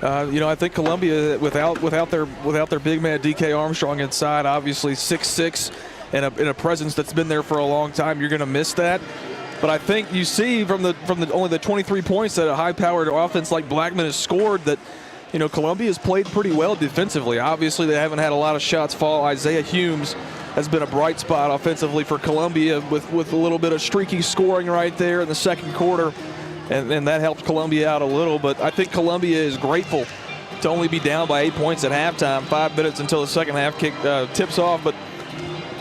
I think Columbia, without their big man DK Armstrong inside, obviously 6'6", and a presence that's been there for a long time, you're going to miss that. But I think you see from only the 23 points that a high-powered offense like Blackman has scored that, Columbia has played pretty well defensively. Obviously, they haven't had a lot of shots fall. Isaiah Humes has been a bright spot offensively for Columbia with a little bit of streaky scoring right there in the second quarter, and that helped Columbia out a little. But I think Columbia is grateful to only be down by 8 points at halftime, 5 minutes until the second half tips off. But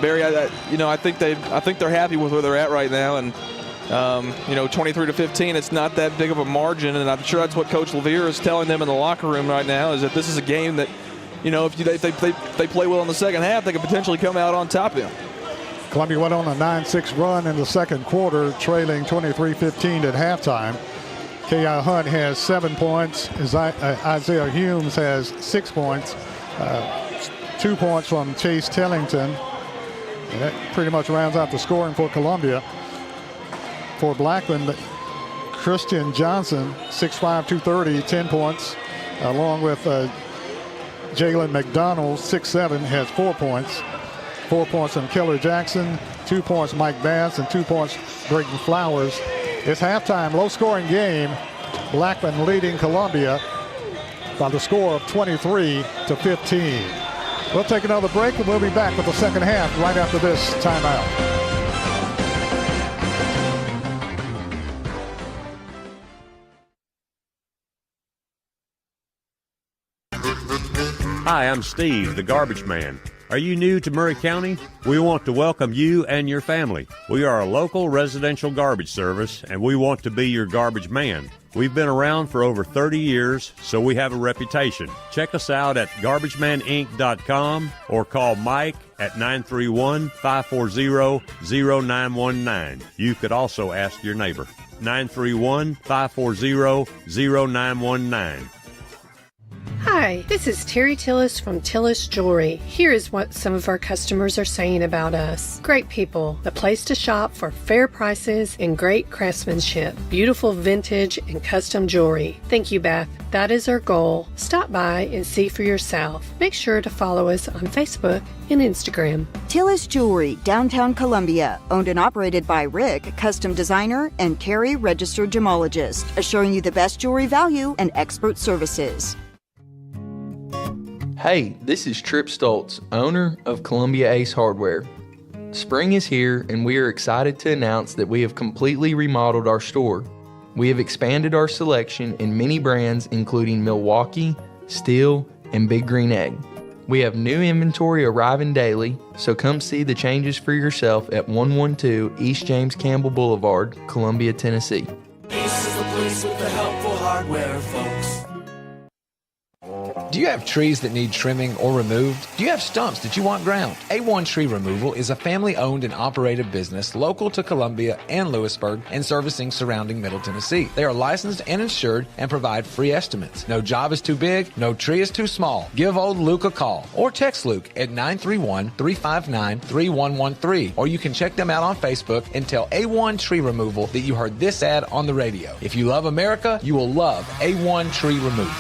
Barry, I think they're happy with where they're at right now, and 23-15, it's not that big of a margin, and I'm sure that's what Coach Levere is telling them in the locker room right now, is that this is a game that, if they play well in the second half, they could potentially come out on top of them. Columbia went on a 9-6 run in the second quarter, trailing 23-15 at halftime. K.I. Hunt has 7 points. Isaiah Humes has 6 points. 2 points from Chase Tellington. And that pretty much rounds out the scoring for Columbia. For Blackman, Christian Johnson, 6'5", 230, 10 points, along with Jalen McDonald, 6'7", has 4 points. 4 points from Keller Jackson, 2 points Mike Bass, and 2 points Brayton Flowers. It's halftime, low-scoring game. Blackman leading Columbia by the score of 23-15. We'll take another break, and we'll be back with the second half right after this timeout. Hi, I'm Steve, the garbage man. Are you new to Murray County? We want to welcome you and your family. We are a local residential garbage service, and we want to be your garbage man. We've been around for over 30 years, so we have a reputation. Check us out at garbagemaninc.com or call Mike at 931-540-0919. You could also ask your neighbor. 931-540-0919. Hi, this is Terry Tillis from Tillis Jewelry. Here is what some of our customers are saying about us. Great people, the place to shop for fair prices and great craftsmanship, beautiful vintage and custom jewelry. Thank you, Beth. That is our goal. Stop by and see for yourself. Make sure to follow us on Facebook and Instagram. Tillis Jewelry, downtown Columbia, owned and operated by Rick, custom designer, and Carrie, registered gemologist, assuring you the best jewelry value and expert services. Hey, this is Trip Stoltz, owner of Columbia Ace Hardware. Spring is here, and we are excited to announce that we have completely remodeled our store. We have expanded our selection in many brands including Milwaukee, Steel, and Big Green Egg. We have new inventory arriving daily, so come see the changes for yourself at 112 East James Campbell Boulevard, Columbia, Tennessee. Ace is the place with the helpful hardware, folks. Do you have trees that need trimming or removed? Do you have stumps that you want ground? A1 Tree Removal is a family-owned and operated business local to Columbia and Lewisburg and servicing surrounding Middle Tennessee. They are licensed and insured and provide free estimates. No job is too big, no tree is too small. Give old Luke a call or text Luke at 931-359-3113, or you can check them out on Facebook and tell A1 Tree Removal that you heard this ad on the radio. If you love America, you will love A1 Tree Removal.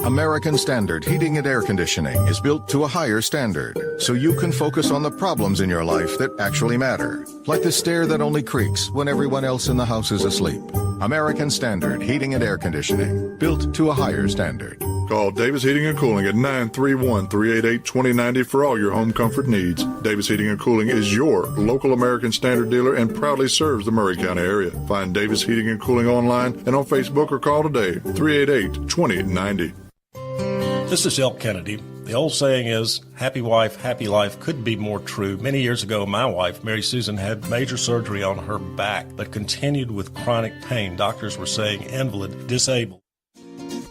American Standard Heating and Air Conditioning is built to a higher standard, so you can focus on the problems in your life that actually matter, like the stair that only creaks when everyone else in the house is asleep. American Standard Heating and Air Conditioning, built to a higher standard. Call Davis Heating and Cooling at 931-388-2090 for all your home comfort needs. Davis Heating and Cooling is your local American Standard dealer and proudly serves the Murray County area. Find Davis Heating and Cooling online and on Facebook or call today, 388-2090. This is El Kennedy. The old saying is, happy wife, happy life couldn't be more true. Many years ago, my wife, Mary Susan, had major surgery on her back, but continued with chronic pain. Doctors were saying invalid, disabled.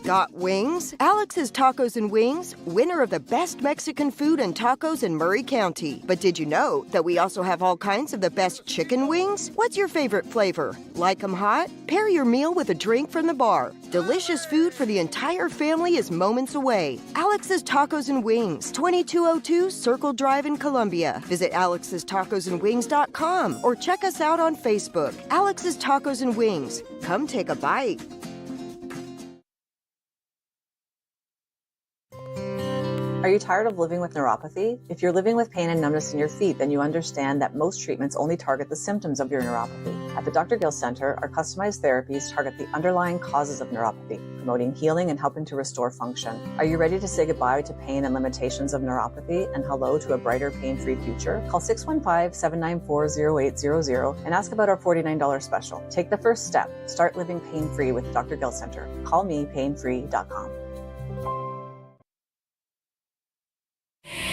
Got wings? Alex's Tacos and Wings, winner of the best Mexican food and tacos in Murray County. But did you know that we also have all kinds of the best chicken wings? What's your favorite flavor? Like 'em hot? Pair your meal with a drink from the bar. Delicious food for the entire family is moments away. Alex's Tacos and Wings, 2202 Circle Drive in Columbia. Visit alexstacosandwings.com or check us out on Facebook. Alex's Tacos and Wings. Come take a bite. Are you tired of living with neuropathy? If you're living with pain and numbness in your feet, then you understand that most treatments only target the symptoms of your neuropathy. At the Dr. Gill Center, our customized therapies target the underlying causes of neuropathy, promoting healing and helping to restore function. Are you ready to say goodbye to pain and limitations of neuropathy and hello to a brighter, pain-free future? Call 615-794-0800 and ask about our $49 special. Take the first step. Start living pain-free with Dr. Gill Center. Call me, painfree.com.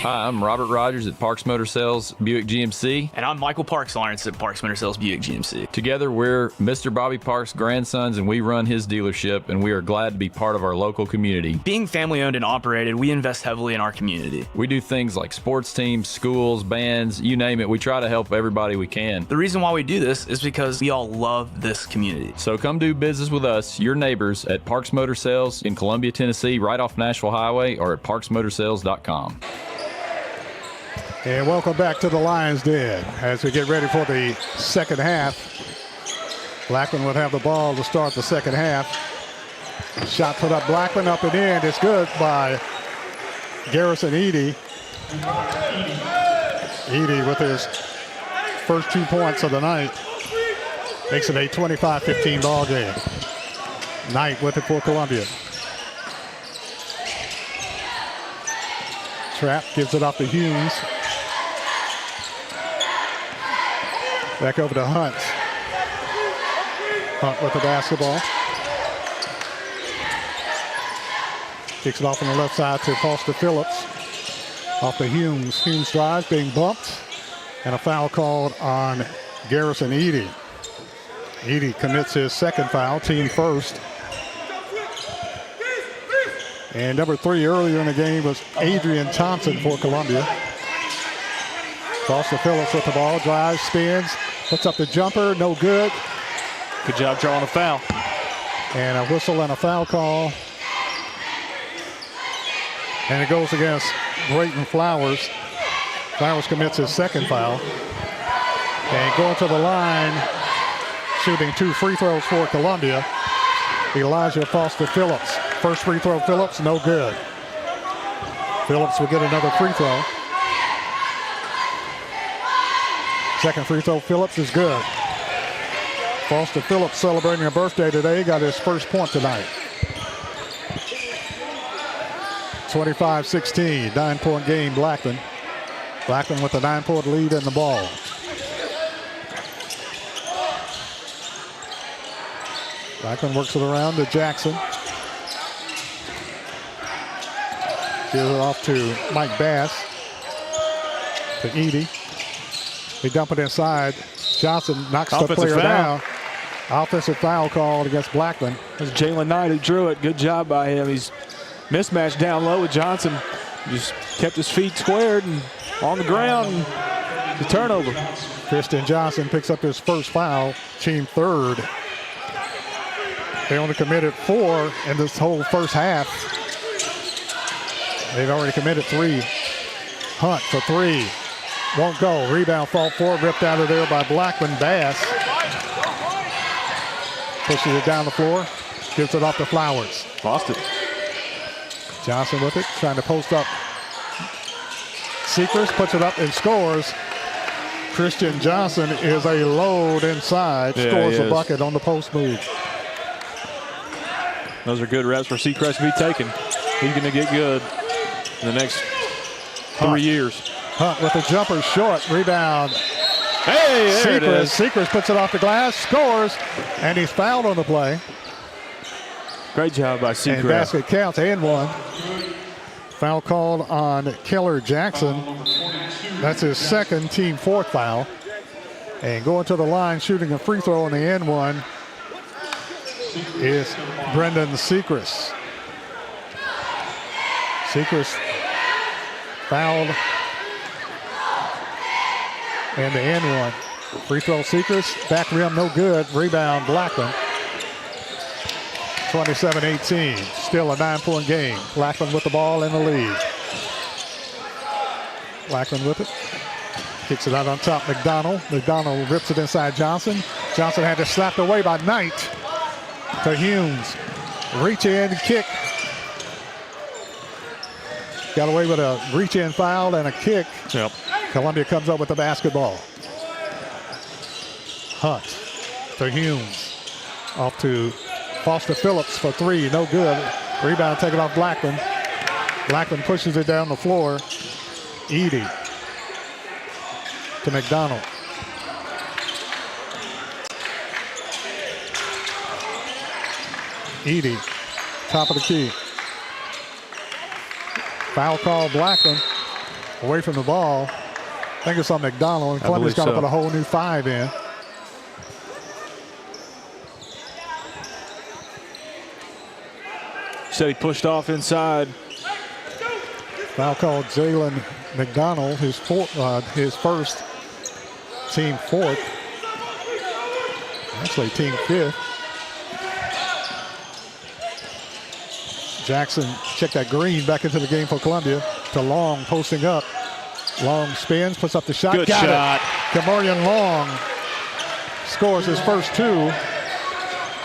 Hi, I'm Robert Rogers at Parks Motor Sales Buick GMC. And I'm Michael Parks Lawrence at Parks Motor Sales Buick GMC. Together, we're Mr. Bobby Parks' grandsons, and we run his dealership, and we are glad to be part of our local community. Being family-owned and operated, we invest heavily in our community. We do things like sports teams, schools, bands, you name it. We try to help everybody we can. The reason why we do this is because we all love this community. So come do business with us, your neighbors, at Parks Motor Sales in Columbia, Tennessee, right off Nashville Highway, or at parksmotorsales.com. And welcome back to the Lions Den as we get ready for the second half. Blackman would have the ball to start the second half. Shot put up, Blackman up and in. It's good by Garrison Eady. Eady with his first 2 points of the night. Makes it a 25-15 ball game. Knight with it for Columbia. Trapp gives it off to Hughes. Back over to Hunt. Hunt with the basketball. Kicks it off on the left side to Foster Phillips. Off to Humes. Humes drives, being bumped. And a foul called on Garrison Eady. Eady commits his second foul, team first. And number 3 earlier in the game was Adrian Thompson for Columbia. Foster Phillips with the ball, drives, spins, puts up the jumper, no good. Good job drawing a foul. And a whistle and a foul call. And it goes against Brayton Flowers. Flowers commits his second foul. And going to the line, shooting 2 free throws for Columbia, Elijah Foster Phillips. First free throw, Phillips, no good. Phillips will get another free throw. Second free throw, Phillips is good. Foster Phillips celebrating a birthday today, got his first point tonight. 25-16, 9-point game, Blackman. Blackman with a 9-point lead in the ball. Blackman works it around to Jackson. Gives it off to Mike Bass. To Eady. They dump it inside. Johnson knocks the player down. Offensive foul called against Blackman. It was Jalen Knight who drew it. Good job by him. He's mismatch down low with Johnson. Just kept his feet squared and on the ground. And the turnover. Christian Johnson picks up his first foul, team third. They only committed 4 in this whole first half. They've already committed 3. Hunt for 3. Won't go. Rebound, fault forward, ripped out of there by Blackman. Bass pushes it down the floor, gives it off to Flowers. Lost it. Johnson with it, trying to post up. Seekers puts it up and scores. Christian Johnson is a load inside, scores a bucket on the post move. Those are good reps for Seacrest to be taken. He's going to get good in the next 3 years. Hunt with a jumper, short, rebound. Hey, there it is. Seekers puts it off the glass, scores, and he's fouled on the play. Great job by Seacrest. And basket counts, and 1. Foul called on Keller Jackson. That's his second, team 4th foul. And going to the line, shooting a free throw on the end one is Brendan Seacrest. Seacrest fouled. And the end one. Free throw Seacrest, back rim no good. Rebound Blackman. 27-18, still a 9-point game. Blackman with the ball in the lead. Blackman with it. Kicks it out on top, McDonald. McDonald rips it inside Johnson. Johnson had it slapped away by Knight to Humes. Reach in, kick. Got away with a reach in foul and a kick. Yep. Columbia comes up with the basketball. Hunt to Humes. Off to Foster Phillips for 3, no good. Rebound taken off Blackman. Blackman pushes it down the floor. Edie to McDonald. Edie, top of the key. Foul call Blackman. Away from the ball. I think it's on McDonald. And Columbia's got to put a whole new 5 in. Said he pushed off inside. Foul called Jalen McDonald, his first, team 4th. Actually, team 5th. Jackson checked that Green back into the game for Columbia. To Long, posting up. Long spins, puts up the shot. Good shot. Kamarian Long scores his first 2.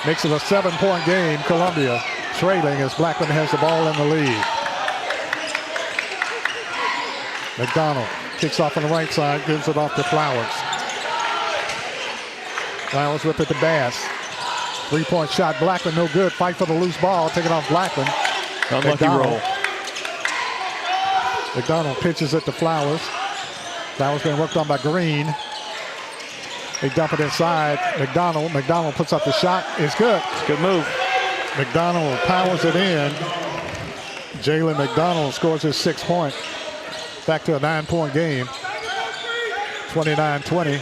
Makes it a 7-point game. Columbia trailing as Blackman has the ball in the lead. McDonald kicks off on the right side, gives it off to Flowers. Flowers with it to Bass. 3-point shot, Blackman no good. Fight for the loose ball, take it off Blackman. Unlucky roll. McDonald pitches it to Flowers. Flowers being worked on by Green. They dump it inside. McDonald puts up the shot. It's good. It's a good move. McDonald powers it in. Jalen McDonald scores his 6th point. Back to a 9-point game. 29-20.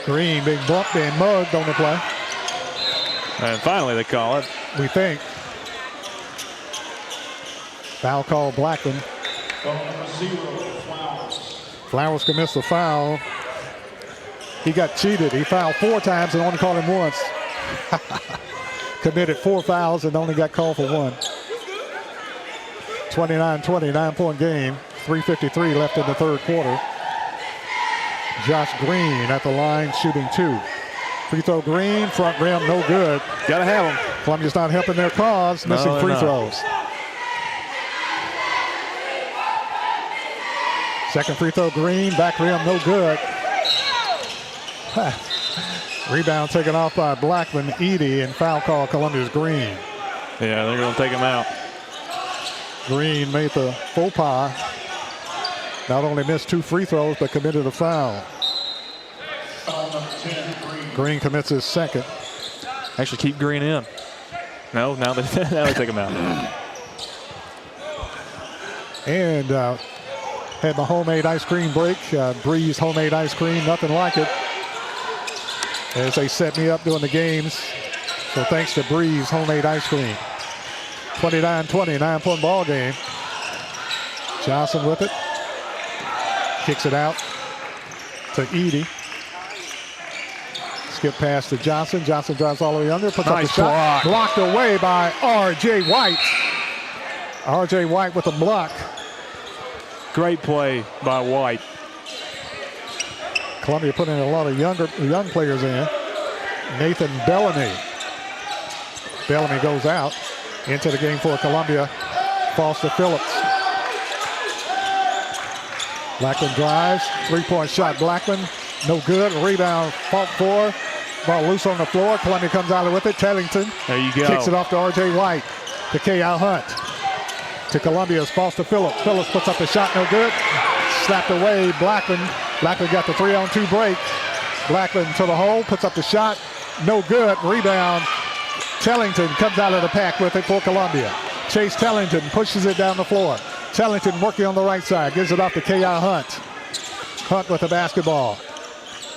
Green being bumped, being mugged on the play. And finally they call it. We think. Foul call Blackman. Flowers commits the foul. He got cheated. He fouled 4 times and only called him once. Committed 4 fouls and only got called for 1. 29-20, 9-point game. 3:53 left in the third quarter. Josh Green at the line shooting 2. Free throw Green, front rim, no good. Gotta have him. Columbia's not helping their cause, missing free throws. Second free throw Green, back rim, no good. Rebound taken off by Blackman, Edie, and foul call Columbia's Green. Yeah, they're gonna take him out. Green made the faux pas. Not only missed 2 free throws, but committed a foul. Green commits his 2nd. Actually keep Green in. No, now they take him out. And had my homemade ice cream break. Breeze homemade ice cream, nothing like it. As they set me up doing the games. So thanks to Breeze homemade ice cream. 29-20, 9-point ball game. Johnson with it. Kicks it out to Edey. Skip pass to Johnson. Johnson drives all the way under. Puts up the shot. Blocked away by R.J. White. R.J. White with a block. Great play by White. Columbia putting a lot of young players in. Nathan Bellamy. Bellamy goes out into the game for Columbia. Falls to Phillips. Blackman drives. 3-point shot. Blackman. No good. Rebound. Fought for. Ball loose on the floor. Columbia comes out with it. Tellington. There you go. Kicks it off to R.J. White. To K.I. Hunt. To Columbia's falls to Phillips. Phillips puts up the shot. No good. Slapped away. Blackman. Blackman got the 3-on-2 break. Blackman to the hole. Puts up the shot. No good. Rebound. Tellington comes out of the pack with it for Columbia. Chase Tellington pushes it down the floor. Tellington working on the right side. Gives it off to K.I. Hunt. Hunt with the basketball.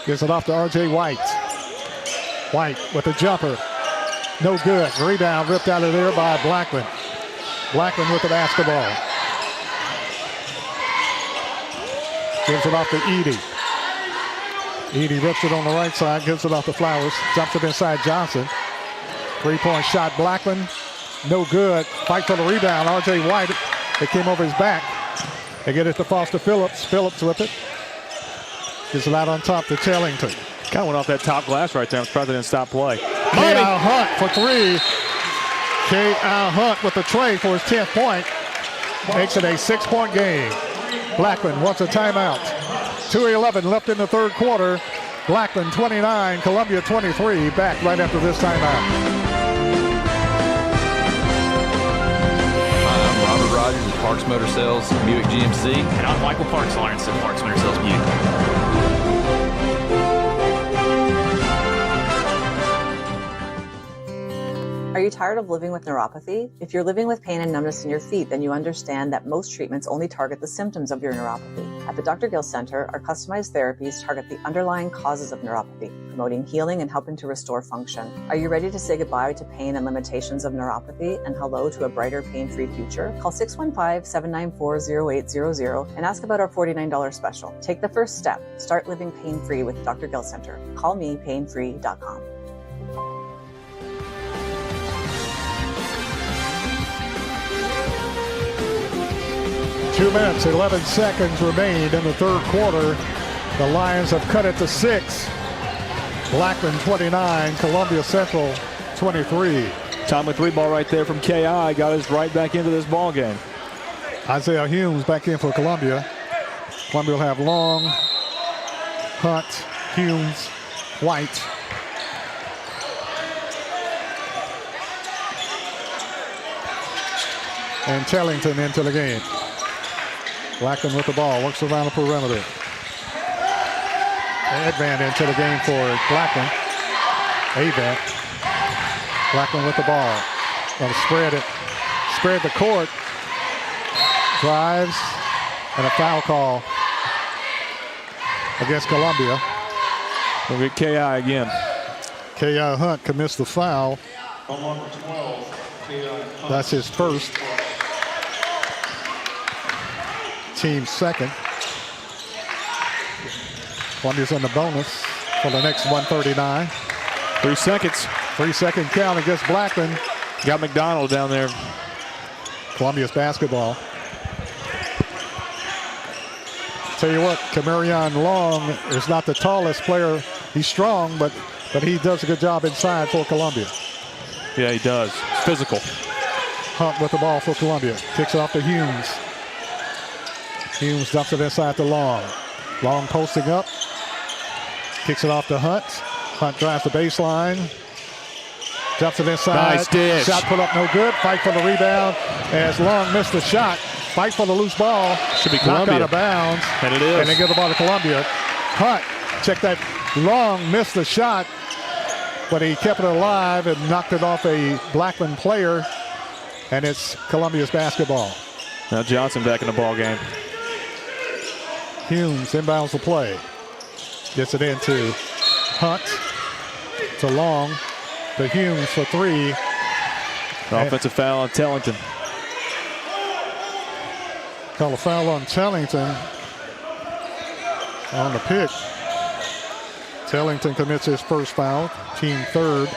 Gives it off to R.J. White. White with a jumper. No good. Rebound ripped out of there by Blackman. Blackman with the basketball. Gives it off to Edey. Edey rips it on the right side. Gives it off to Flowers. Jumps it inside Johnson. 3-point shot. Blackman. No good. Fight for the rebound. R.J. White. It came over his back. They get it to Foster Phillips. Phillips with it. Gets it out on top to Tellington. Kind of went off that top glass right there. I'm surprised they didn't stop play. K.I. Hunt for 3. K.I. Hunt with the tray for his 10th point. Makes it a 6-point game. Blackman wants a timeout. 2:11 left in the third quarter. Blackman 29, Columbia 23. Back right after this timeout. Rogers at Parks Motor Sales, Buick GMC. And I'm Michael Parks Lawrence at Parks Motor Sales Buick. Are you tired of living with neuropathy? If you're living with pain and numbness in your feet, then you understand that most treatments only target the symptoms of your neuropathy. At the Dr. Gill Center, our customized therapies target the underlying causes of neuropathy, promoting healing and helping to restore function. Are you ready to say goodbye to pain and limitations of neuropathy and hello to a brighter, pain-free future? Call 615-794-0800 and ask about our $49 special. Take the first step. Start living pain-free with Dr. Gill Center. Call me painfree.com. 2 minutes, 11 seconds remain in the third quarter. The Lions have cut it to 6. Blackman 29, Columbia Central 23. Timely 3-ball right there from K.I. Got us right back into this ball game. Isaiah Humes back in for Columbia. Columbia will have Long, Hunt, Humes, White. And Tellington into the game. Blackman with the ball, works around the perimeter. Advan into the game for Blackman. Avant. Blackman with the ball. Going to spread it. Spread the court. Drives. And a foul call against Columbia. We'll get K.I. again. K.I. Hunt commits the foul. That's his first. Team second. Columbia's in the bonus for the next 139. 3 seconds. 3-second count against Blackman. Got McDonald down there. Columbia's basketball. Tell you what, Camarion Long is not the tallest player. He's strong, but he does a good job inside for Columbia. Yeah, he does. Physical. Hunt with the ball for Columbia. Kicks it off to Humes. Humes dumps it inside to Long. Long posting up. Kicks it off to Hunt. Hunt drives the baseline. Jumps it inside. Nice dish. Shot put up no good. Fight for the rebound as Long missed the shot. Fight for the loose ball. Should be Columbia. Knocked out of bounds. And it is. And they give the ball to Columbia. Hunt, check that. Long missed the shot, but he kept it alive and knocked it off a Blackman player. And it's Columbia's basketball. Now Johnson back in the ball game. Humes inbounds the play. Gets it into Hunt. To Long. To Humes for 3. Offensive foul on Tellington. Call a foul on Tellington on the pick. Tellington commits his first foul, team third.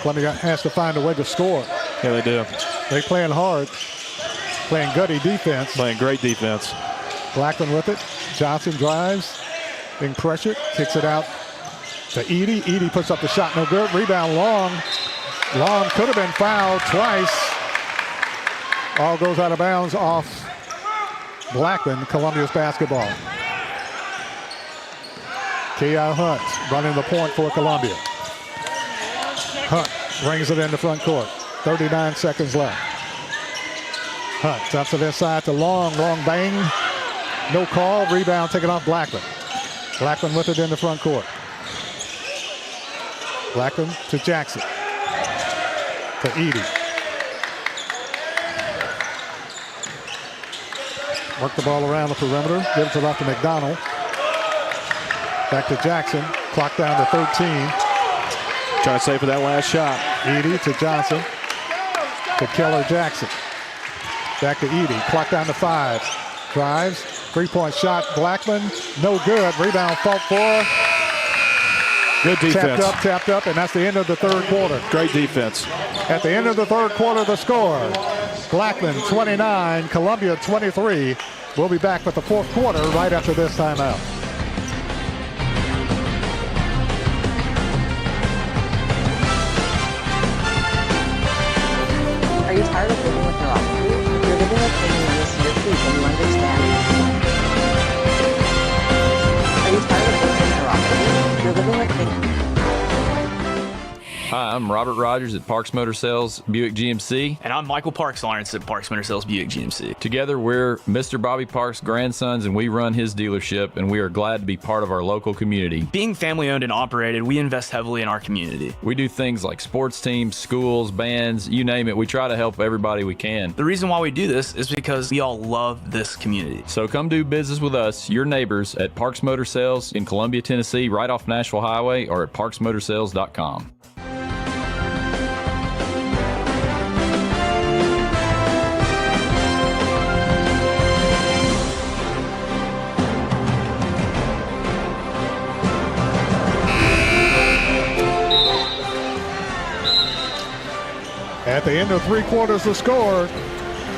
Columbia has to find a way to score. Yeah, they do. They playing hard, playing gutty defense. Playing great defense. Blackman with it. Johnson drives, being pressured, kicks it out to Edey. Edey puts up the shot, no good. Rebound Long. Long could have been fouled twice. All goes out of bounds off Blackman, Columbia's basketball. K.I. Hunt running the point for Columbia. Hunt brings it in the front court. 39 seconds left. Hunt dumps it inside to Long. Long bang. No call. Rebound taken off Blackman. Blackman with it in the front court. Blackman to Jackson. To Edey. Work the ball around the perimeter. Gives it off to McDonald. Back to Jackson. Clock down to 13. Trying to save for that last shot. Edey to Johnson. To Keller Jackson. Back to Edey. Clock down to 5. Drives. Three-point shot. Blackman. No good. Rebound fought for. Good defense. Tapped up, and that's the end of the third quarter. Great defense. At the end of the third quarter, the score. Blackman 29, Columbia 23. We'll be back with the fourth quarter right after this timeout. Are you tired of living with neuropathy? If you're living with pain and numbness in your feet, then you understand. Are you tired of living with neuropathy? If you're living with pain. Hi, I'm Robert Rogers at Parks Motor Sales Buick GMC. And I'm Michael Parks Lawrence at Parks Motor Sales Buick GMC. Together, we're Mr. Bobby Parks' grandsons, and we run his dealership, and we are glad to be part of our local community. Being family owned and operated, we invest heavily in our community. We do things like sports teams, schools, bands, you name it. We try to help everybody we can. The reason why we do this is because we all love this community. So come do business with us, your neighbors, at Parks Motor Sales in Columbia, Tennessee, right off Nashville Highway, or at parksmotorsales.com. At the end of three quarters, the score,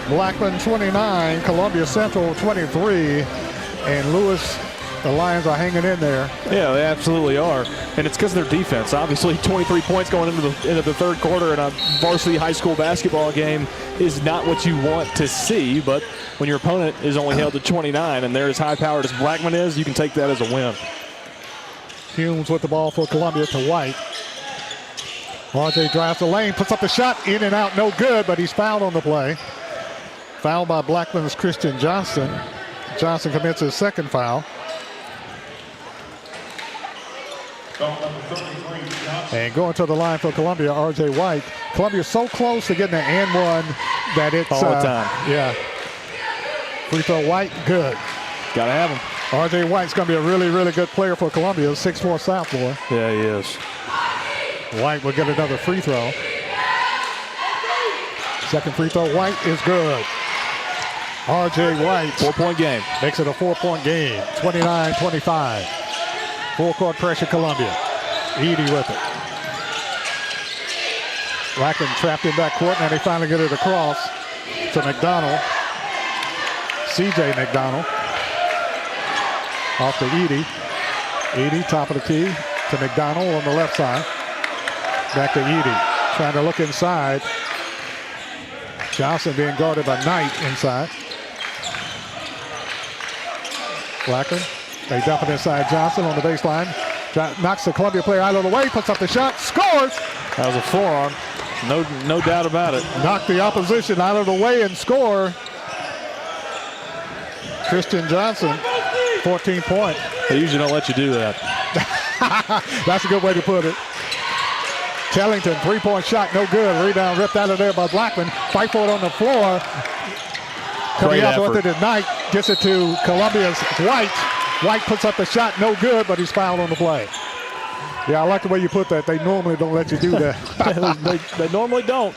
Blackman 29, Columbia Central 23, and Lewis, the Lions are hanging in there. Yeah, they absolutely are. And it's because of their defense. Obviously, 23 points going into the third quarter in a varsity high school basketball game is not what you want to see. But when your opponent is only held to 29 and they're as high-powered as Blackman is, you can take that as a win. Humes with the ball for Columbia to White. RJ drives the lane, puts up the shot, in and out, no good, but he's fouled on the play. Fouled by Blackman's Christian Johnson. Johnson commits his second foul. And going to the line for Columbia, RJ White. Columbia's so close to getting an and one that it's all the time. Yeah. Free throw White, good. Gotta have him. RJ White's gonna be a really, really good player for Columbia, 6'4" sophomore. Yeah, he is. White will get another free throw. Second free throw, White is good. RJ White. 4-point game. Makes it a 4-point game, 29-25. Full court pressure, Columbia. Edey with it. Blackman trapped in backcourt, and they finally get it across to McDonald. CJ McDonald. Off to Edey. Edey, top of the key to McDonald on the left side. Back to Edey, trying to look inside. Johnson being guarded by Knight inside. Blackman, they dump it inside Johnson on the baseline. Knocks the Columbia player out of the way, puts up the shot, scores! That was a forearm, no doubt about it. Knocked the opposition out of the way and score. Christian Johnson, 14-point. They usually don't let you do that. That's a good way to put it. Tellington, three-point shot, no good. Rebound ripped out of there by Blackman. Fight for it on the floor. Coming out with it at Knight. Gets it to Columbia's White. White puts up the shot, no good, but he's fouled on the play. Yeah, I like the way you put that. They normally don't let you do that. they normally don't.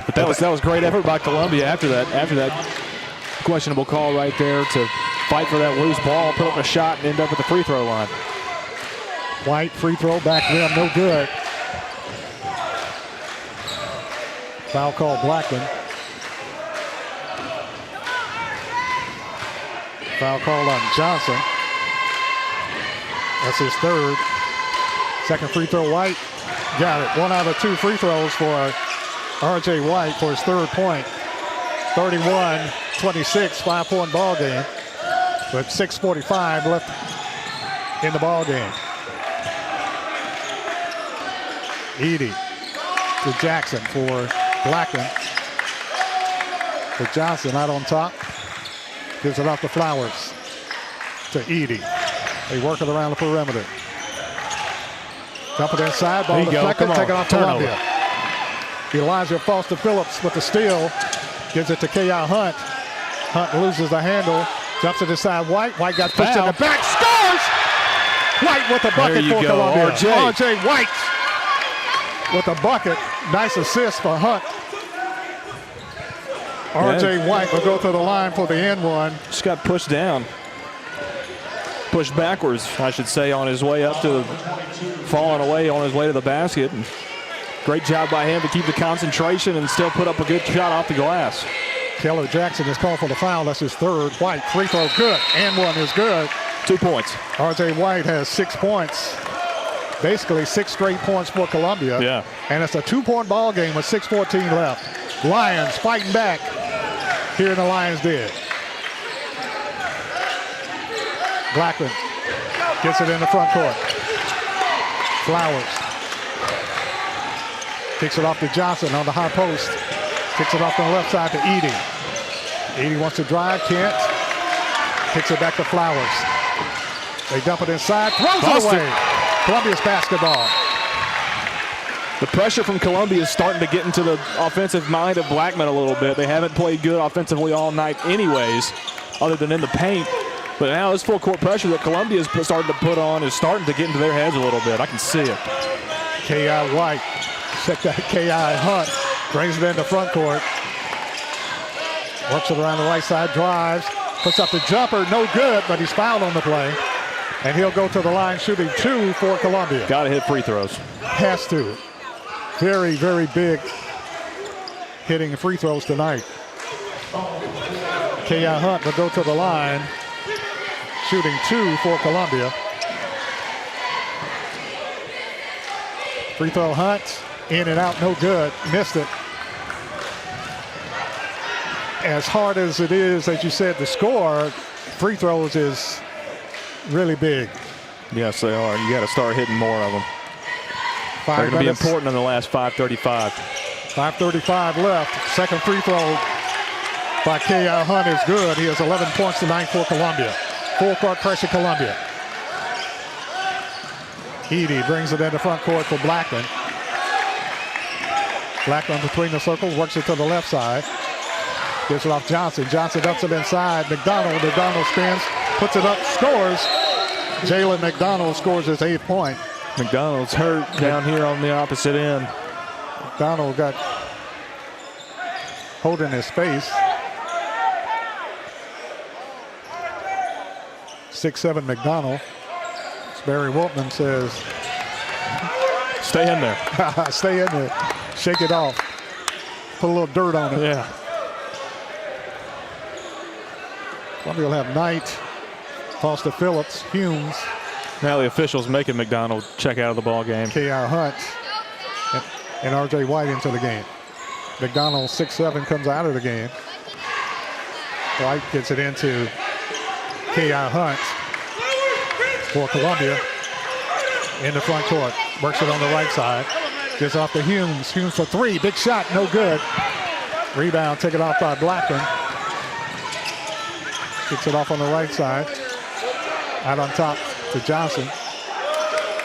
But that was great effort by Columbia after that questionable call right there to fight for that loose ball, put up a shot, and end up at the free throw line. White free throw back rim, no good. Foul call Blackman. Foul call on Johnson. That's his third. Second free throw, White. Got it. 1 out of 2 free throws for R.J. White for his third point. 31-26, 5-point ball game. With 6:45 left in the ball game. Edey to Jackson for Blackman. To Johnson out on top. Gives it off to Flowers. To Edey. They work it around the perimeter. Dump it inside. Ball deflected. Take it off Columbia. Elijah Foster Phillips with the steal. Gives it to K.I. Hunt. Hunt loses the handle. Jumps it inside White. White got pushed in the back. Scores! White with the bucket for Columbia. R.J. White with a bucket. Nice assist for Hunt. R.J. White will go to the line for the end one. Just got pushed down. Pushed backwards, I should say, on his way up to falling away on his way to the basket. And great job by him to keep the concentration and still put up a good shot off the glass. Keller Jackson is called for the foul. That's his third. White free throw good. And one is good. 2 points. R.J. White has 6 points. Basically 6 straight points for Columbia. Yeah. And it's a 2-point ball game with 6:14 left. Lions fighting back here in the Lions Den. Blackman gets it in the front court. Flowers kicks it off to Johnson on the high post. Kicks it off on the left side to Edey. Edey wants to drive, can't. Kicks it back to Flowers. They dump it inside, throws it away. Columbia's basketball. The pressure from Columbia is starting to get into the offensive mind of Blackman a little bit. They haven't played good offensively all night anyways, other than in the paint. But now this full court pressure that Columbia is starting to put on is starting to get into their heads a little bit. I can see it. K.I. White, check that K.I. Hunt, brings it into front court. Works it around the right side, drives, puts up the jumper, no good, but he's fouled on the play. And he'll go to the line shooting 2 for Columbia. Got to hit free throws. Has to. Very, very big hitting free throws tonight. K.I. Hunt will go to the line, shooting 2 for Columbia. Free throw Hunt, in and out, no good, missed it. As hard as it is, as you said, to score, free throws is really big. Yes, they are. You got to start hitting more of them. They're going to be important in the last 5:35. 5:35 left. Second free throw by K.I. Hunt is good. He has 11 points tonight for Columbia. Full court pressure, Columbia. Edey brings it into front court for Blackman. Blackman between the circles, works it to the left side. Gives it off Johnson. Johnson dumps it inside. McDonald spins, puts it up, scores. Jalen McDonald scores his 8th point. McDonald's hurt down here on the opposite end. McDonald got holding his face. 6'7" McDonald. Barry Woltman says, stay in there. Stay in there. Shake it off. Put a little dirt on it. Yeah. Columbia will have Knight, Foster Phillips, Humes. Now the officials making McDonald check out of the ball game. K.I. Hunt and R.J. White into the game. McDonald, 6'7", comes out of the game. White gets it into K.I. Hunt for Columbia in the front court. Works it on the right side. Gets off to Humes. Humes for 3. Big shot, no good. Rebound taken off by Blackman. Gets it off on the right side. Out on top to Johnson.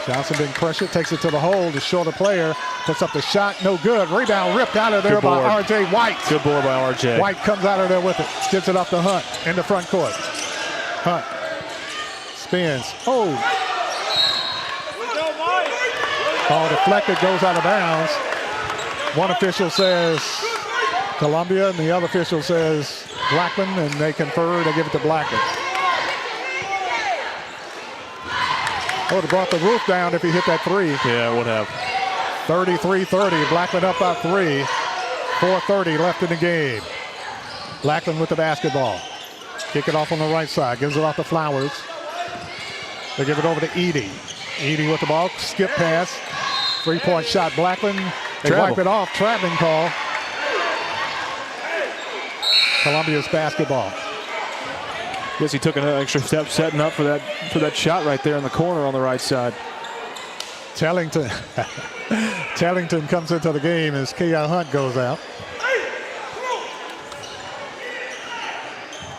Johnson being pressured, takes it to the hole. The shorter player puts up the shot, no good. Rebound ripped out of there by R.J. White. Good board by R.J. White comes out of there with it. Gives it off to Hunt in the front court. Hunt spins. Oh. Ball deflected, goes out of bounds. One official says Columbia, and the other official says Blackman, and they confer. They give it to Blackman. Would have brought the roof down if he hit that three. Yeah, it would have. 33-30. Blackman up by 3. 4:30 left in the game. Blackman with the basketball. Kick it off on the right side. Gives it off to Flowers. They give it over to Edey. Edey with the ball. Skip pass. 3-point shot. Blackman. They wipe it off. Traveling call. Columbia's basketball. Guess he took an extra step setting up for that shot right there in the corner on the right side. Tellington comes into the game as K.I. Hunt goes out.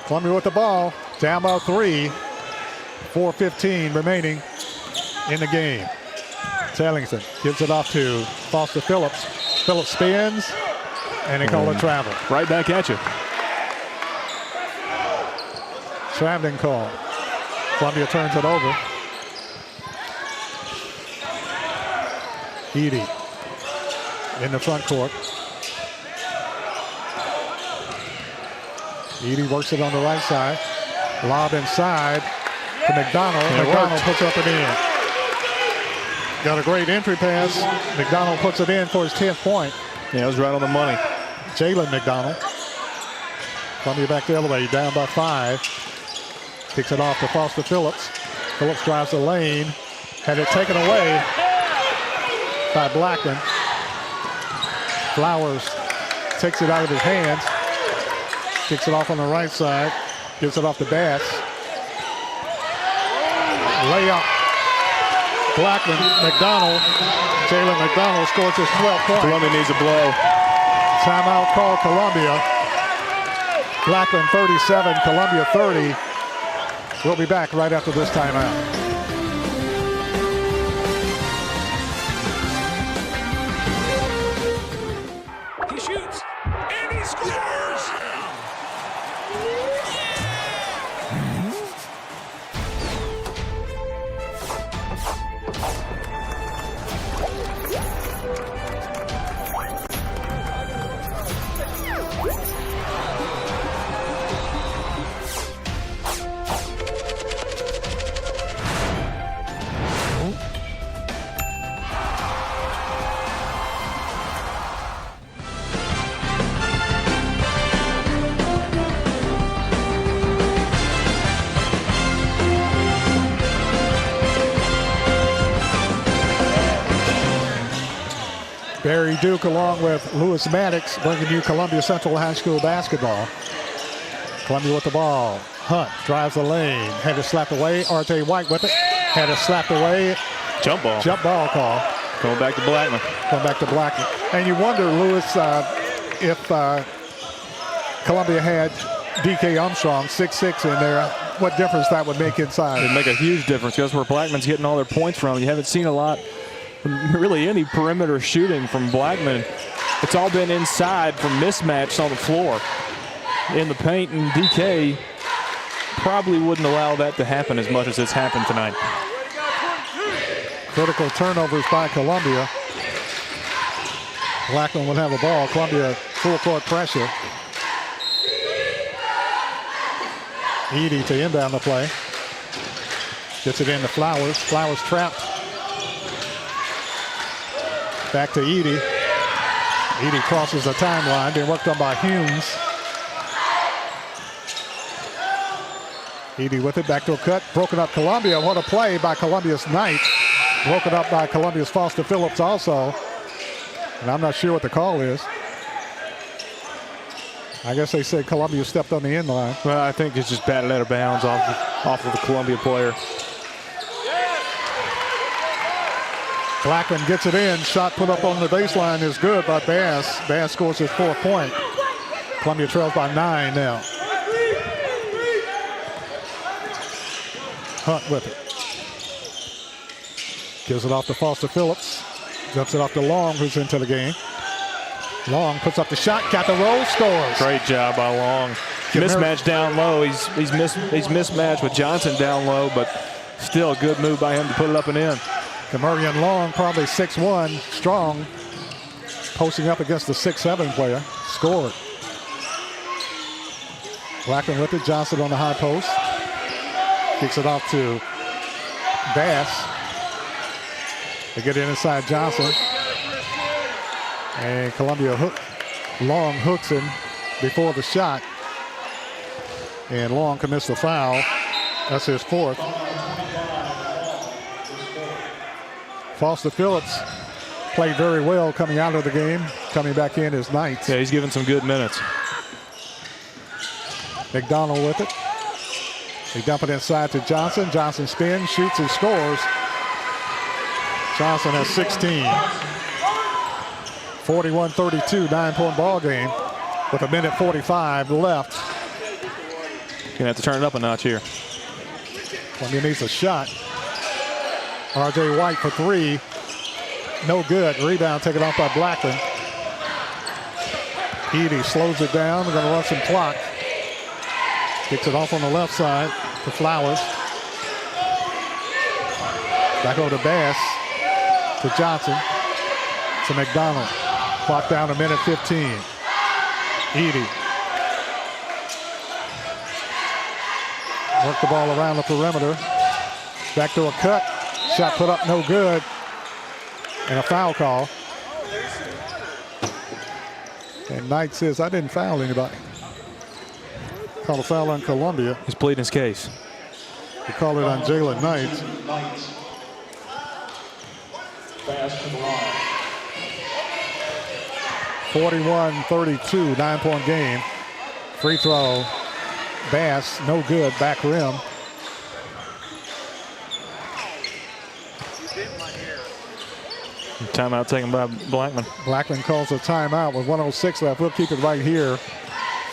Columbia with the ball. Down by 3. 4:15 remaining in the game. Tellington gives it off to Foster Phillips. Phillips spins, and they call it travel. Right back at you. Traveling call. Columbia turns it over. Edey in the front court. Edey works it on the right side. Lob inside to McDonald. McDonald puts up and in. Got a great entry pass. McDonald puts it in for his 10th point. Yeah, it was right on the money. Jalen McDonald. Columbia back the other way, down by 5. Kicks it off to Foster Phillips. Phillips drives the lane. Had it taken away by Blackman. Flowers takes it out of his hands. Kicks it off on the right side. Gives it off to Bass. Layup. Blackman, McDonald. Jalen McDonald scores his 12th point. Columbia needs a blow. Timeout called Columbia. Blackman 37, Columbia 30. We'll be back right after this timeout. He shoots, and he scores! Barry Duke along with Lewis Maddox bringing you Columbia Central High School basketball. Columbia with the ball. Hunt drives the lane. Had it slapped away. R.J. White with it. Had it slapped away. Jump ball. Jump ball call. Going back to Blackman. Going back to Blackman. And you wonder, Lewis, if Columbia had D.K. Armstrong, 6'6", in there, what difference that would make inside. It'd make a huge difference. That's where Blackman's getting all their points from. You haven't seen a lot, really any perimeter shooting from Blackman. It's all been inside from mismatches on the floor in the paint, and DK probably wouldn't allow that to happen as much as it's happened tonight. Critical turnovers by Columbia. Blackman would have a ball. Columbia full court pressure. Edey to inbound the play. Gets it into Flowers. Flowers trapped. Back to Edey. Edey crosses the timeline. Being worked on by Humes. Edey with it. Back to a cut. Broken up Columbia. What a play by Columbia's Knight. Broken up by Columbia's Foster Phillips also. And I'm not sure what the call is. I guess they said Columbia stepped on the end line. Well, I think it's just batted out of bounds off of the Columbia player. Blackman gets it in. Shot put up on the baseline is good by Bass. Bass scores his 4th point. Columbia trails by 9 now. Hunt with it. Gives it off to Foster Phillips. Dumps it off to Long, who's into the game. Long puts up the shot, got the roll, scores. Great job by Long. Mismatch down low. He's mismatched with Johnson down low, but still a good move by him to put it up and in. Demarion Long, probably 6'1", strong, posting up against the 6'7" player, scored. Blackman with it, Johnson on the high post. Kicks it off to Bass. They get it inside Johnson. And Columbia Long hooks him before the shot. And Long commits the foul. That's his fourth. Foster Phillips played very well coming out of the game. Coming back in is Knight. Yeah, he's given some good minutes. McDonald with it. They dump it inside to Johnson. Johnson spins, shoots, and scores. Johnson has 16. 41-32, 9-point ball game with 1:45 left. Gonna have to turn it up a notch here. Columbia needs a shot. R.J. White for three. No good. Rebound taken off by Blackman. Edey slows it down. We're going to run some clock. Kicks it off on the left side to Flowers. Back over to Bass. To Johnson. To McDonald. Clock down 1:15. Edey. Work the ball around the perimeter. Back to a cut. Shot put up no good. And a foul call. And Knight says, I didn't foul anybody. Called a foul on Columbia. He's pleading his case. He called it on Jalen Knight. 41-32, 9-point game. Free throw. Bass, no good, back rim. Timeout taken by Blackman. Blackman calls a timeout with 1:06 left. We'll keep it right here.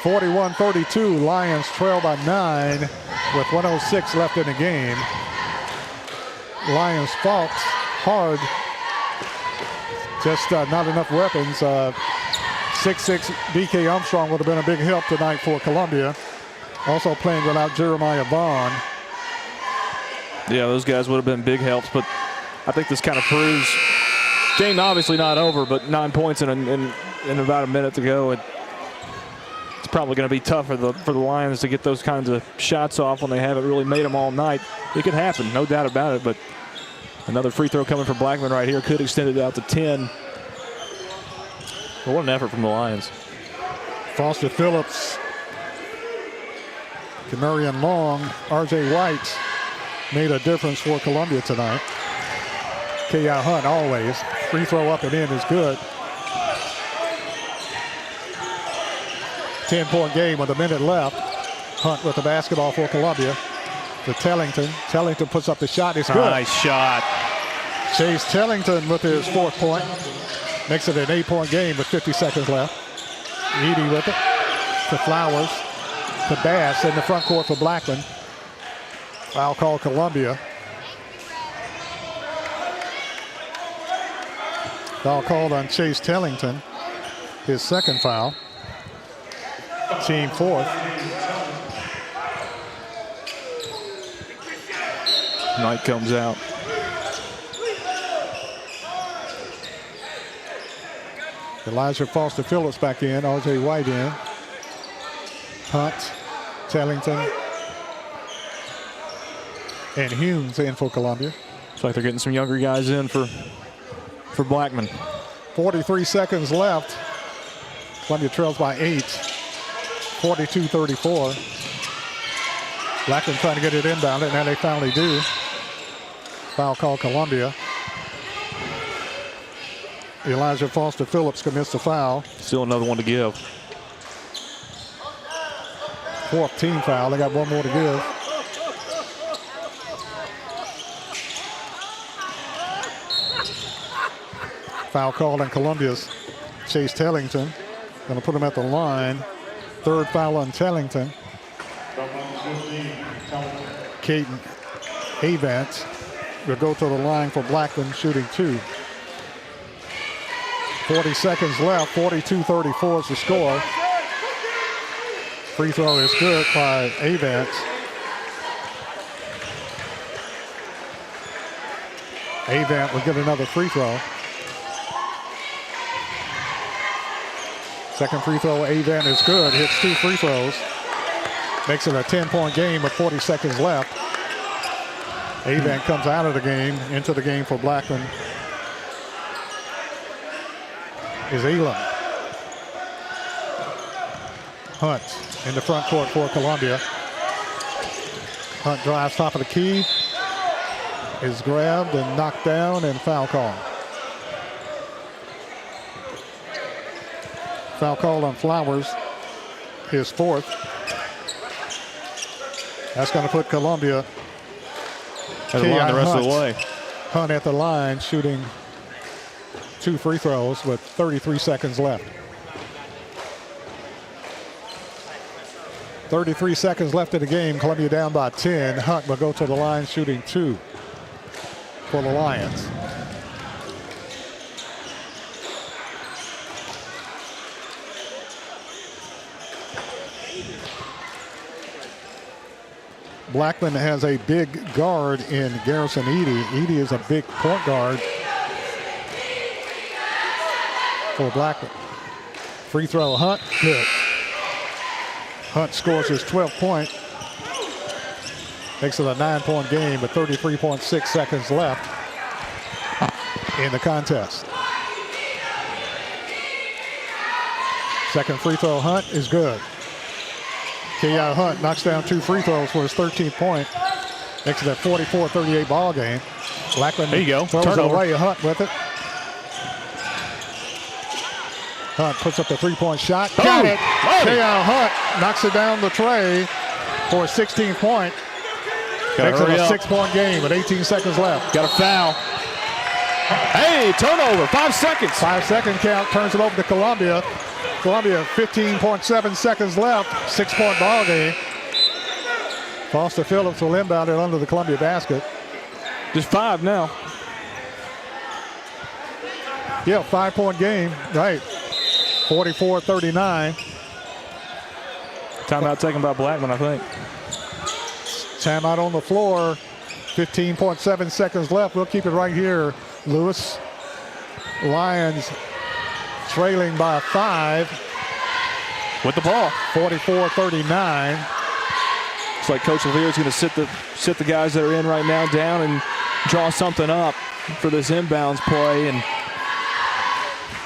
41-32, Lions trail by 9 with 1:06 left in the game. Lions fought hard. Just not enough weapons. 6'6" BK Armstrong would have been a big help tonight for Columbia. Also playing without Jeremiah Vaughn. Yeah, those guys would have been big helps, but I think this kind of proves game obviously not over, but 9 points in about a minute to go. It's probably going to be tough for the Lions to get those kinds of shots off when they haven't really made them all night. It could happen, no doubt about it, but another free throw coming from Blackman right here could extend it out to 10. But what an effort from the Lions. Foster Phillips, Demarion Long, R.J. White made a difference for Columbia tonight. K.I. Hunt always. Free throw up and in is good. 10-point game with a minute left. Hunt with the basketball for Columbia. To Tellington. Tellington puts up the shot. It's good. Nice shot. Chase Tellington with his fourth point. Makes it an 8-point game with 50 seconds left. Edey with it. To Flowers. To Bass in the front court for Blackman. Foul call Columbia. Foul called on Chase Tellington. His second foul. Team fourth. Knight comes out. Elijah Foster Phillips back in. R.J. White in. Hunt, Tellington, and Humes in for Columbia. Looks like they're getting some younger guys in for Blackman. 43 seconds left. Columbia trails by 8. 42-34. Blackman trying to get it inbounded, and now they finally do. Foul call Columbia. Elijah Foster Phillips commits the foul. Still another one to give. Fourth team foul. They got one more to give. Foul called on Columbia's Chase Tellington. Going to put him at the line. Third foul on Tellington. Caden Avance will go to the line for Blackman, shooting 2. 40 seconds left. 42-34 is the score. Free throw is good by Avance. Avant will get another free throw. Second free throw, Avant is good. Hits 2 free throws. Makes it a 10-point game with 40 seconds left. Avant comes out of the game, into the game for Blackman is Elam. Hunt in the front court for Columbia. Hunt drives top of the key, is grabbed and knocked down, and foul call. Foul call on Flowers, his 4th. That's going to put Columbia at the line the rest of the way. Hunt at the line, shooting 2 free throws with 33 seconds left. 33 seconds left in the game. Columbia down by 10. Hunt will go to the line, shooting 2 for the Lions. Blackman has a big guard in Garrison Edey. Edey is a big point guard for Blackman. Free throw, Hunt, good. Hunt scores his 12th point. Makes it a 9-point game with 33.6 seconds left in the contest. Second free throw, Hunt, is good. K.I. Hunt knocks down 2 free throws for his 13th point. Makes it a 44-38 ball game. Blackman there you go. Throws it away, Hunt with it. Hunt puts up the 3-point shot. Got it. K.I. Hunt knocks it down the tray for a 16th point. Makes it a 6-point game with 18 seconds left. Got a foul. Hey, turnover, 5 seconds. 5-second count, turns it over to Columbia. Columbia, 15.7 seconds left, 6-point ball game. Foster Phillips will inbound it under the Columbia basket. Just 5 now. Yeah, 5-point game, right. 44-39. Timeout taken by Blackman, I think. Timeout on the floor. 15.7 seconds left. We'll keep it right here, Lewis. Lions trailing by 5. With the ball. 44-39. It's like Coach Levere is going to sit the guys that are in right now down and draw something up for this inbounds play. And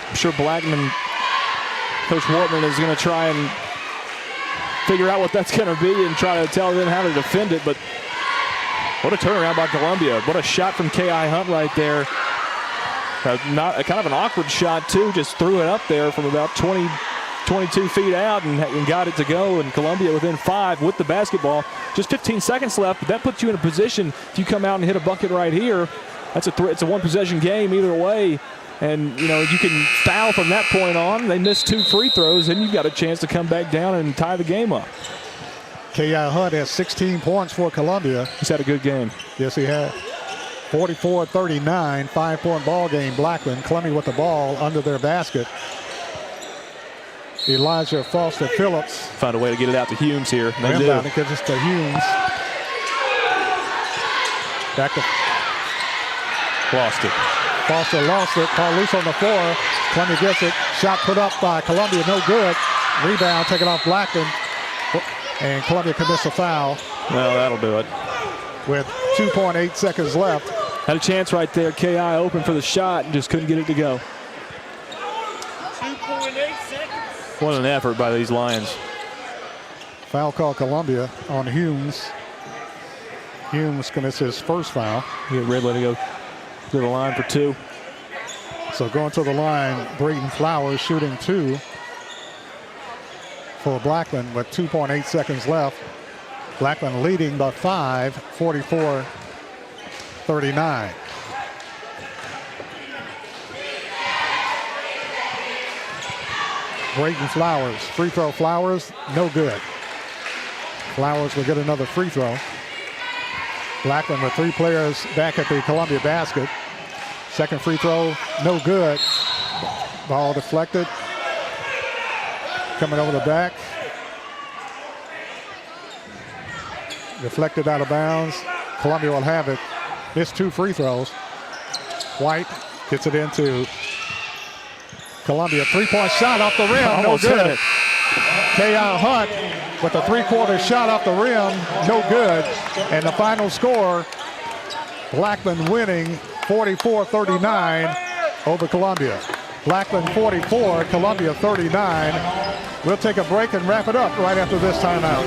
I'm sure Blackman, Coach Wortman is going to try and figure out what that's going to be and try to tell them how to defend it. But what a turnaround by Columbia. What a shot from K.I. Hunt right there. Not kind of an awkward shot, too. Just threw it up there from about 22 feet out and got it to go. And Columbia within 5 with the basketball. Just 15 seconds left, but that puts you in a position. If you come out and hit a bucket right here, it's a one-possession game either way. And, you know, you can foul from that point on. They missed 2 free throws, and you've got a chance to come back down and tie the game up. K.I. Hunt has 16 points for Columbia. He's had a good game. Yes, he has. 44-39, 5-point ball game. Blackman, Columbia with the ball under their basket. Elijah Foster Phillips. Found a way to get it out to Humes here. They do. It gives us to Humes. Back to. Lost it. Foster lost it. Paul loose on the floor. Columbia gets it. Shot put up by Columbia. No good. Rebound taken off Blackman. And Columbia commits a foul. Well, that'll do it. With 2.8 seconds left. Had a chance right there. K.I. open for the shot and just couldn't get it to go. 2.8 seconds. What an effort by these Lions. Foul call Columbia on Humes. Humes commits his first foul. Get Ridley to go to the line for 2. So going to the line, Brayton Flowers shooting 2 for Blackman with 2.8 seconds left. Blackman leading by 5, 44-39. Brayton Flowers, free throw Flowers, no good. Flowers will get another free throw. Blackman with 3 players back at the Columbia basket. Second free throw, no good. Ball deflected. Coming over the back. Deflected out of bounds. Columbia will have it. Missed 2 free throws. White gets it into Columbia. Three-point shot off the rim. No Almost good. hit it. K.I. Hunt with a three-quarter shot off the rim. No good. And the final score, Blackman winning 44-39 over Columbia. Blackman 44, Columbia 39. We'll take a break and wrap it up right after this timeout.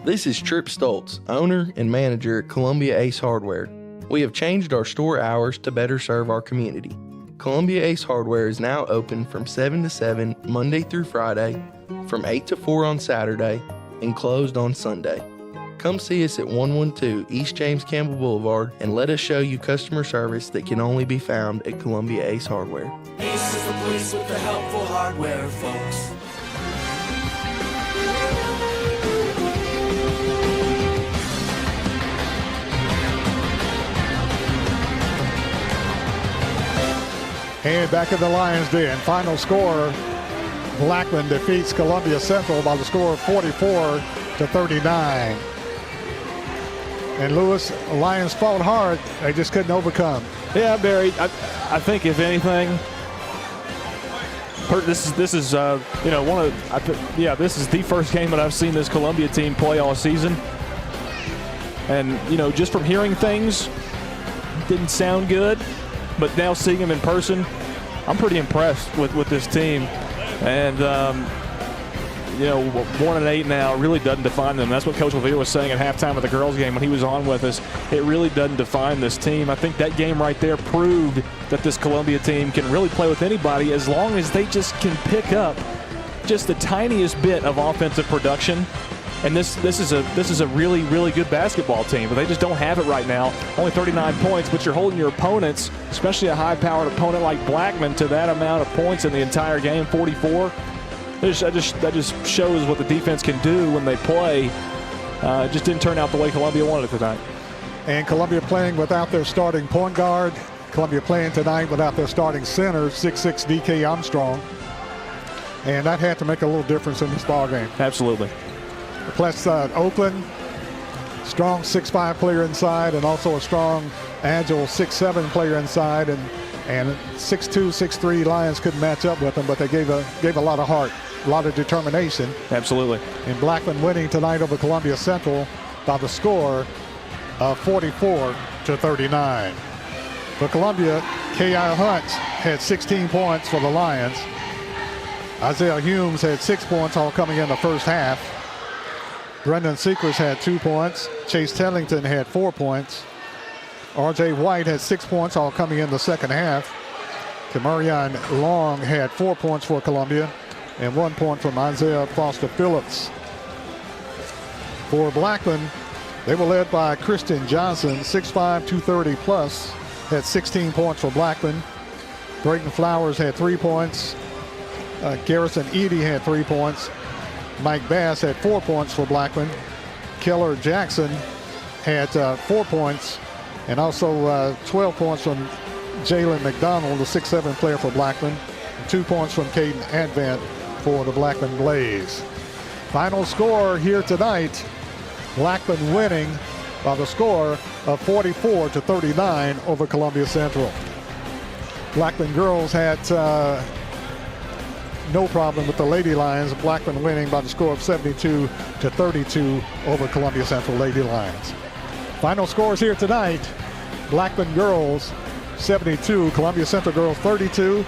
This is Trip Stoltz, owner and manager at Columbia Ace Hardware. We have changed our store hours to better serve our community. Columbia Ace Hardware is now open from 7 to 7 Monday through Friday, from 8 to 4 on Saturday, and closed on Sunday. Come see us at 112 East James Campbell Boulevard and let us show you customer service that can only be found at Columbia Ace Hardware. Ace is the place with the helpful hardware, folks. And back in the Lions' Den. Final score, Blackman defeats Columbia Central by the score of 44-39. And Lewis, Lions fought hard. They just couldn't overcome. Yeah, Barry, I think if anything, this is this is the first game that I've seen this Columbia team play all season. And, just from hearing things, didn't sound good. But now seeing him in person, I'm pretty impressed with this team. And, 1-8 now really doesn't define them. That's what Coach Levere was saying at halftime of the girls' game when he was on with us. It really doesn't define this team. I think that game right there proved that this Columbia team can really play with anybody as long as they just can pick up just the tiniest bit of offensive production. And this is a really, really good basketball team, but they just don't have it right now. Only 39 points, but you're holding your opponents, especially a high-powered opponent like Blackman, to that amount of points in the entire game, 44. That just shows what the defense can do when they play. It just didn't turn out the way Columbia wanted it tonight. And Columbia playing without their starting point guard. Columbia playing tonight without their starting center, 6'6" D.K. Armstrong. And that had to make a little difference in this ball game. Absolutely. Plus, Oakland, strong 6'5" player inside, and also a strong, agile 6'7" player inside, and 6'2", 6'3" Lions couldn't match up with them, but they gave a lot of heart, a lot of determination. Absolutely. And Blackman winning tonight over Columbia Central by the score of 44-39. For Columbia, K.I. Hunt had 16 points for the Lions. Isaiah Humes had 6 points, all coming in the first half. Brendan Seekers had 2 points. Chase Tellington had 4 points. R.J. White had 6 points, all coming in the second half. Kamarion Long had 4 points for Columbia and 1 point from Isaiah Foster Phillips. For Blackman, they were led by Christian Johnson, 6'5", 230 plus, had 16 points for Blackman. Brayton Flowers had 3 points. Garrison Edey had 3 points. Mike Bass had 4 points for Blackman. Keller Jackson had 4 points, and also 12 points from Jalen McDonald, the 6'7" player for Blackman, and 2 points from Caden Advent for the Blackman Blaze. Final score here tonight, Blackman winning by the score of 44-39 over Columbia Central. Blackman girls had no problem with the Lady Lions. Blackman winning by the score of 72-32 over Columbia Central Lady Lions. Final scores here tonight, Blackman girls 72, Columbia Central girls 32,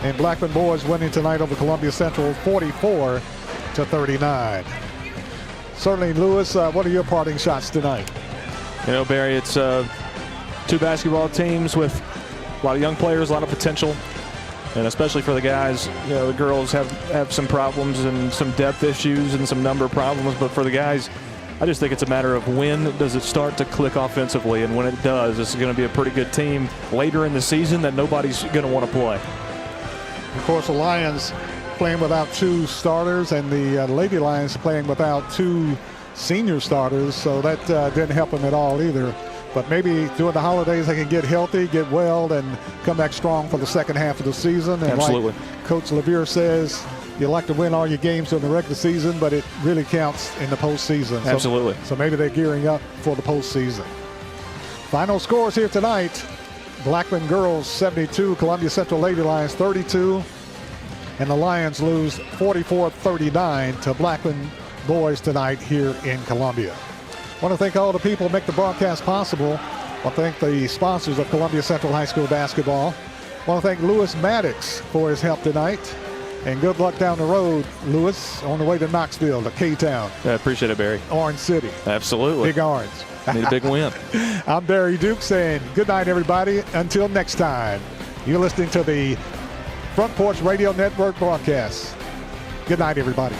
and Blackman boys winning tonight over Columbia Central 44-39. Certainly, Lewis, what are your parting shots tonight? Barry, it's 2 basketball teams with a lot of young players, a lot of potential. And especially for the guys, the girls have some problems and some depth issues and some number problems. But for the guys, I just think it's a matter of when does it start to click offensively. And when it does, this is going to be a pretty good team later in the season that nobody's going to want to play. Of course, the Lions playing without 2 starters, and the Lady Lions playing without 2 senior starters, so that didn't help them at all either. But maybe during the holidays they can get healthy, get well, and come back strong for the second half of the season. And absolutely. Like Coach LeVere says, you like to win all your games during the regular season, but it really counts in the postseason. Absolutely. So maybe they're gearing up for the postseason. Final scores here tonight. Blackman girls 72, Columbia Central Lady Lions 32. And the Lions lose 44-39 to Blackman boys tonight here in Columbia. I want to thank all the people who make the broadcast possible. I want to thank the sponsors of Columbia Central High School basketball. I want to thank Lewis Maddox for his help tonight. And good luck down the road, Lewis, on the way to Knoxville, to K-Town. I appreciate it, Barry. Orange City. Absolutely. Big Orange. Need a big win. I'm Barry Duke saying good night, everybody. Until next time, you're listening to the Front Porch Radio Network broadcast. Good night, everybody.